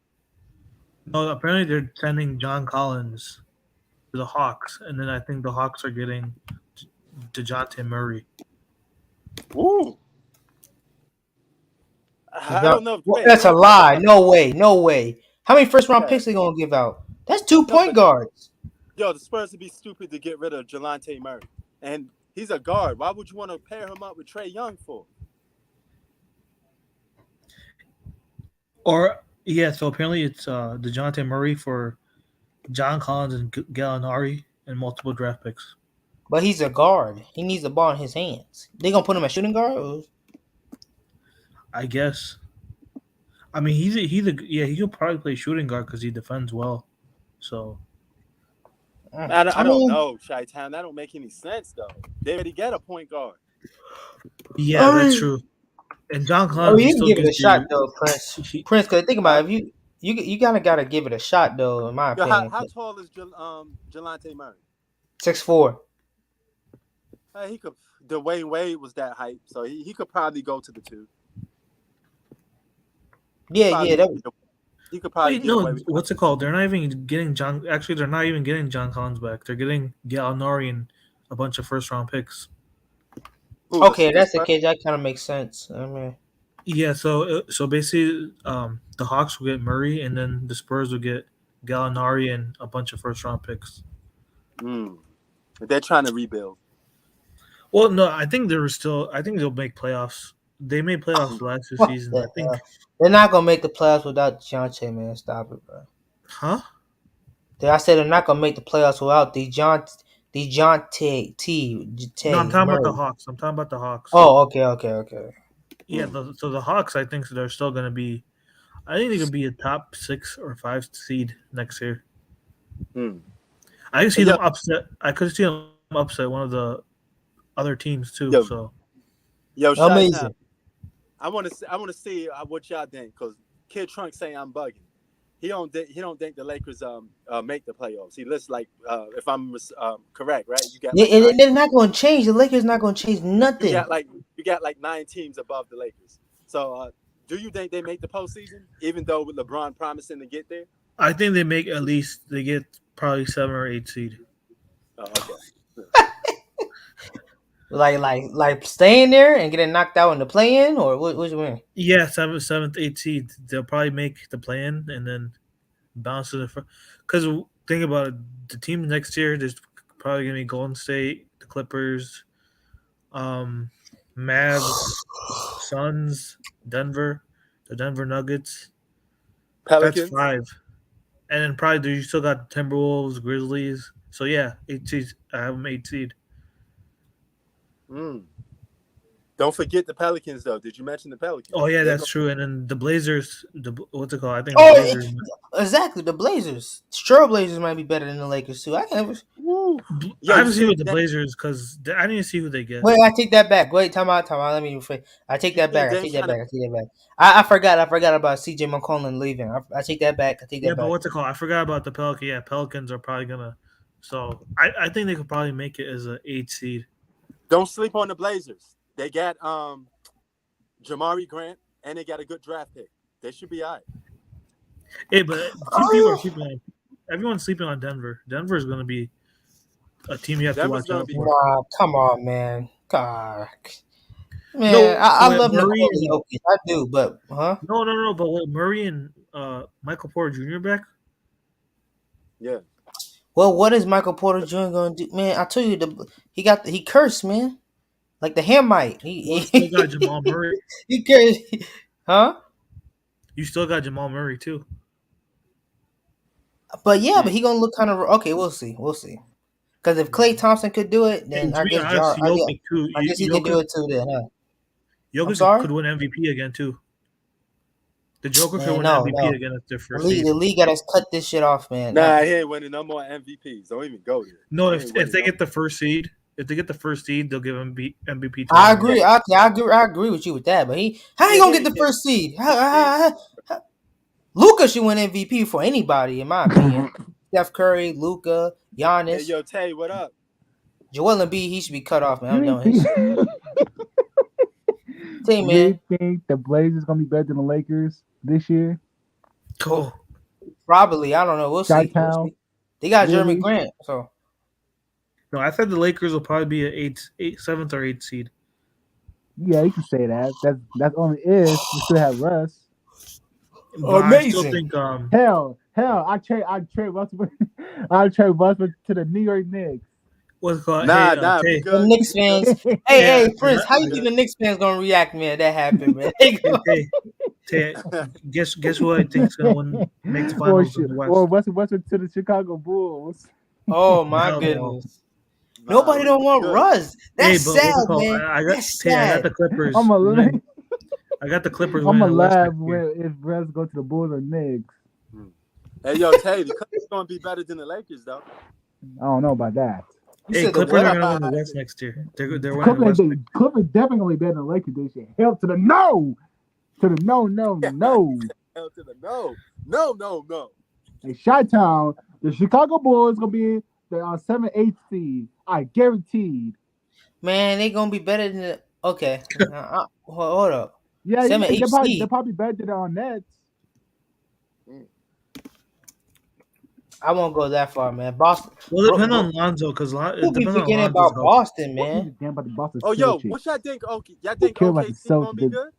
No, apparently they're sending John Collins to the Hawks, and then I think the Hawks are getting DeJounte Murray. Woo. I don't know. Wait, That's a lie. No way. No way. How many first round picks they gonna give out? That's 2 point guards. The Spurs would be stupid to get rid of Jelante Murray, and he's a guard. Why would you want to pair him up with Trae Young for? Or yeah, so apparently it's DeJounte Murray for John Collins and Gallinari and multiple draft picks. But he's a guard. He needs the ball in his hands. They gonna put him at shooting guard? I guess. I mean, he could probably play shooting guard because he defends well. So I don't know, Chi-Town. That don't make any sense though. They already get a point guard. yeah, that's true. And John Collins, you can give it a shot though, Prince. Prince, cause think about it, if you gotta give it a shot though, in my opinion. How tall is Jelante Murray? 6'4". He could. Dwayne Wade was that height, so he could probably go to the 2. Yeah. He could probably. Wait, no, what's it called? They're not even getting John. Actually, they're not even getting John Collins back. They're getting Gallinari and a bunch of first round picks. Who Okay, the that's the Spurs? case. That kind of makes sense. I mean, Yeah, so basically, the Hawks will get Murray, and then the Spurs will get Gallinari and a bunch of first round picks. They're trying to rebuild. Well, no, I think they're still. I think they'll make playoffs. They made playoffs last what season. the I think. hell? They're not gonna make the playoffs without Dejounte, man. Stop it, bro. Huh? I said they're not gonna make the playoffs without Dejounte No, I'm talking about the Murray. Hawks. I'm talking about the Hawks. Oh, okay. Yeah, so the Hawks, I think they're still going to be. I think they could be a top 6 or 5 seed next year. I can see them upset. I could see them upset one of the other teams too. So, Amazing. I want to see what y'all think, because Kid Trunk saying I'm bugging. He don't think the Lakers make the playoffs. He lists like if I'm correct, right? You got they're not going to change. The Lakers not going to change nothing. You got like 9 teams above the Lakers. So do you think they make the postseason, even though with LeBron promising to get there? I think they make at least they get probably 7 or 8 seed. Oh, okay. like staying there and getting knocked out in the play-in, or what you mean? Yeah, 7th, 8th seed. They'll probably make the play-in and then bounce to the front. Because think about it, the team next year, there's probably gonna be Golden State, the Clippers, Mavs, Suns, Denver, the Denver Nuggets. Pelicans. That's 5. And then probably you still got Timberwolves, Grizzlies. So yeah, 8 seeds. I have them 8 seed. Don't forget the Pelicans, though. Did you mention the Pelicans? Oh yeah, that's true. And then the Blazers. What's it called? I think. The Blazers. Exactly. The Blazers. Trailblazers might be better than the Lakers too. I haven't seen with the Blazers because I didn't see who they get. Wait, I take that back. Wait, time out. Let me rephrase. I take that back. I forgot about CJ McCollum leaving. I take that back. Yeah, but what's it called? I forgot about the Pelicans. Yeah, Pelicans are probably gonna. So I think they could probably make it as an 8 seed. Don't sleep on the Blazers. They got Jamari Grant and they got a good draft pick. They should be all right. Hey, but people are sleeping on. Everyone's sleeping on Denver. Denver is going to be a team you have to watch out for. Nah, come on, man. God. Man, no, I love Murray Nikola Jokic. I do, but No. But with Murray and Michael Porter Jr. back. Yeah. Well, what is Michael Porter Jr. going to do, man? I tell you, he cursed, man, like the Hamite. He still got Jamal Murray. He cursed, huh? You still got Jamal Murray too. But but he gonna look kind of okay. We'll see. Because if Klay Thompson could do it, then I guess he can do it too. Then, huh? Jokic could win MVP again too. The Joker could win MVP again at their first season. The league got to cut this shit off, man. Nah, he ain't winning no more MVPs. Don't even go there. No, if they get the first seed, they'll give him MVP. I agree. I agree with you with that. But how he gonna get the first seed? Luka should win MVP for anybody, in my opinion. Steph Curry, Luka, Giannis. Hey, yo, Tay, what up? Joel Embiid, he should be cut off, man. I'm done with his shit. Say, man. You think the Blazers gonna be better than the Lakers this year? Cool. Probably. I don't know. We'll see. They got Jeremy Grant, so. No, I said the Lakers will probably be a 7th or 8th seed. Yeah, you can say that. That's only if we still have Russ. But amazing. I still think hell, I trade Westbrook. I trade Westbrook to the New York Knicks. What's it called? The Knicks fans. hey, Prince, how you think the Knicks fans gonna react, man? That happened, man. Guess what I think's gonna win next finals? Or Westbrook to the Chicago Bulls. Oh my goodness. Nobody don't want Russ. That's sad, man. That's sad. I got the Clippers. I got the Clippers. I'm gonna laugh if Russ go to the Bulls or Knicks. Hey, yo, Tay, the Clippers gonna be better than the Lakers, though. I don't know about that. Hey, Clippers are gonna win the West next year. They're winning the West. Clippers definitely gonna be better than the Lakers this year. Hell to the no. To the no. Hell to the no. Hey, Chi-Town, the Chicago Bulls gonna be the 7th, 8th seed. I guaranteed. Man, they gonna be better than the. Okay, hold up. Yeah, they're probably better than our Nets. I won't go that far, man. Boston. Well, it depends on Lonzo because Who it be depends on forgetting Lonzo's about health. Boston, What man? damn about the Boston Oh, yo, Celtics? what y'all think? Okay, y'all think care about the OKC gonna be Celtics. good?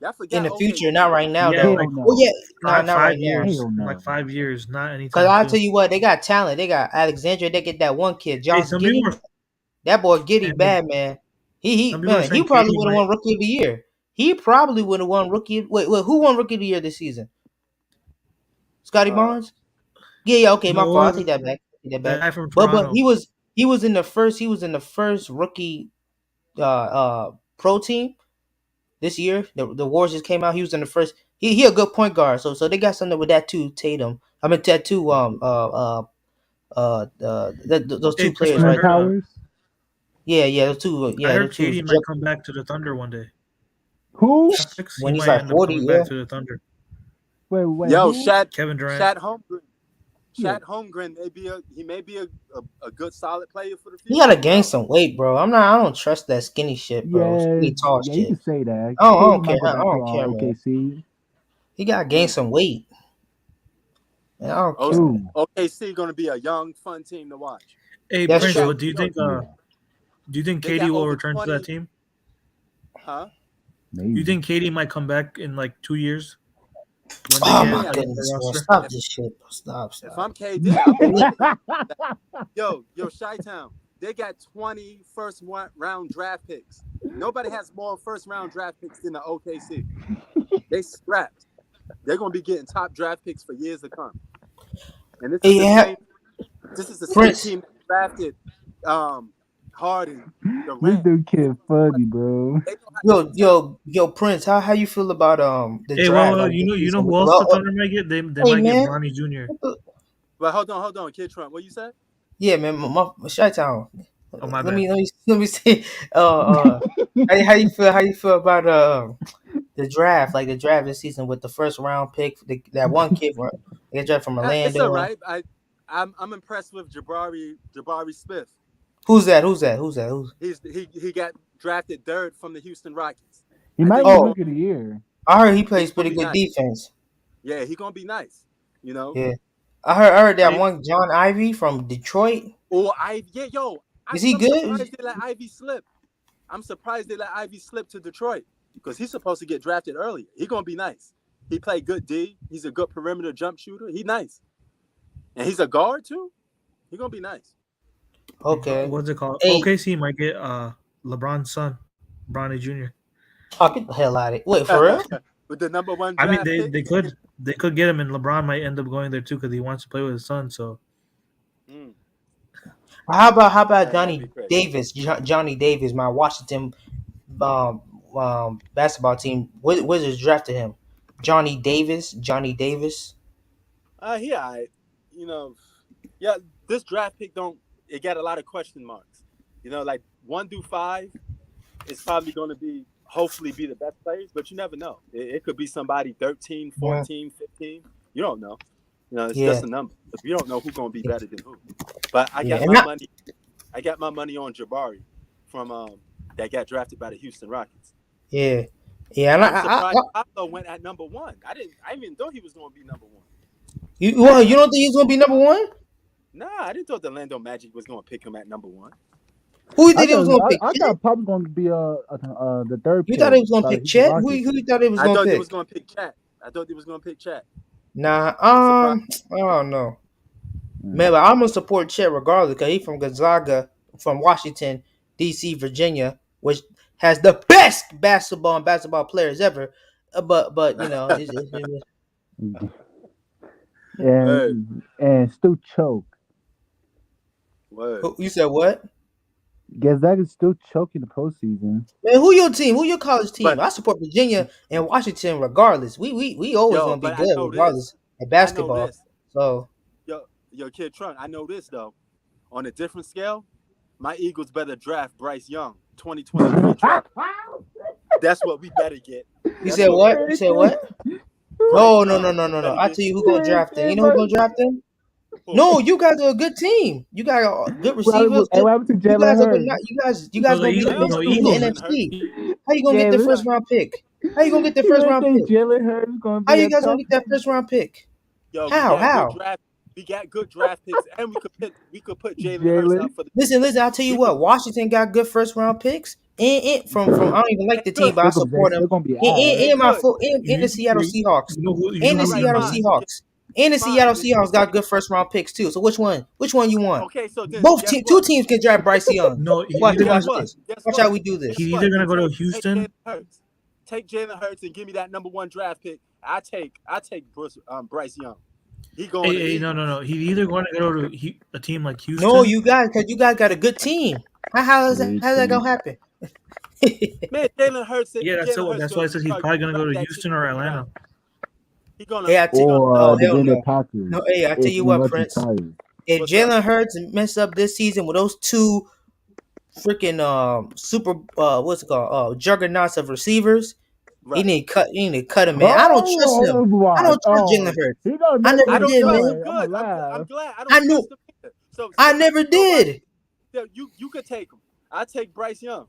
Y'all In forgot the future, OKC. not right now, Yeah, though. Hell like no. Well, yeah, no, not right 5 now. years. Hell In no. like 5 years, not Cause anytime I'll soon. tell you what, they got talent. They got Alexandria. They get that one kid, Hey, Josh some Giddey. people were That boy Giddey saying, bad, man. He some people are man, he saying probably KD would have might. won Rookie of the Year. He probably would have won Rookie. Wait, who won Rookie of the Year this season? Scotty Barnes. Yeah, okay, my No, fault. I take that back. the guy from But Toronto. he was in the first rookie pro team this year. The Wars just came out. He was in the first. He a good point guard. So they got something with that too. Tatum. I mean that too. Those Hey, two Chris, players I Twin right heard. there. Towers. Yeah, those two. I Yeah, heard those two. KD might come back to the Thunder one day. Who? Graphics, he When he's might like end up 40, coming yeah. back to the Thunder. Wait, Yo, who? Kevin Durant. Shat Holmgren. Yeah. Shat Holmgren may be a good solid player for the He future. gotta gain some weight, bro. I don't trust that skinny shit, bro. Yeah, Skinny tall yeah, you shit. can say that. I Katie don't care. might go I back to don't care, man. OKC. He gotta gain some weight. Man, I don't care. Who? OKC gonna be a young, fun team to watch. Hey, That's Prince, true. but do you think Yeah, They KD got will over return to 20. that team? Huh? Do maybe. you think KD might come back in like 2 years when they Oh get my Yeah. goodness, the bro. roster? Stop this shit, bro. Stop. If I'm KD, I'll be yo, Chi-Town. They got 20 round draft picks. Nobody has more first round draft picks than the OKC. They strapped. They're gonna be getting top draft picks for years to come. And this is Yeah, the same Prince. team that drafted Harden, This Durant. dude kid funny, bro. They know how to Yo, Prince. How you feel about the Hey, draft? well, Like the you know season? who else the Thunder might get? They Hey might get man. Bronny Jr. But hold on, Kid Trump. What you said? Yeah, man. My Chi-Town. Oh, my Let bad. me see. How you feel? How you feel about the draft? Like the draft this season with the first round pick, that one kid from they draft from It's all Orlando. right. I'm impressed with Jabari Smith. Who's that? Who's He got drafted third from the Houston Rockets. He I might think win Oh, Rookie of the Year. I heard he he's plays gonna pretty be good nice. defense. Yeah, he's gonna be nice. You know. Yeah, I heard that Hey, one John Ivy from Detroit. Or Is he I'm good? surprised they let Ivy slip. I'm surprised they let Ivy slip to Detroit because he's supposed to get drafted earlier. He's gonna be nice. He played good D. He's a good perimeter jump shooter. He's nice, and he's a guard too. He's gonna be nice. Okay. what's it called? Hey, OKC might get LeBron's son, Bronny Jr. oh, get the hell out of it. Wait, for real? With the number one I mean, draft pick. they could get him, and LeBron might end up going there too because he wants to play with his son. So How about That'd Johnny be crazy. Davis? Johnny Davis, my Washington basketball team. Wizards drafted him. Johnny Davis. He alright. You know, yeah. This draft pick it got a lot of question marks. You know, like 1 through 5 is probably going to hopefully be the best players, but you never know. It could be somebody 13, 14, 15. You don't know. You know, it's just a number. You don't know who's going to be better than who. But I got my money on Jabari from that got drafted by the Houston Rockets. Yeah. Yeah, and I'm surprised Pablo went at number 1. I even thought he was going to be number 1. You don't think he's gonna be number one? Nah, I didn't thought the Orlando Magic was going to pick him at number 1. Who you think he was gonna pick? I thought Pop was going to be the third You pick. thought he was gonna pick Chet? Who Rockets. you thought he was I gonna thought pick? he was going to pick Chat. Nah, I'm I don't know. Man, but I'm gonna support Chet regardless because he's from Gonzaga, from Washington, D.C., Virginia, which has the best basketball players ever. But you know, And still choke. Word. you said what? Gonzaga's still choking the postseason. Man, who your team? Who your college team? But I support Virginia and Washington regardless. We always gonna be but good I know regardless this. at I know basketball. this. So Yo, Kid Trunk, I know this though. On a different scale, my Eagles better draft Bryce Young, 2023 draft. That's what we better get. you said what? You said what? No. I tell you who gonna draft him. You know who gonna draft him? No, you guys are a good team. You got good receivers. What happened to Jalen Hurts? You guys the gonna be the best team in the Eagles. NFC. How you gonna get the first round pick? How you gonna get the first round pick? Jalen Hurts going to be How you guys gonna get that first round pick? Yo, How? We got good draft. We got good draft picks, and we could put Jalen Hurts Jalen. up for the. Listen. I'll tell you We could. what. Washington got good first round picks. And from I don't even like They the team, good. but I They're support them. still gonna be And, ass. They and my good. foot and You, the Seattle you, Seahawks. you know And the who All you're right, gonna Seattle be. fine. Seahawks. And the Fine. Seattle Then you Seahawks could got take. good first round picks too. So which one? Which one you want? Okay, so then Both guess two what? teams can draft Bryce Young. No, Watch either Guess gonna watch what? this. Guess Watch how what? we do Guess he's this. either what? gonna Then go to take Jalen Houston. Hurts. Take Jalen Hurts and give me that number 1 draft pick. I take Bryce Young. He going to Hey, no, Eagles. He's either going to go to a team like No, Houston. you guys, because you guys got a good team. How's that gonna happen? Man, Jalen Hurts. Yeah, Jalen Hurts that's why I gonna said he's probably gonna run go to that shit Houston or to the ground. Atlanta. He gonna Hey, he gonna oh The hell Green Bay no. Packers. No, hey, I tell If you Aaron what, Rodgers Prince. retires. If what's up? Jalen Hurts mess up this season with those two freaking super what's it called juggernauts of receivers, Right. he need to cut him, man. I don't trust him. I Watch. don't trust Jalen Hurts. He gonna I mess never I up don't did, trust man. him. Troy. I'ma Good. I'm laugh. glad. I I don't knew trust him either. So I you never know what? did. You could take him. I take Bryce Young.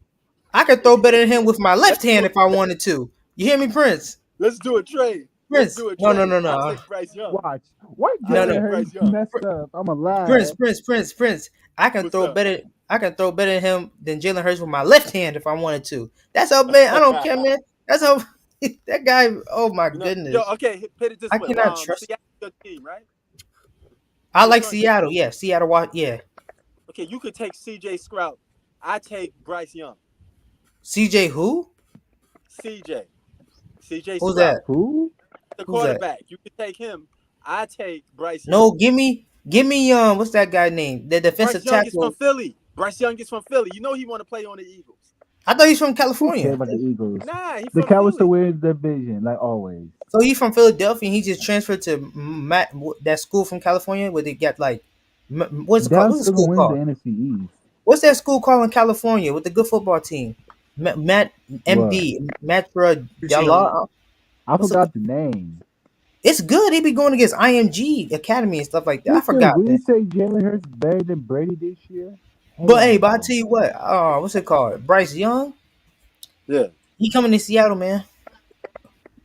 I could throw better than him with my left Let's do hand it. if I wanted to. You hear me, Prince? Let's do a trade. Let's Prince. do a No, no, trade. no, I no. take Bryce Young. Watch. What I No, no. Jalen take Hurts Bryce Young. messed up? I'ma laugh. Prince. I can What's throw up? better. I can throw better than him than Jalen Hurts with my left hand if I wanted to. That's how man. I don't care, man. That's how that guy. Oh my goodness. Okay, put it this I way. cannot trust. Seattle's your team, right? I Which like one? Seattle. Yeah, Seattle. Yeah. Okay, you could take C.J. Stroud. I take Bryce Young. CJ who? C.J. Who's Stroud, that? Who? the Who's that? quarterback. You could take him. I take Bryce Young. No, give me what's that guy name? The defensive Bryce Young is from tackle. Philly. Bryce Young is from Philly. You know he want to play on the Eagles. I thought he's from Who cares California. about the Eagles? Nah, he The from Cowboys to Philly. win the division, like always. So he's from Philadelphia. And he just transferred to that school from California where they got like what's it called? Dallas What's the still gonna school win called? the NFC East. What's that school called in California with the good football team? Matt What? MD Matra UCLA. Jala. I What's forgot the name. It's good. He be going against IMG Academy and stuff like that. I You can forgot, really man. say Jalen Hurts better than Brady this year? But hey, Hell but I no. tell you what, what's it called? Bryce Young. Yeah. He coming to Seattle, man,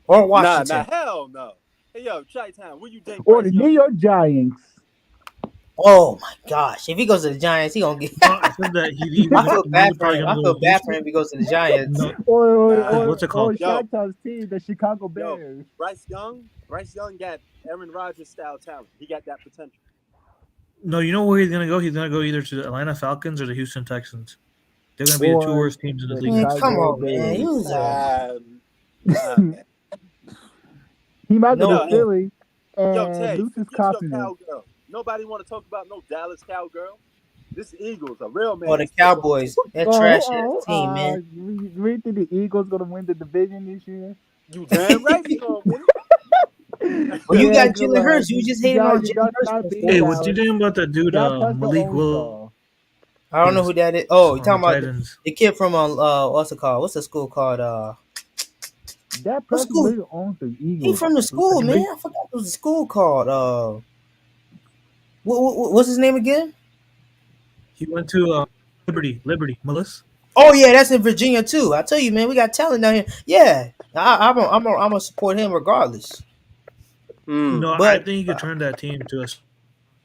or Washington. Hell no. Hey, yo, Chi-Town, where you think Or Bryce the New Young? York Giants. Oh my gosh! If he goes to the Giants, he gonna get. No, I said that he's I feel bad for probably him. gonna I go feel to bad for Houston. him if he goes to the Giants. No, what's it called? Yo. Chi-Town's team, the Chicago Yo, Bears. Bryce Young got Aaron Rodgers style talent. He got that potential. No, you know where he's gonna go? He's gonna go either to the Atlanta Falcons or the Houston Texans. They're gonna be the two Or worst teams in the the league. Man, next come year. Chicago on, man. Bears. He was Man. He might go no. to Philly Yo, and Tay, lose his forget your confidence. cowgirl. Nobody want to talk about no Dallas cowgirl. This Eagles, a real man. Or the Cowboys. That trash ass team, man. You really think the Eagles gonna win the division this year? You damn right we gonna win it. Well, you Yeah, got good Jalen luck. Hurts. You just hated Y'all- on y'all Jalen Hurts. not beating Hey, Dallas. what you think about that dude Y'all touched the Malik own Will ball. I don't know who that is. Oh, you on talking the about Titans? the kid from what's it called? What's the school called? That What person school? really owns the Eagles. He from the school, man. I forgot what the school called. What's his name again? He went to Liberty, Melissa. Oh yeah, that's in Virginia too. I tell you, man, we got talent down here. Yeah, I'm gonna support him regardless. No, But- I think he could turn that team to a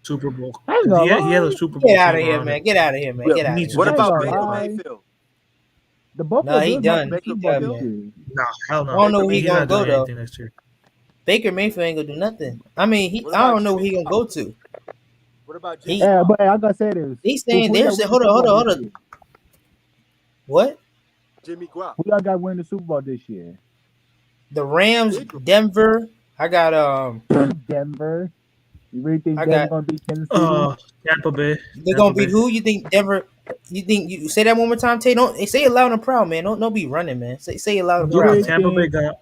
Super Bowl. I ain't 'Cause gonna He had lie. a Super Bowl. Get out of team here, around man. him. Get out of here, man. Yeah, Get out of needs here. What to about Hey, Baker lie. Mayfield? The Buffalo Nah, he Bills might done. be He Super done. Bowl this year. Nah, hell no. I don't know where he He's gonna not go doing though. anything next year. Baker Mayfield ain't gonna do nothing. I mean, What I about don't know where Jimmy he gonna go to. What about He- Jimmy? Yeah, Garoppolo? but I gotta say this. He's saying Who y'all there's win the hold Super on. Bowl this year? What? Jimmy Garoppolo. Who y'all got win the Super Bowl this year? The Rams, Denver. I got Denver. You really think I Denver got- gonna beat Kansas City? Tampa Bay. they're gonna beat who? You think Denver? You think you say that one more time, Tay? Don't say it loud and proud, man. Don't be running, man. Say it loud and You proud. really Man. Tampa Bay think- got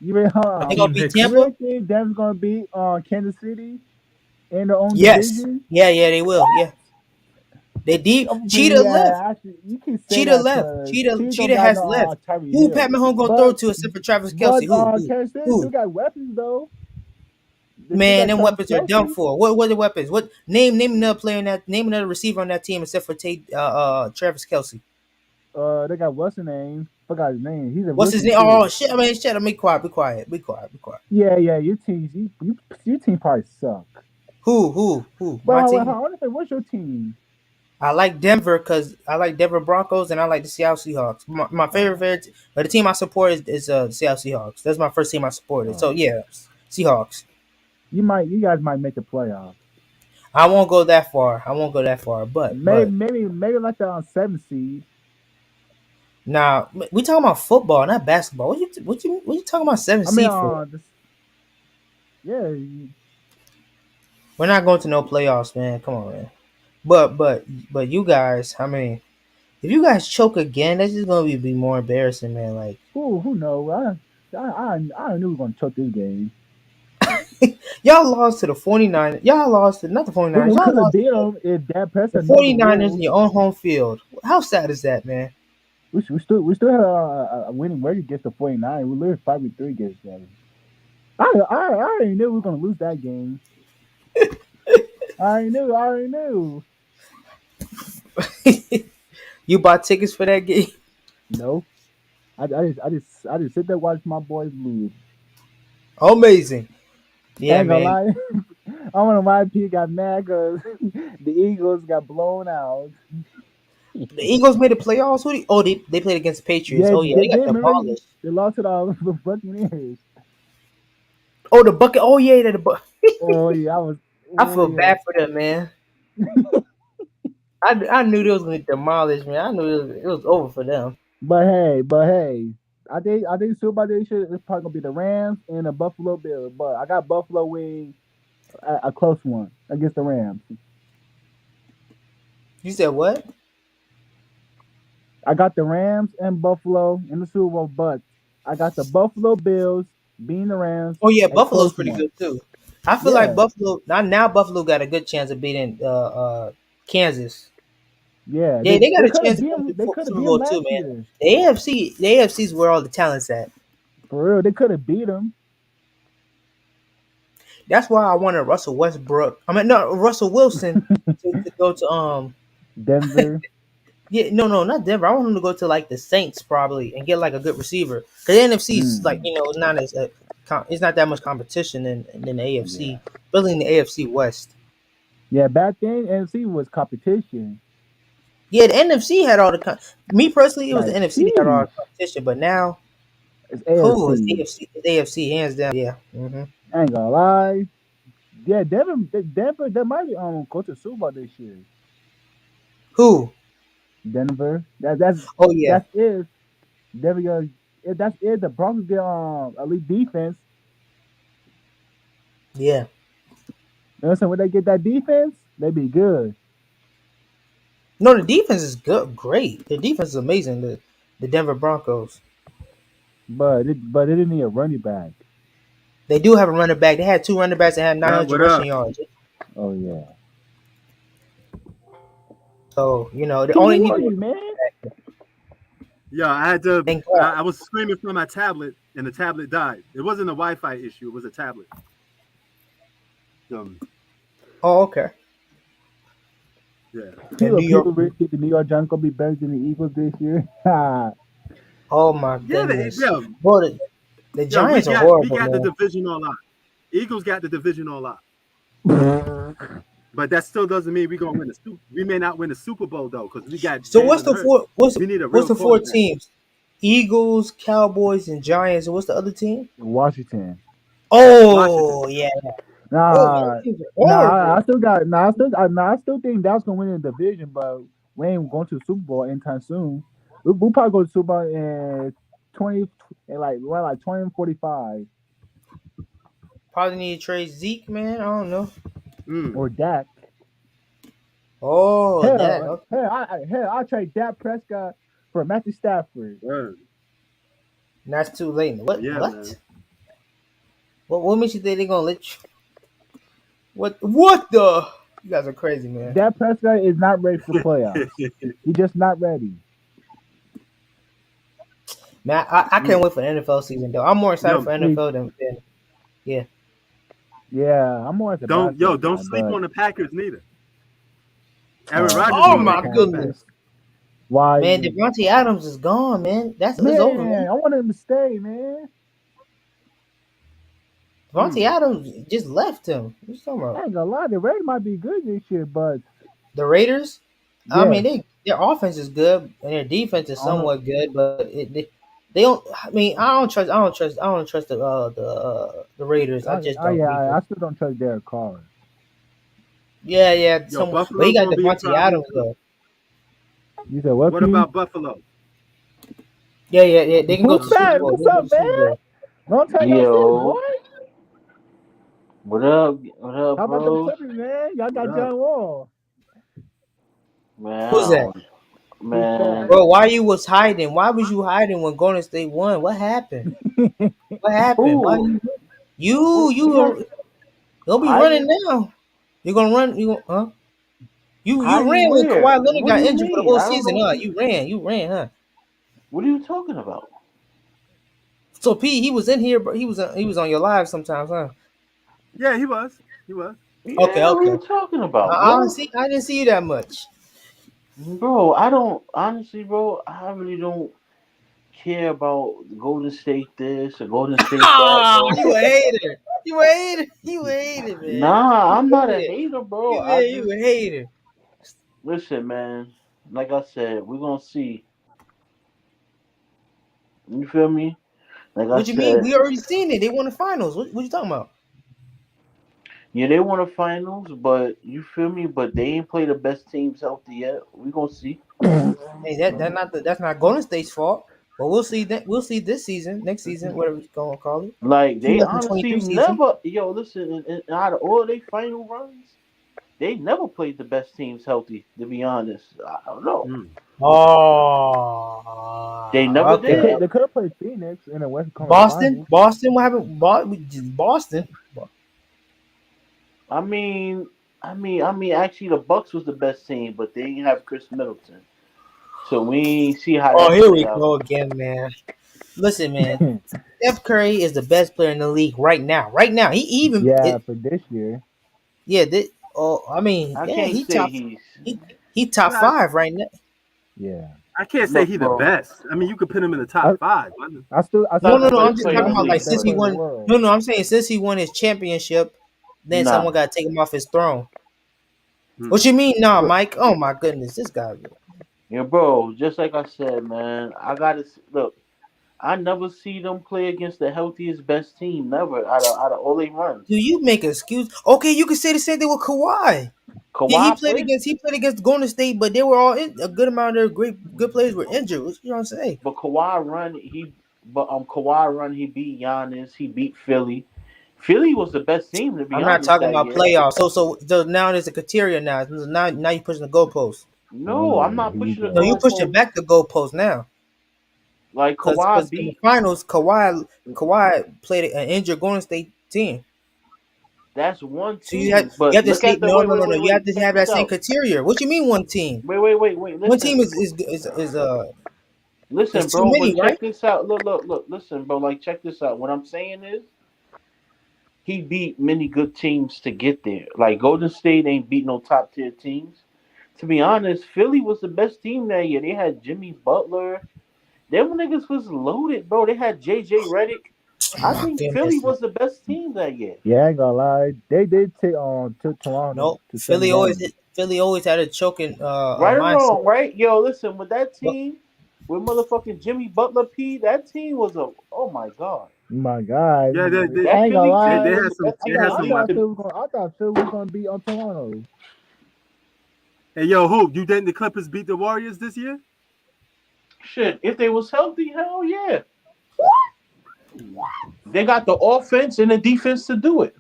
You really, They gonna beat Hicks. you Tampa? really think Denver's gonna beat Kansas City in their own Yes. division? Yeah, they will. Yeah. They deep. Cheetah left. Actually, you can say Cheetah that left. 'cause Cheetah don't got has no, left. Tyreek Who Hill. Pat Mahomes gonna But- throw to except for Travis Kelce? But Who? Kansas City Who? still got weapons though. They Man, still them got weapons are Travis done Kelce. for. What are the weapons? What name another player in that name another receiver on that team except for Travis Kelce? They got what's his name? Forgot his name. He's a What's his rookie, name? too. Oh shit! I mean, shut up. Be quiet. Be quiet. Yeah. Your team probably suck. Who? But My I team. want to say, what's your team? I like Denver because I like Denver Broncos and I like the Seattle Seahawks. My favorite, but the team I support is Seattle Seahawks. That's my first team I supported. So Oh, yeah, Seahawks. you guys might make the playoffs. I won't go that far. I won't go that far. Maybe like the 7th seed. Now we talking about football, not basketball. What you talking about seven I mean, seed for? yeah, We're not going to no playoffs, man. Come on, man. But you guys, I mean, if you guys choke again, that's just gonna be more embarrassing, man. Like who knows? I knew we were gonna choke this game. y'all lost to the 49ers. Y'all lost to not the 49ers. We Y'all could have lost beat to them if Dak the Prescott know the 49ers in rules. your own home field. How sad is that, man? We still had a winning record against the 49. We literally 5-3 against them. I already knew we were gonna lose that game. I already knew. You bought tickets for that game? No, I just sit there watch my boys lose. Amazing. I Yeah, ain't gonna man. lie. I wonder why P got mad because the Eagles got blown out. The Eagles made the playoffs. They played against the Patriots. Yeah, Oh yeah, they they got did. Remember demolished. they lost to the Buccaneers. Oh, the bucket. Oh yeah, the bucket. Oh yeah, I was. I Oh feel yeah. bad for them, man. I knew they was gonna get demolished, man. I knew it was over for them. But hey, I think Super Bowl should it's probably gonna be the Rams and the Buffalo Bills. But I got Buffalo winning a close one against the Rams. You said what? I got the Rams and Buffalo in the Super Bowl, but I got the Buffalo Bills beating the Rams Oh yeah, a Buffalo's close pretty one. good too. I feel like Yeah, Buffalo now Buffalo got a good chance of beating Kansas. yeah. Yeah, they got They a could have chance to beat go to them. They the could have Super beat them Bowl too, last man. year. The AFC is where all the talent's at. For real, they could have beat them. That's why I wanted Russell Westbrook. I mean, no, Russell Wilson to go to Denver. yeah, no, not Denver. I want him to go to like the Saints probably and get like a good receiver. Cause the NFC is like Mm, not as it's not that much competition than the yeah, AFC, especially in the AFC West. yeah. Back then, NFC was competition. Yeah, the NFC had all the me personally, it was the Like, NFC that had all sheesh, the competition, but now it's who is AFC. AFC hands down. Yeah. I ain't gonna lie. Yeah, Denver, they might be go to Super Bowl this year. Who? Denver. Oh yeah, That's if Denver. If that's if the Broncos get elite defense. yeah. You know what I'm saying? When they get that defense, they be good. No, the defense is good, great. The defense is amazing. The Denver Broncos. But it didn't need a running back. They do have a running back. They had two running backs that had Yeah, 900 what rushing up? yards. Oh yeah. So they P, only who need are to. you, man? Yeah, I had to. Thank I God. was screaming from my tablet, and the tablet died. It wasn't a Wi-Fi issue; it was a tablet. Oh, okay. Yeah. The New York. People really think the New York Giants gonna be better than the Eagles this year. Oh my Yeah, goodness, yeah, bro. The yeah. We Giants are got we horrible, got the man. division on lock. Eagles got the division on lock, but that still doesn't mean we're gonna win the Super. We may not win the Super Bowl though, because we got So what's Jalen the Hurts. four? What's We need a what's real the four quarterback. teams? Eagles, Cowboys, and Giants. And what's the other team? Washington. Washington. Oh yeah. Oh man, Nah, those teams are nah. horrible. I still think Dallas gonna win the division, but we ain't going to the Super Bowl anytime soon. We'll probably go to the Super Bowl in 20, in like 2045 Probably need to trade Zeke, man. I don't know. Mm. or Dak. Oh, that. Hell, Okay. I'll trade Dak Prescott for Matthew Stafford. Word. That's too late. What? Yeah, What? man. What makes you think they're gonna let you? What? What the? You guys are crazy, man. Dak Prescott is not ready for the playoffs. He's just not ready. Man, I can't Mm. wait for the NFL season though. I'm more excited Yo, for Me, NFL than yeah. yeah, I'm more as a basketball don't guy, sleep but on the Packers neither. Aaron Rodgers Oh gonna my make a comeback. goodness, why? man! Devontae Adams is gone, man. It's over, Man, man. I want him to stay, man. Devontae Adams just left him. What you talking I about? ain't gonna lie, the Raiders might be good this year, but The Raiders. I yeah, mean, their offense is good and their defense is I don't know. somewhat good, but they don't. I mean, I don't trust the Raiders. I just don't. I still don't trust Derek Carr. Yeah. Yo, But he Buffalo's got gonna be a Devontae problem Adams too. though. You said what? What about Buffalo? Yeah. They can go to Who's the Super that? Bowl. What's They can go up, to the Super man? Bowl. Long time no see, boy. Yo, what up? What up, How about them bros? Clippers, man? Y'all What got up? John Wall. Who's that? Who's Man, that? Bro, why you was hiding? Why was you hiding when Golden State won? What happened? What happened? Why who? you Yes, don't be running hiding, now? You gonna run? You hiding ran when where? Kawhi Leonard What do got you injured for the mean? whole I don't season, know. huh? You ran, huh? What are you talking about? So P, he was in here, but he was on your live sometimes, huh? Yeah, he was. He was. Yeah, what are Okay. you talking about, bro? I didn't see you that much. Bro, I don't honestly, bro. I really don't care about Golden State this or Golden State that, Ah, bro. you a hater. You a hater. You a hater, man. Nah, You I'm a not a hater. hater, bro. I You just a hater. listen, man. Like I said, we're gonna see. You feel me? Like I What you mean? said, We already seen it. They won the finals. What you talking about? yeah, they won the finals, but you feel me? But they ain't play the best teams healthy yet. We gonna see. Hey, that's not Golden State's fault. But we'll see that we'll see this season, next season, whatever you gonna call it. Like they honestly 2023 season. never, yo, listen. Out of all their final runs, they never played the best teams healthy. To be honest, I don't know. Mm. They Oh, never okay. did. They could have played Phoenix in the Western Conference Finals. Boston. What happened? Boston. Actually, the Bucks was the best team, but they didn't have Chris Middleton, so we ain't see how Oh, that here played we out. go again, man. Listen, man. Steph Curry is the best player in the league right now. Right now, he even Yeah, for this year. yeah. I mean, I yeah, can't say he's he top Nah, five right now. Yeah. I can't say look, he the bro. best. I mean, you could put him in the I, top five. I Not the still I'm best just player in talking the Steph about is the like league, best since but he player in the won. world. No, I'm saying since he won his championship, then nah. someone got to take him off his throne. Hmm. What you mean, nah, Look, Mike? Oh my goodness, this guy. yeah, bro. Just like I said, man. Look. I never see them play against the healthiest best team. Never out of all they runs. Do you make an excuse? Okay, you can say the same thing with Kawhi. Kawhi played, He played against Golden State, but they were all a good amount of their good players were injured. What you trying to say? but Kawhi run. He beat Giannis. He beat Philly. Philly was the best team to be I'm not honest talking that about year. playoffs. So now there's a criteria now. Now you pushing the goalpost. No, I'm Oh, not here you pushing the No, go. you pushing goalpost. back the goalpost now. Like Because Kawhi in the beat. finals, Kawhi played an injured Golden State team. That's one So team. you But have to look say at the no. You have wait. to Check have this that same out. criteria. What you mean one team? Wait. One Listen, team is listen, too bro. many, But right? check this out. Look. Listen, bro. Like check this out. What I'm saying is he beat many good teams to get there. Like Golden State ain't beat no top tier teams. To be honest, Philly was the best team that year. They had Jimmy Butler. Them niggas was loaded, bro. They had JJ Redick. Oh I my think Philly goodness. was the best team that year. Yeah, I ain't gonna lie. They did take on to Toronto No, to 7 games. Philly always had a choking Right or mindset. wrong, right? Yo, listen, with that But team, with motherfucking Jimmy Butler P, that team was a oh my god. My God, Yeah, I That ain't gonna Philly they, team they lie. was had the some best they team in had the some league. weapons. I thought Phil was gonna beat on Toronto. Hey, yo, Hoop, you think the Clippers beat the Warriors this year? Shit, if they was healthy, hell yeah. They got the offense and the defense to do it.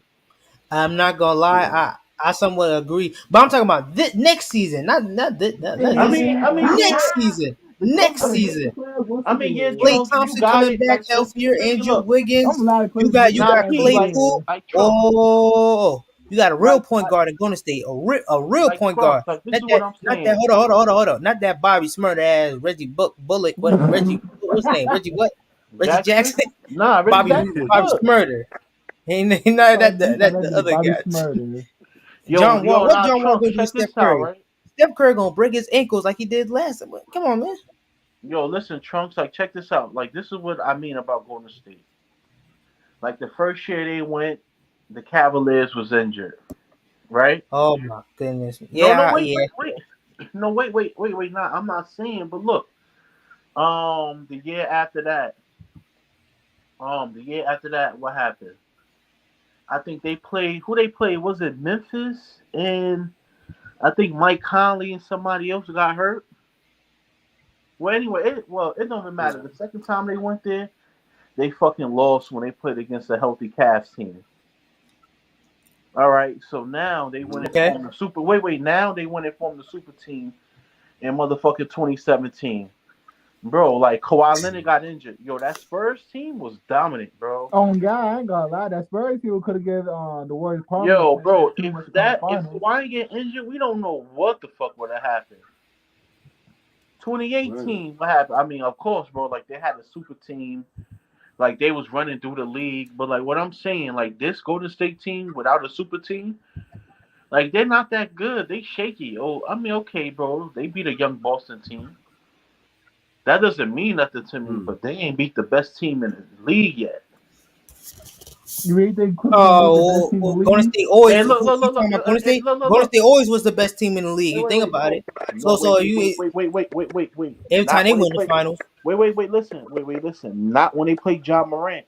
I'm not gonna lie, I somewhat agree. But I'm talking about this next season, not I this mean, season. I mean, yeah. Next season. The Next I Clippers mean, beat the season. Cavs once I mean, yeah, again. Clay you Thompson got coming it. back Like, healthier, feel me? Andrew Look, Wiggins. I'm glad the Clippers beat the You nah, got Cavs P, once Clay like, Poole. again. like Trump, Oh, you got a real point like, guard in Golden State. A real like point Trump. guard. Like, this is what I'm Not that saying. hold on. Not that Bobby Smurder ass Reggie Bullock. What's his name? Reggie what? Reggie Jackson? Jackson? Nah, Reggie Jackson was Bobby good. Smurder. Ain't not You thought that that the nigga other Bobby guy. Smurder. John Wall. What Nah, John Wall Trump, gonna do to check Steph this out, Curry? right? Steph Curry gonna break his ankles like he did last time. Come on, man. Yo, listen, Trunks, like, check this out. Like, this is what I mean about Golden State. Like the first year they went, the Cavaliers was injured, right? Oh my goodness. No, no, Yeah, wait, yeah. wait, wait. No, wait. Nah, I'm not saying, but look, the year after that, what happened? I think they played. Who they played? Was it Memphis? And I think Mike Conley and somebody else got hurt. Well, anyway, it don't even matter. The second time they went there, they fucking lost when they played against a healthy Cavs team. All right, so now they went and Okay. formed the super. Wait. Now they went and formed the super team in motherfucking 2017. Bro, like Kawhi Leonard got injured. Yo, that Spurs team was dominant, bro. On God, I ain't gonna lie. That Spurs people could have given the Warriors problems Yo, bro, too much to come to the if finals. Kawhi get injured, we don't know what the fuck would have happened. 2018, what happened? I mean, of course, bro. Like they had a super team, like they was running through the league. But like what I'm saying, like this Golden State team without a super team, like they're not that good. They shaky. Oh, I mean, okay, bro. They beat a young Boston team. That doesn't mean nothing to me, but they ain't beat the best team in the league yet. You really think Cleveland gonna be the best Oh, team in the Golden league? State always. Hey, Who you talking about? Golden State. Golden look. State always was the best team in the league. You think Wait, about no, it. no, So you wait. every time Not they when they win the play. finals. Listen. Not when they play John Morant.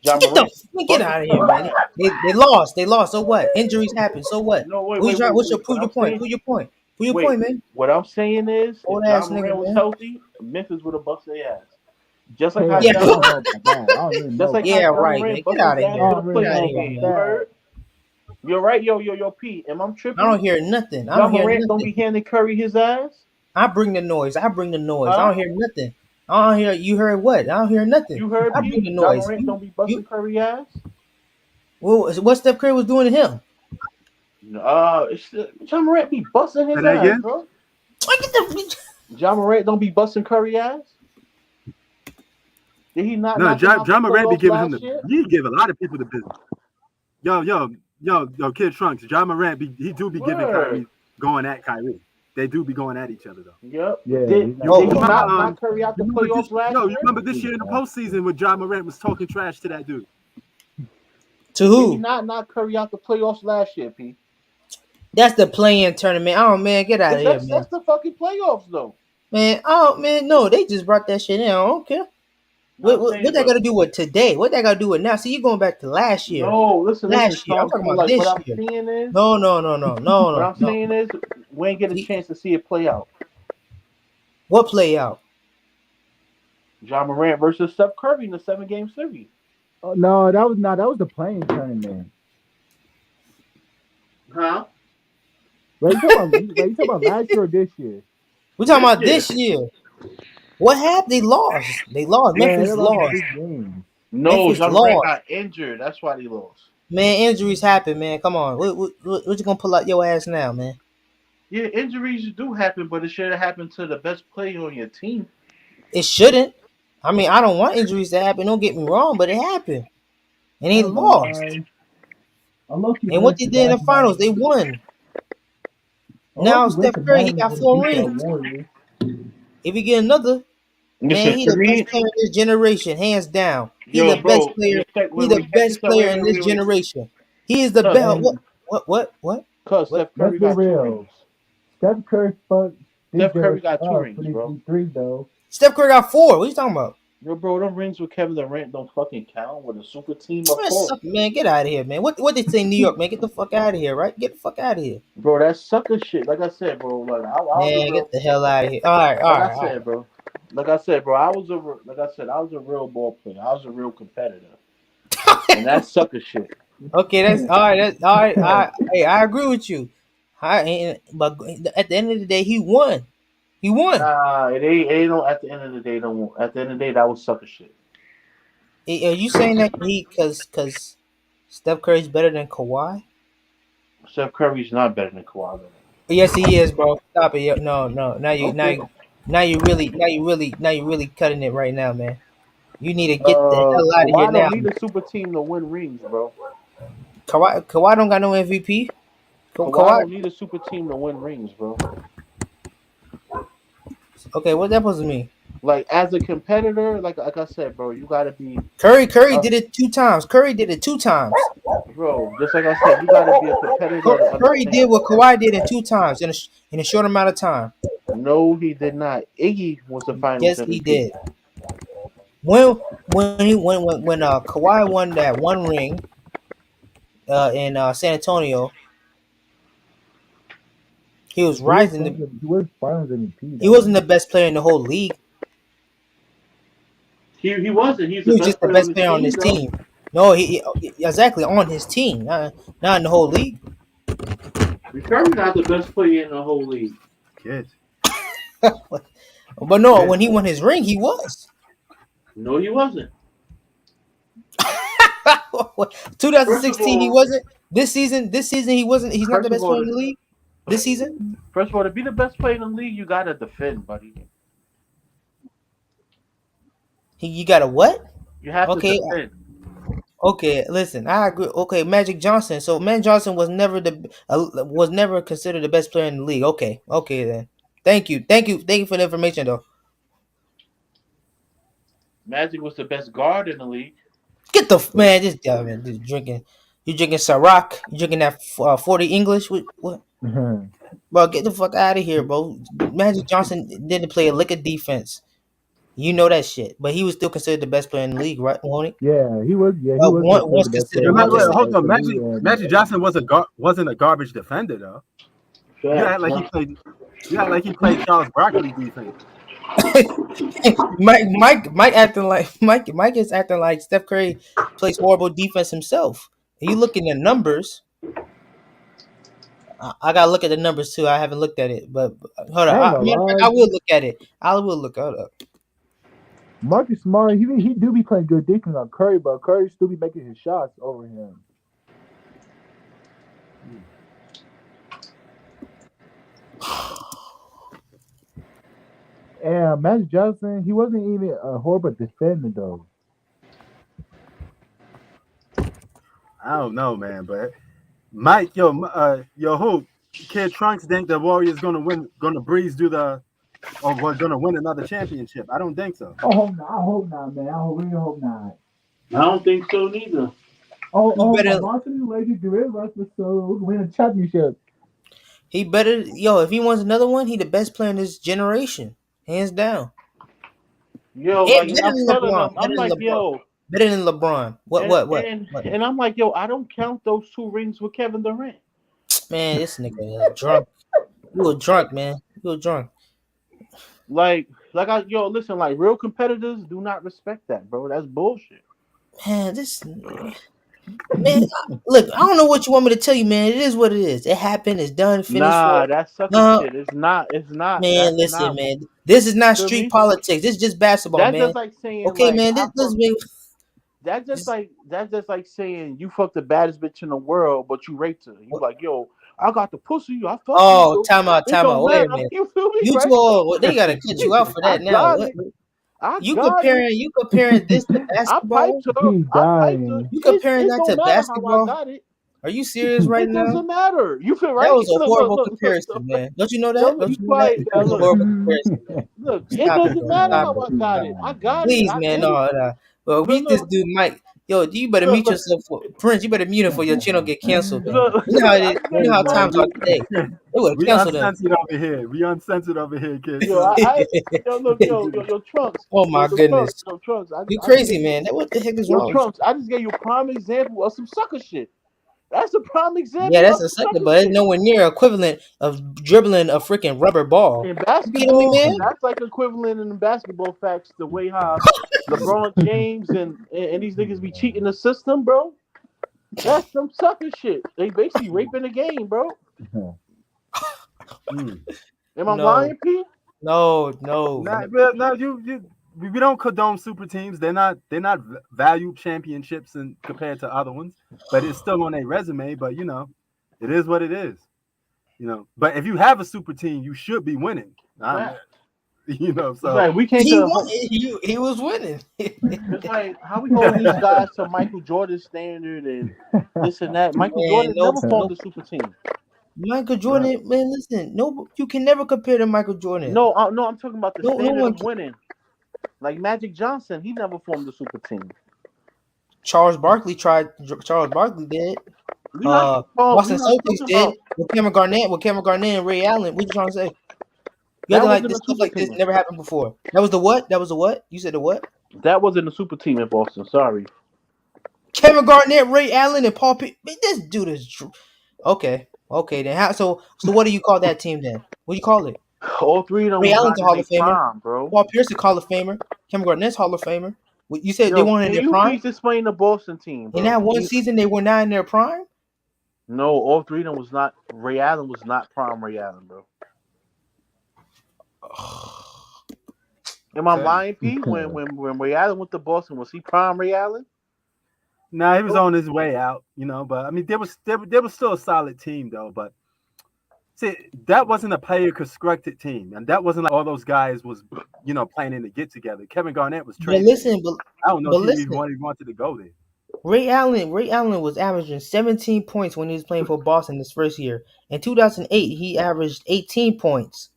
John Get the Morant get busted out of here, Curry man. ass. They lost. They lost. So what? Injuries happen. So what? No, Who's your what's your What prove your I'm point? saying, Prove your point. Prove your wait. point, man. What I'm saying is, if Old ass John nigga, Morant was man. healthy, Memphis would have busted their ass. Just like how Hell, Yeah, I John don't know Morant, about that. I don't really just know like about how yeah, that. John right, man. Morant Get busted out his of ass here, I for man. the don't really Get out know of playoff here, about game. man. You that. heard? You're right, P. Am I I tripping? don't hear nothing. I don't John hear Morant don't nothing. be handing Curry his ass, I bring the noise. I bring the noise. I huh? don't hear nothing. I don't hear you heard what? I don't hear nothing. You heard I bring P? the John noise. Morant don't be You busting Curry ass. well, what Steph Curry was doing to him? John Morant be busting Say his that ass, again? bro. Like, get the John Morant don't be busting Curry ass. Did he not No, knock him out the John Morant be playoffs giving him the. last year? He give a lot of people the business. Kid Trunks. John Morant he do be giving Word. Kyrie going at Kyrie. They do be going at each other though. Yep. Yeah, Did he's oh, did he not. not Remember knock Curry out the you remember playoffs last you year? remember this year in the postseason when John Morant was talking trash to that dude. to Did he who? not knock Curry out the playoffs last year, P? That's the play-in tournament. Oh man, get out of here, That's man. the fucking playoffs though. Man, oh man, no, they just brought that shit in. I don't care. No, I'm What saying, that got but to do with today? What that got to do with now? See, you going back to last year. no, listen, Last year. I'm Trump. talking So about like, this year. what I'm No. saying is, we ain't get a See, chance to see it play out. what play out? John Morant versus Steph Curry in the 7-game series. Oh, no, that was not. That was the playing tournament. Huh? But you talking about last year or this year? We talking This about year. this year. What happened? They lost. They lost. Yeah, they Memphis lost lost. 3 games. No, Memphis John Morant lost. got injured. That's why they lost. Man, injuries happen, man. Come on. What you gonna pull out your ass now, man? Yeah, injuries do happen, but it should have happened to the best player on your team. It shouldn't. I mean, I don't want injuries to happen. Don't get me wrong, but it happened, and I they ain't gonna lost. lie. I low key And what wish they the did in the basketball. finals, they won. I low Now key wish Steph the Curry, he Magic got would have 4 beat the rings. Warriors. If he get another, man, Listen, he to the best me, player in this generation, hands down. He yo, the best bro, player. respect. He the Check best this out. player in this generation. He is the Cause, best. And cause What? Steph let's Curry be got two real. rings. Steph Curry fucked this Steph Curry generation got two up for rings, these bro. 3 though. Steph Curry got 4. What you talking about? Yo, bro, them rings with Kevin Durant don't fucking count with a super team, of Man, course. man, get out of here, man. What they say in New York, man? Get the fuck out of here, right? Get the fuck out of here, Bro, that's sucker shit. Like I said, bro, like I was a man. real, Get the hell out of here. All right, all like I right, all right. said, bro. Like I said, bro, I was a real ball player. I was a real competitor, and that's sucker shit. Okay, that's all right. That's all right. Hey, I agree with you. But at the end of the day, he won. He won. Nah, it ain't no. At the end of the day, no. At the end of the day, that was sucker shit. Are you saying that because Steph Curry's better than Kawhi? Steph Curry's not better than Kawhi Leonard. Yes, he is, bro. Stop it. No, no. Okay. Now you really cutting it right now, man. You need to get the hell out of here Kawhi now. don't need a super team to win rings, bro. Kawhi don't got no MVP. Kawhi Kawhi. don't need a super team to win rings, bro. Okay, what that supposed to mean? Like as a competitor, like I said, bro, you gotta be Curry did it 2 times. Curry did it 2 times. bro. Just like I said, you gotta be a competitor to Curry did understand. what Kawhi did in 2 times in a short amount of time. No, he did not. Iggy was the Finals Yes, he MVP. did. When Kawhi won that one ring in San Antonio, he was rising. He was Finals MVP. He wasn't the best player in the whole league. He wasn't. He's He the was just best the player on best his player on team, his though. team. No, he exactly on his team, not in the whole league. Curry's not the best player in the whole league. Kids. But no, when he won his ring, he was. No, he wasn't. 2016, he wasn't. This season, he wasn't. He's not the First of best all, player in the league this season. to be the best player in the league, you gotta defend, buddy. You got a what? You have to Okay, defend. okay. Listen, I agree. Okay, Magic Johnson. So Magic Johnson was never considered the best player in the league. Okay, then. Thank you for the information, though. Magic was the best guard in the league. Get the man, this guy, man, just drinking. You drinking Ciroc? You drinking that 40 English? What? Bro, get the fuck out of here, bro. Magic Johnson didn't play a lick of defense. You know that shit, but he was still considered the best player in the league, right? Won't he? Yeah, he was. Yeah, he was Once the best considered. player. Wait, hold on. Yeah, Magic Johnson wasn't a garbage defender though. You act like he played Charles Barkley defense. Mike acting like Mike is acting like Steph Curry plays horrible defense himself. You looking at numbers. I gotta look at the numbers too. I haven't looked at it, but hold on. I will look at it. I will look. Hold up. Marcus Smart, he do be playing good defense on Curry, but Curry still be making his shots over him. And Magic Johnson, he wasn't even a horrible defender though. I don't know, man, but Mike, who Kid Trunks think the Warriors gonna breeze through or was gonna win another championship? I don't think so. I hope not, man. I really hope not. I don't think so neither. Boston Lakers do it, so we can win a championship. He better, if he wants another one, he the best player in this generation, hands down. Yo, better like I'm than telling LeBron. them, I'm like, yo, better than LeBron. What? And I'm like, yo, I don't count those 2 rings with Kevin Durant. Man, this nigga is drunk. You a drunk, man. You a drunk. Listen, like real competitors do not respect that, bro. That's bullshit. Man, man, look, I don't know what you want me to tell you, man. It is what it is. It happened. It's done. Finished. That's sucker shit. It's not. Man, listen, man. This is not street politics. This is just basketball, that's man. Just like saying, okay, man. That's just like saying you fucked the baddest bitch in the world, but you raped her. You like, yo, I got the pussy. I fucked. Oh, time out. Wait a minute. You feel me? You right? too old. They gotta cut you out for that now. You comparing this to basketball? You comparing that to basketball? Are you serious right now? It doesn't matter. You feel right? That was a horrible comparison, man. Don't you know that? Look, it doesn't matter how I got it. I got it. Please, man, no. Well, meet this dude, Mike. Yo, you better mute yourself, Prince. You better mute him for your channel get canceled. Man. You know how times are today. We uncensored over here. We uncensored over here, kids. Yo, Trunks. Oh my goodness. Trunks. You crazy, man. What the heck is wrong? Trunks, I just gave you a prime example of some sucker shit. That's a prime example. Yeah, that's a sucker, but it's nowhere near equivalent of dribbling a freaking rubber ball. In basketball, that's like equivalent in basketball facts, the way how LeBron James and these niggas be cheating the system, bro. That's some sucker shit. They basically raping the game, bro. Am I lying, P? No. We don't condone super teams. They're not valued championships compared to other ones, but it's still on their resume. But it is what it is. But if you have a super team, you should be winning. So like we can't. He was winning. It's like how we hold these guys to Michael Jordan's standard and this and that. Michael Jordan never formed a super team. Michael Jordan, man, listen, you can never compare to Michael Jordan. No, I'm talking about the standard of winning. Like Magic Johnson, he never formed a super team. Charles Barkley tried. Charles Barkley did. We not we Boston not Celtics talking did about with Kevin Garnett, and Ray Allen. What you trying to say? You that acting like wasn't this a stuff super like this team. never happened before. That was the what? That was the what? You said the what? That wasn't a super team in Boston. Sorry. Kevin Garnett, Ray Allen, and Paul Pierce. This dude is okay. Okay, then how? So what do you call that team then? What do you call it? All three of them Ray was Allen's not a in Hall their of Famer. prime, bro. Paul Pierce a Hall of Famer. Kevin Garnett's Hall of Famer. You said they Yo, weren't in can their you prime. please explain the Boston team, In bro? that one season, they were not in their prime. No, all three of them was not. Ray Allen was not prime Ray Allen, bro. Am I lying, P? When Ray Allen went to Boston, was he prime Ray Allen? Nah, he was on his way out, But I mean, there was still a solid team though. But see, that wasn't a player constructed team, and that wasn't like all those guys was planning to get together. Kevin Garnett was But traded. listen, I don't know but if he listen. even wanted to go there. Ray Allen was averaging 17 points when he was playing for Boston his first year. In 2008, he averaged 18 points.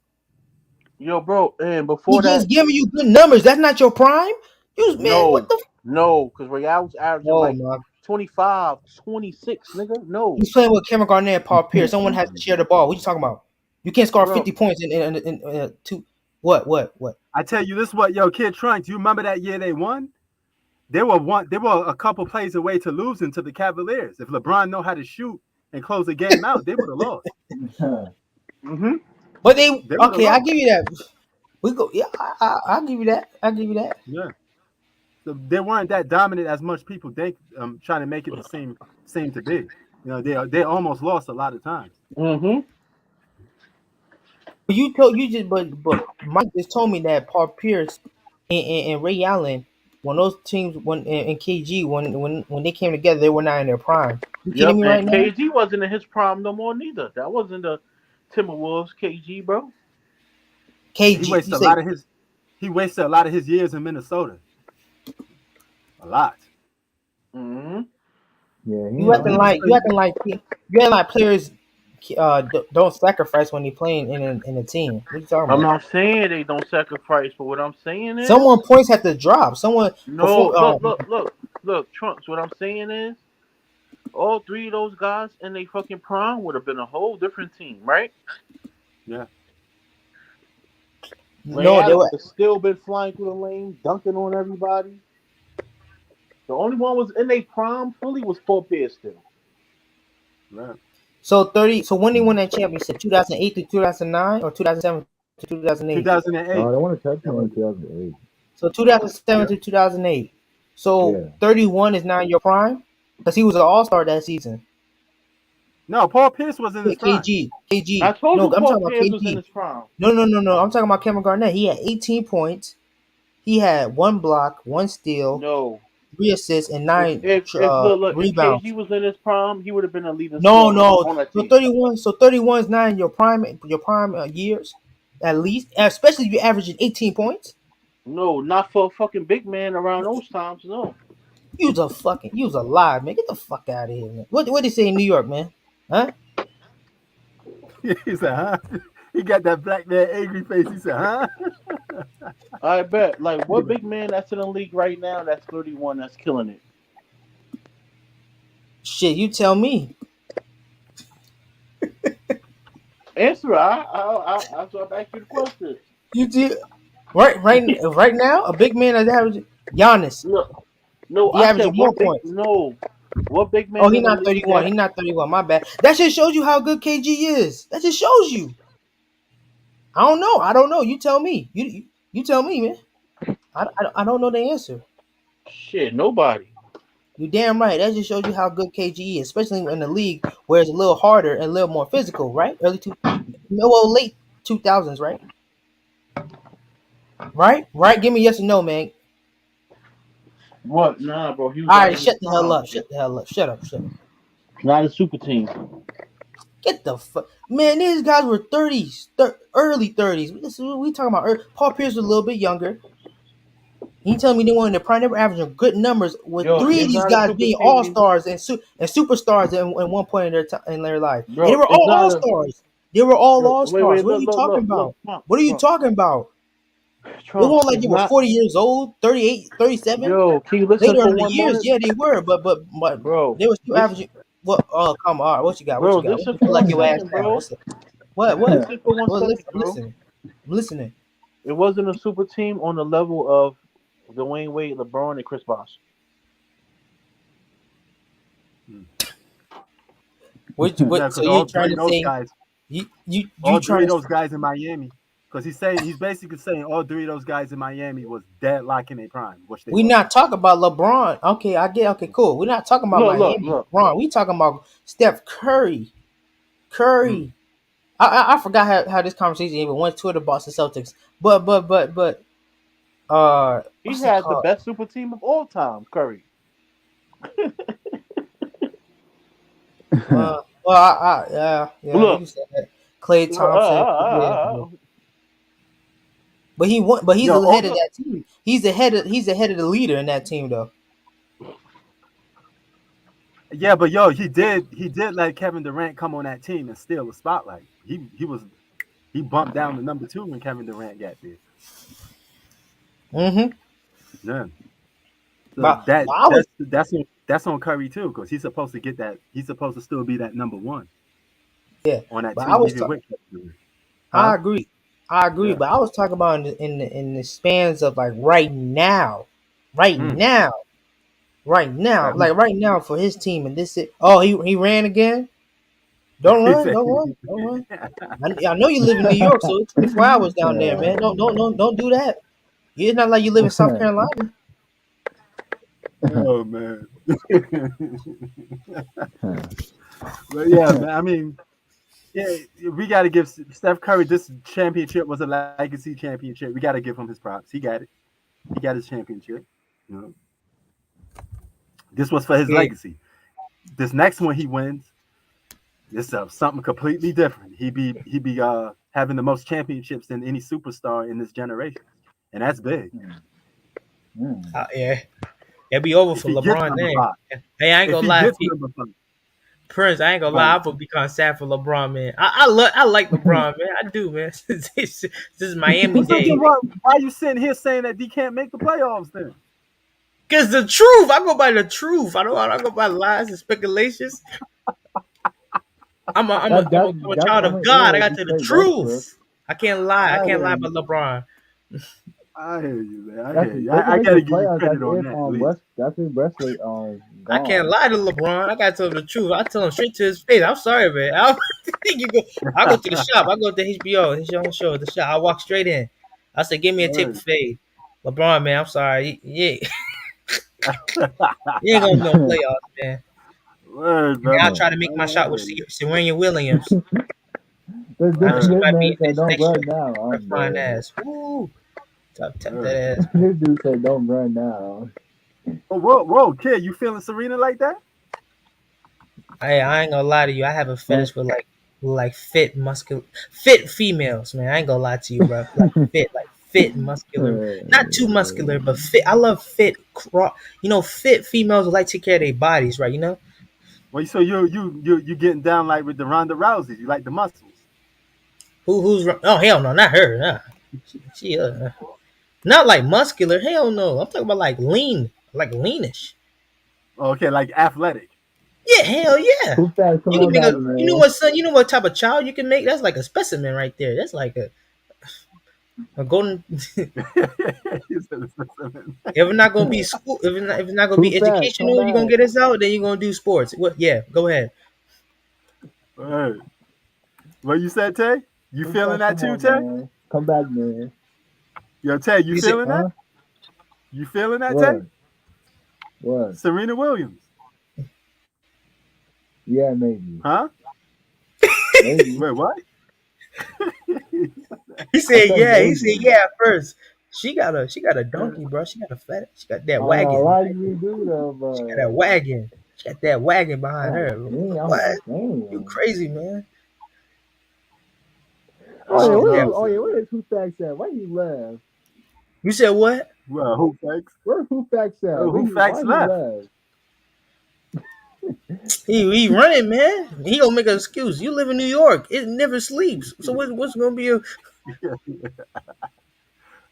Yo, bro, and before He just that, giving you good numbers. That's not your prime. Man, what the? No, because Ray Allen was averaging Oh like my! 25, 26, nigga. No, He's playing with Kevin Garnett and Paul Pierce. Someone has to share the ball. What you talking about? You can't score bro. 50 points in two. What? I tell you this, Kid Trunk, do you remember that year they won? They were a couple plays away to losing to the Cavaliers. If LeBron know how to shoot and close the game out, they would have lost. Mm-hmm. But they okay. I lost. give you that. We go. Yeah, I'll give you that. I'll give you that. Yeah. So they weren't that dominant as much people think. Trying to make it seem to be. They almost lost a lot of times. Mm-hmm. But Mike just told me that Paul Pierce and Ray Allen, when those teams and KG when they came together, they were not in their prime. You kidding Yep, me right and now? KG wasn't in his prime no more neither. That wasn't the Timberwolves KG, bro. KG, He wasted a lot of his years in Minnesota. A lot. Mm-hmm. Yeah, you acting like players don't sacrifice when they playing in a team. What you talking I'm about? not saying they don't sacrifice, but what I'm saying is Someone points have to drop. Someone no. before. Look, Trunks. What I'm saying is all three of those guys in their fucking prime would have been a whole different team, right? Yeah. Ray No, they Allen were. would have still been flying through the lane, dunking on everybody. The only one was in their prime fully was Paul Pierce still. Right. So when they won that championship, 2008 to 2009 or 2007 to 2008. 2008. Oh, they won a championship in 2008. So 2007 to 2008. So Yeah. 31 is not your prime because he was an All-Star that season. No, Paul Pierce was in his prime. KG. I told No, you I'm Paul talking about Pierce was in KG. his prime. No. I'm talking about Kevin Garnett. He had 18 points. He had 1 block, 1 steal, No. 3 assists, and 9 If rebounds. KG was in his prime, he would have been a leading No. scorer on that So team. 31 is not in your prime years, at least, especially if you're averaging 18 points. No, not for a fucking big man around those times. No. You was a lie, man. Get the fuck out of here, man. What they say in New York, man? Huh? He said, huh? He got that black man angry face. He said, huh? I bet. Like, what big man that's in the league right now that's 31 that's killing it? Shit, you tell me. Answer. I'll ask you the question. You do right now. A big man that average Giannis. No, He I said averaging more what big. points. No, what big man? Oh, he's in the not league 31. He's not 31. My bad. That just shows you how good KG is. That just shows you. I don't know. You tell me. You tell me, man. I don't know the answer. Shit, nobody. You damn right. That just shows you how good KG is, especially in the league where it's a little harder and a little more physical, right? Late 2000s, right? Right? Give me yes or no, man. What? Nah, bro. He was All right, shut the hell up. Shut up. Not a super team. Get the fuck, man. These guys were 30s, early 30s. We talking about. Paul Pierce was a little bit younger. You telling me they were in the prime? They were averaging good numbers with 3 of these guys being all stars and superstars at one point in their life. Bro, and they were all all stars. They were all all stars. What are you talking about? What are you talking about? It Trump wasn't like is they were not. 40 years old, 38, 37. Yo, can you listen Later for in the one years, moment, yeah, they were, but bro? they were still Listen, averaging. What? Oh, come on. What you got? What bro. you got? What Listen you for feel like one your ass second, down? bro. What's it? What? What? Listen for one Well, second, listen, I'm bro. listening. I'm listening. It wasn't a super team on the level of Dwayne Wade, LeBron, and Chris Bosh. Yeah, So because you all trying three of to those say guys, you all three trying of to those guys in Miami, because he's basically saying all three of those guys in Miami was deadlock in their prime, which they we wasn't. not talking about LeBron. Okay, I get. Okay, cool. We're not talking about Miami Look. LeBron. We talking about Steph Curry. Mm. Curry. I forgot how this conversation even went to the Boston Celtics. But He what's it had the called? best super team of all time, Curry. Yeah, you Look, can say that. Clay Thompson, yeah. But he won. But he's Yo, the head of also, that team. He's the head of. He's the head of the leader in that team, though. yeah, but yo, he did let Kevin Durant come on that team and steal the spotlight. He bumped down to number 2 when Kevin Durant got there. Mm-hmm. Yeah. So But I was. that's on Curry too, because he's supposed to get that. He's supposed to still be that number 1 Yeah. on that But I team, was. even with Kevin Durant. I Huh? agree. I agree. Yeah. But I was talking about in the spans of like right now, right Mm. now, right now, Like like right now for his team and this. Oh, he ran again. Don't he run. said, Don't run. Don't run. I know you live in New York, so it's 24 hours down there, man. Don't do that. It's not like you live in South Carolina. "Oh man." But yeah, man. I mean, yeah, we got to give Steph Curry this championship was a legacy championship. We got to give him his props. He got it. He got his championship. You know, this was for his Yeah. legacy. This next one he wins, it's something completely different. He be having the most championships than any superstar in this generation, and that's big. Yeah. It'll be over If for he gets LeBron number then. 5, Hey, I ain't if gonna he lie. gets number 5, Prince, I ain't gonna lie, right? I would be kind of sad for LeBron, man. I like LeBron, man. I do, man. This is Miami Well, so day. then why are you sitting here saying that he can't make the playoffs then? Cause the truth, I go by the truth. I don't go by lies and speculations. I'm a child I of mean, God. I yeah, got be to the straight. That's true. truth. I can't lie. I I can't hear lie you. about LeBron. I hear you, man. I That's hear you. they can I make got the to give you playoffs. credit on that at least. That's if Wesley I can't gone. lie to LeBron. I gotta tell him the truth. I tell him straight to his face. I'm sorry, man. I go to the shop. I go to HBO, his own show, the shop. I walk straight in. I say, give me a tape of Word. fade. LeBron, man, I'm sorry. You ain't gonna no playoffs, man. Word, And then I'll brother. Yeah. try to make my I shot with hear you. Serena Williams. I know This she Word. might be man in said this don't next run year. now. Her I'm fine dead. ass. Woo. Tap that Word. ass, man. This dude said don't run now. Oh, whoa, kid, you feeling Serena like that? Hey, I ain't gonna lie to you. I have a Huh? fetish with like fit females, man. I ain't gonna lie to you, bro. Like fit, muscular, not too muscular, but fit. I love fit, fit females who like to take care of their bodies, right? You know, Well, so you getting down like with the Ronda Rouseys. You like the muscles. oh hell no, not her, nah. She not like muscular, hell no. I'm talking about like lean, like leanish. Okay, like athletic. Yeah, hell yeah. Who fast? Come You can on make back, you know man. what, son? You know what type of child you can make? That's like a specimen right there. That's like a golden. If it's not gonna be school, if it's not gonna Who be fast? Come educational, you're gonna back. get us out. Then you're gonna do sports. What? Yeah, go ahead. Word. What you said, Tay? You Who feeling fast? that Come too, on, Tay? man. Come back, man. Yo, Tay, you You said feeling that? Huh? You feeling that, Tay? What? What? Serena Williams. Yeah, maybe. Huh? Maybe. Wait, what? he I said said yeah. He said maybe. yeah at first. She got a donkey, bro. She got a fat. She got I that don't know wagon. why you do though, She got that but wagon. She got that wagon behind God her. dang, I'm What? like, You damn. crazy, man? I Oh yeah, She don't got that. know, where son. is Who Facts at? Why you left? You said what? Well, who facts? Where Who Facts at? Who facts Why he left? left? He running, man. He gonna make an excuse. You live in New York. It never sleeps. So what's gonna be a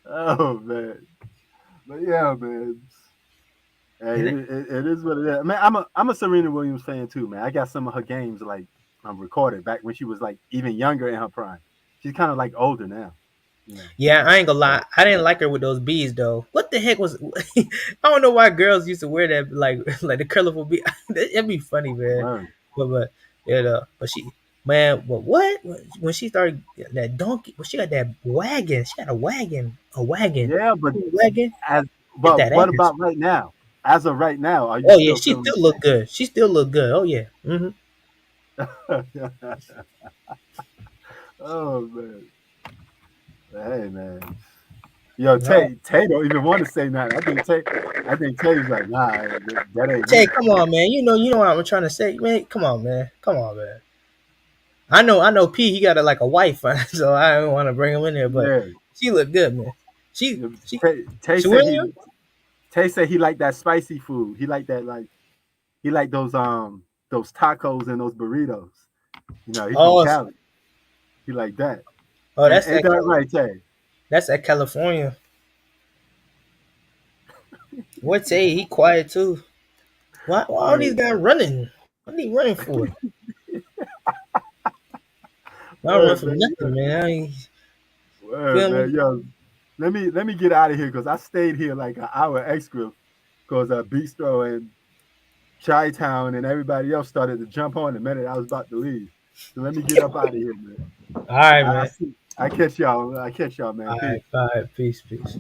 Oh man, but yeah, man. Hey, And it is what it is. Man, I'm a Serena Williams fan too, man. I got some of her games like recorded back when she was like even younger in her prime. She's kind of like older now, you know. yeah, I ain't gonna But lie. I didn't like her with those beads though. What the heck was? I don't know why girls used to wear that like the colorful bead. It'd be funny, man. word. But yeah, but she man, but what when she started that donkey? Well, she got that wagon. She got a wagon, Yeah, but wagon. as Get but that what ass. about right now? As of right now, are you Oh yeah, still she feeling still look good. She still look good. Oh yeah. the same? Oh man. Hey man. Yo, No, Tay don't even want to say nothing. I think Tay's like, nah, that ain't Tay, me. come on, man. You know what I'm trying to say, man. Come on, man. Come on, man. I know. P. He got like a wife, so I don't want to bring him in there, but Yeah. she look good, man. She Yeah, she Tay she said winning he you? Tay said he like that spicy food. He like that like he like those tacos and those burritos. You know, he from Oh, Cali. He like that. oh, Ain't that right, Tay? That's that California. What Tay? He quiet too. Why all these Word, guys running? What are they running for? I don't run word, from man. nothing, man. I ain't, Word, feel man. me? Yo, let me get out of here because I stayed here like an hour extra because Bistro and Chi Town and everybody else started to jump on the minute I was about to leave. So let me get up out of here, man. All right, I man. see. I catch y'all. I catch y'all, man. All Peace. right, all right. Peace, peace.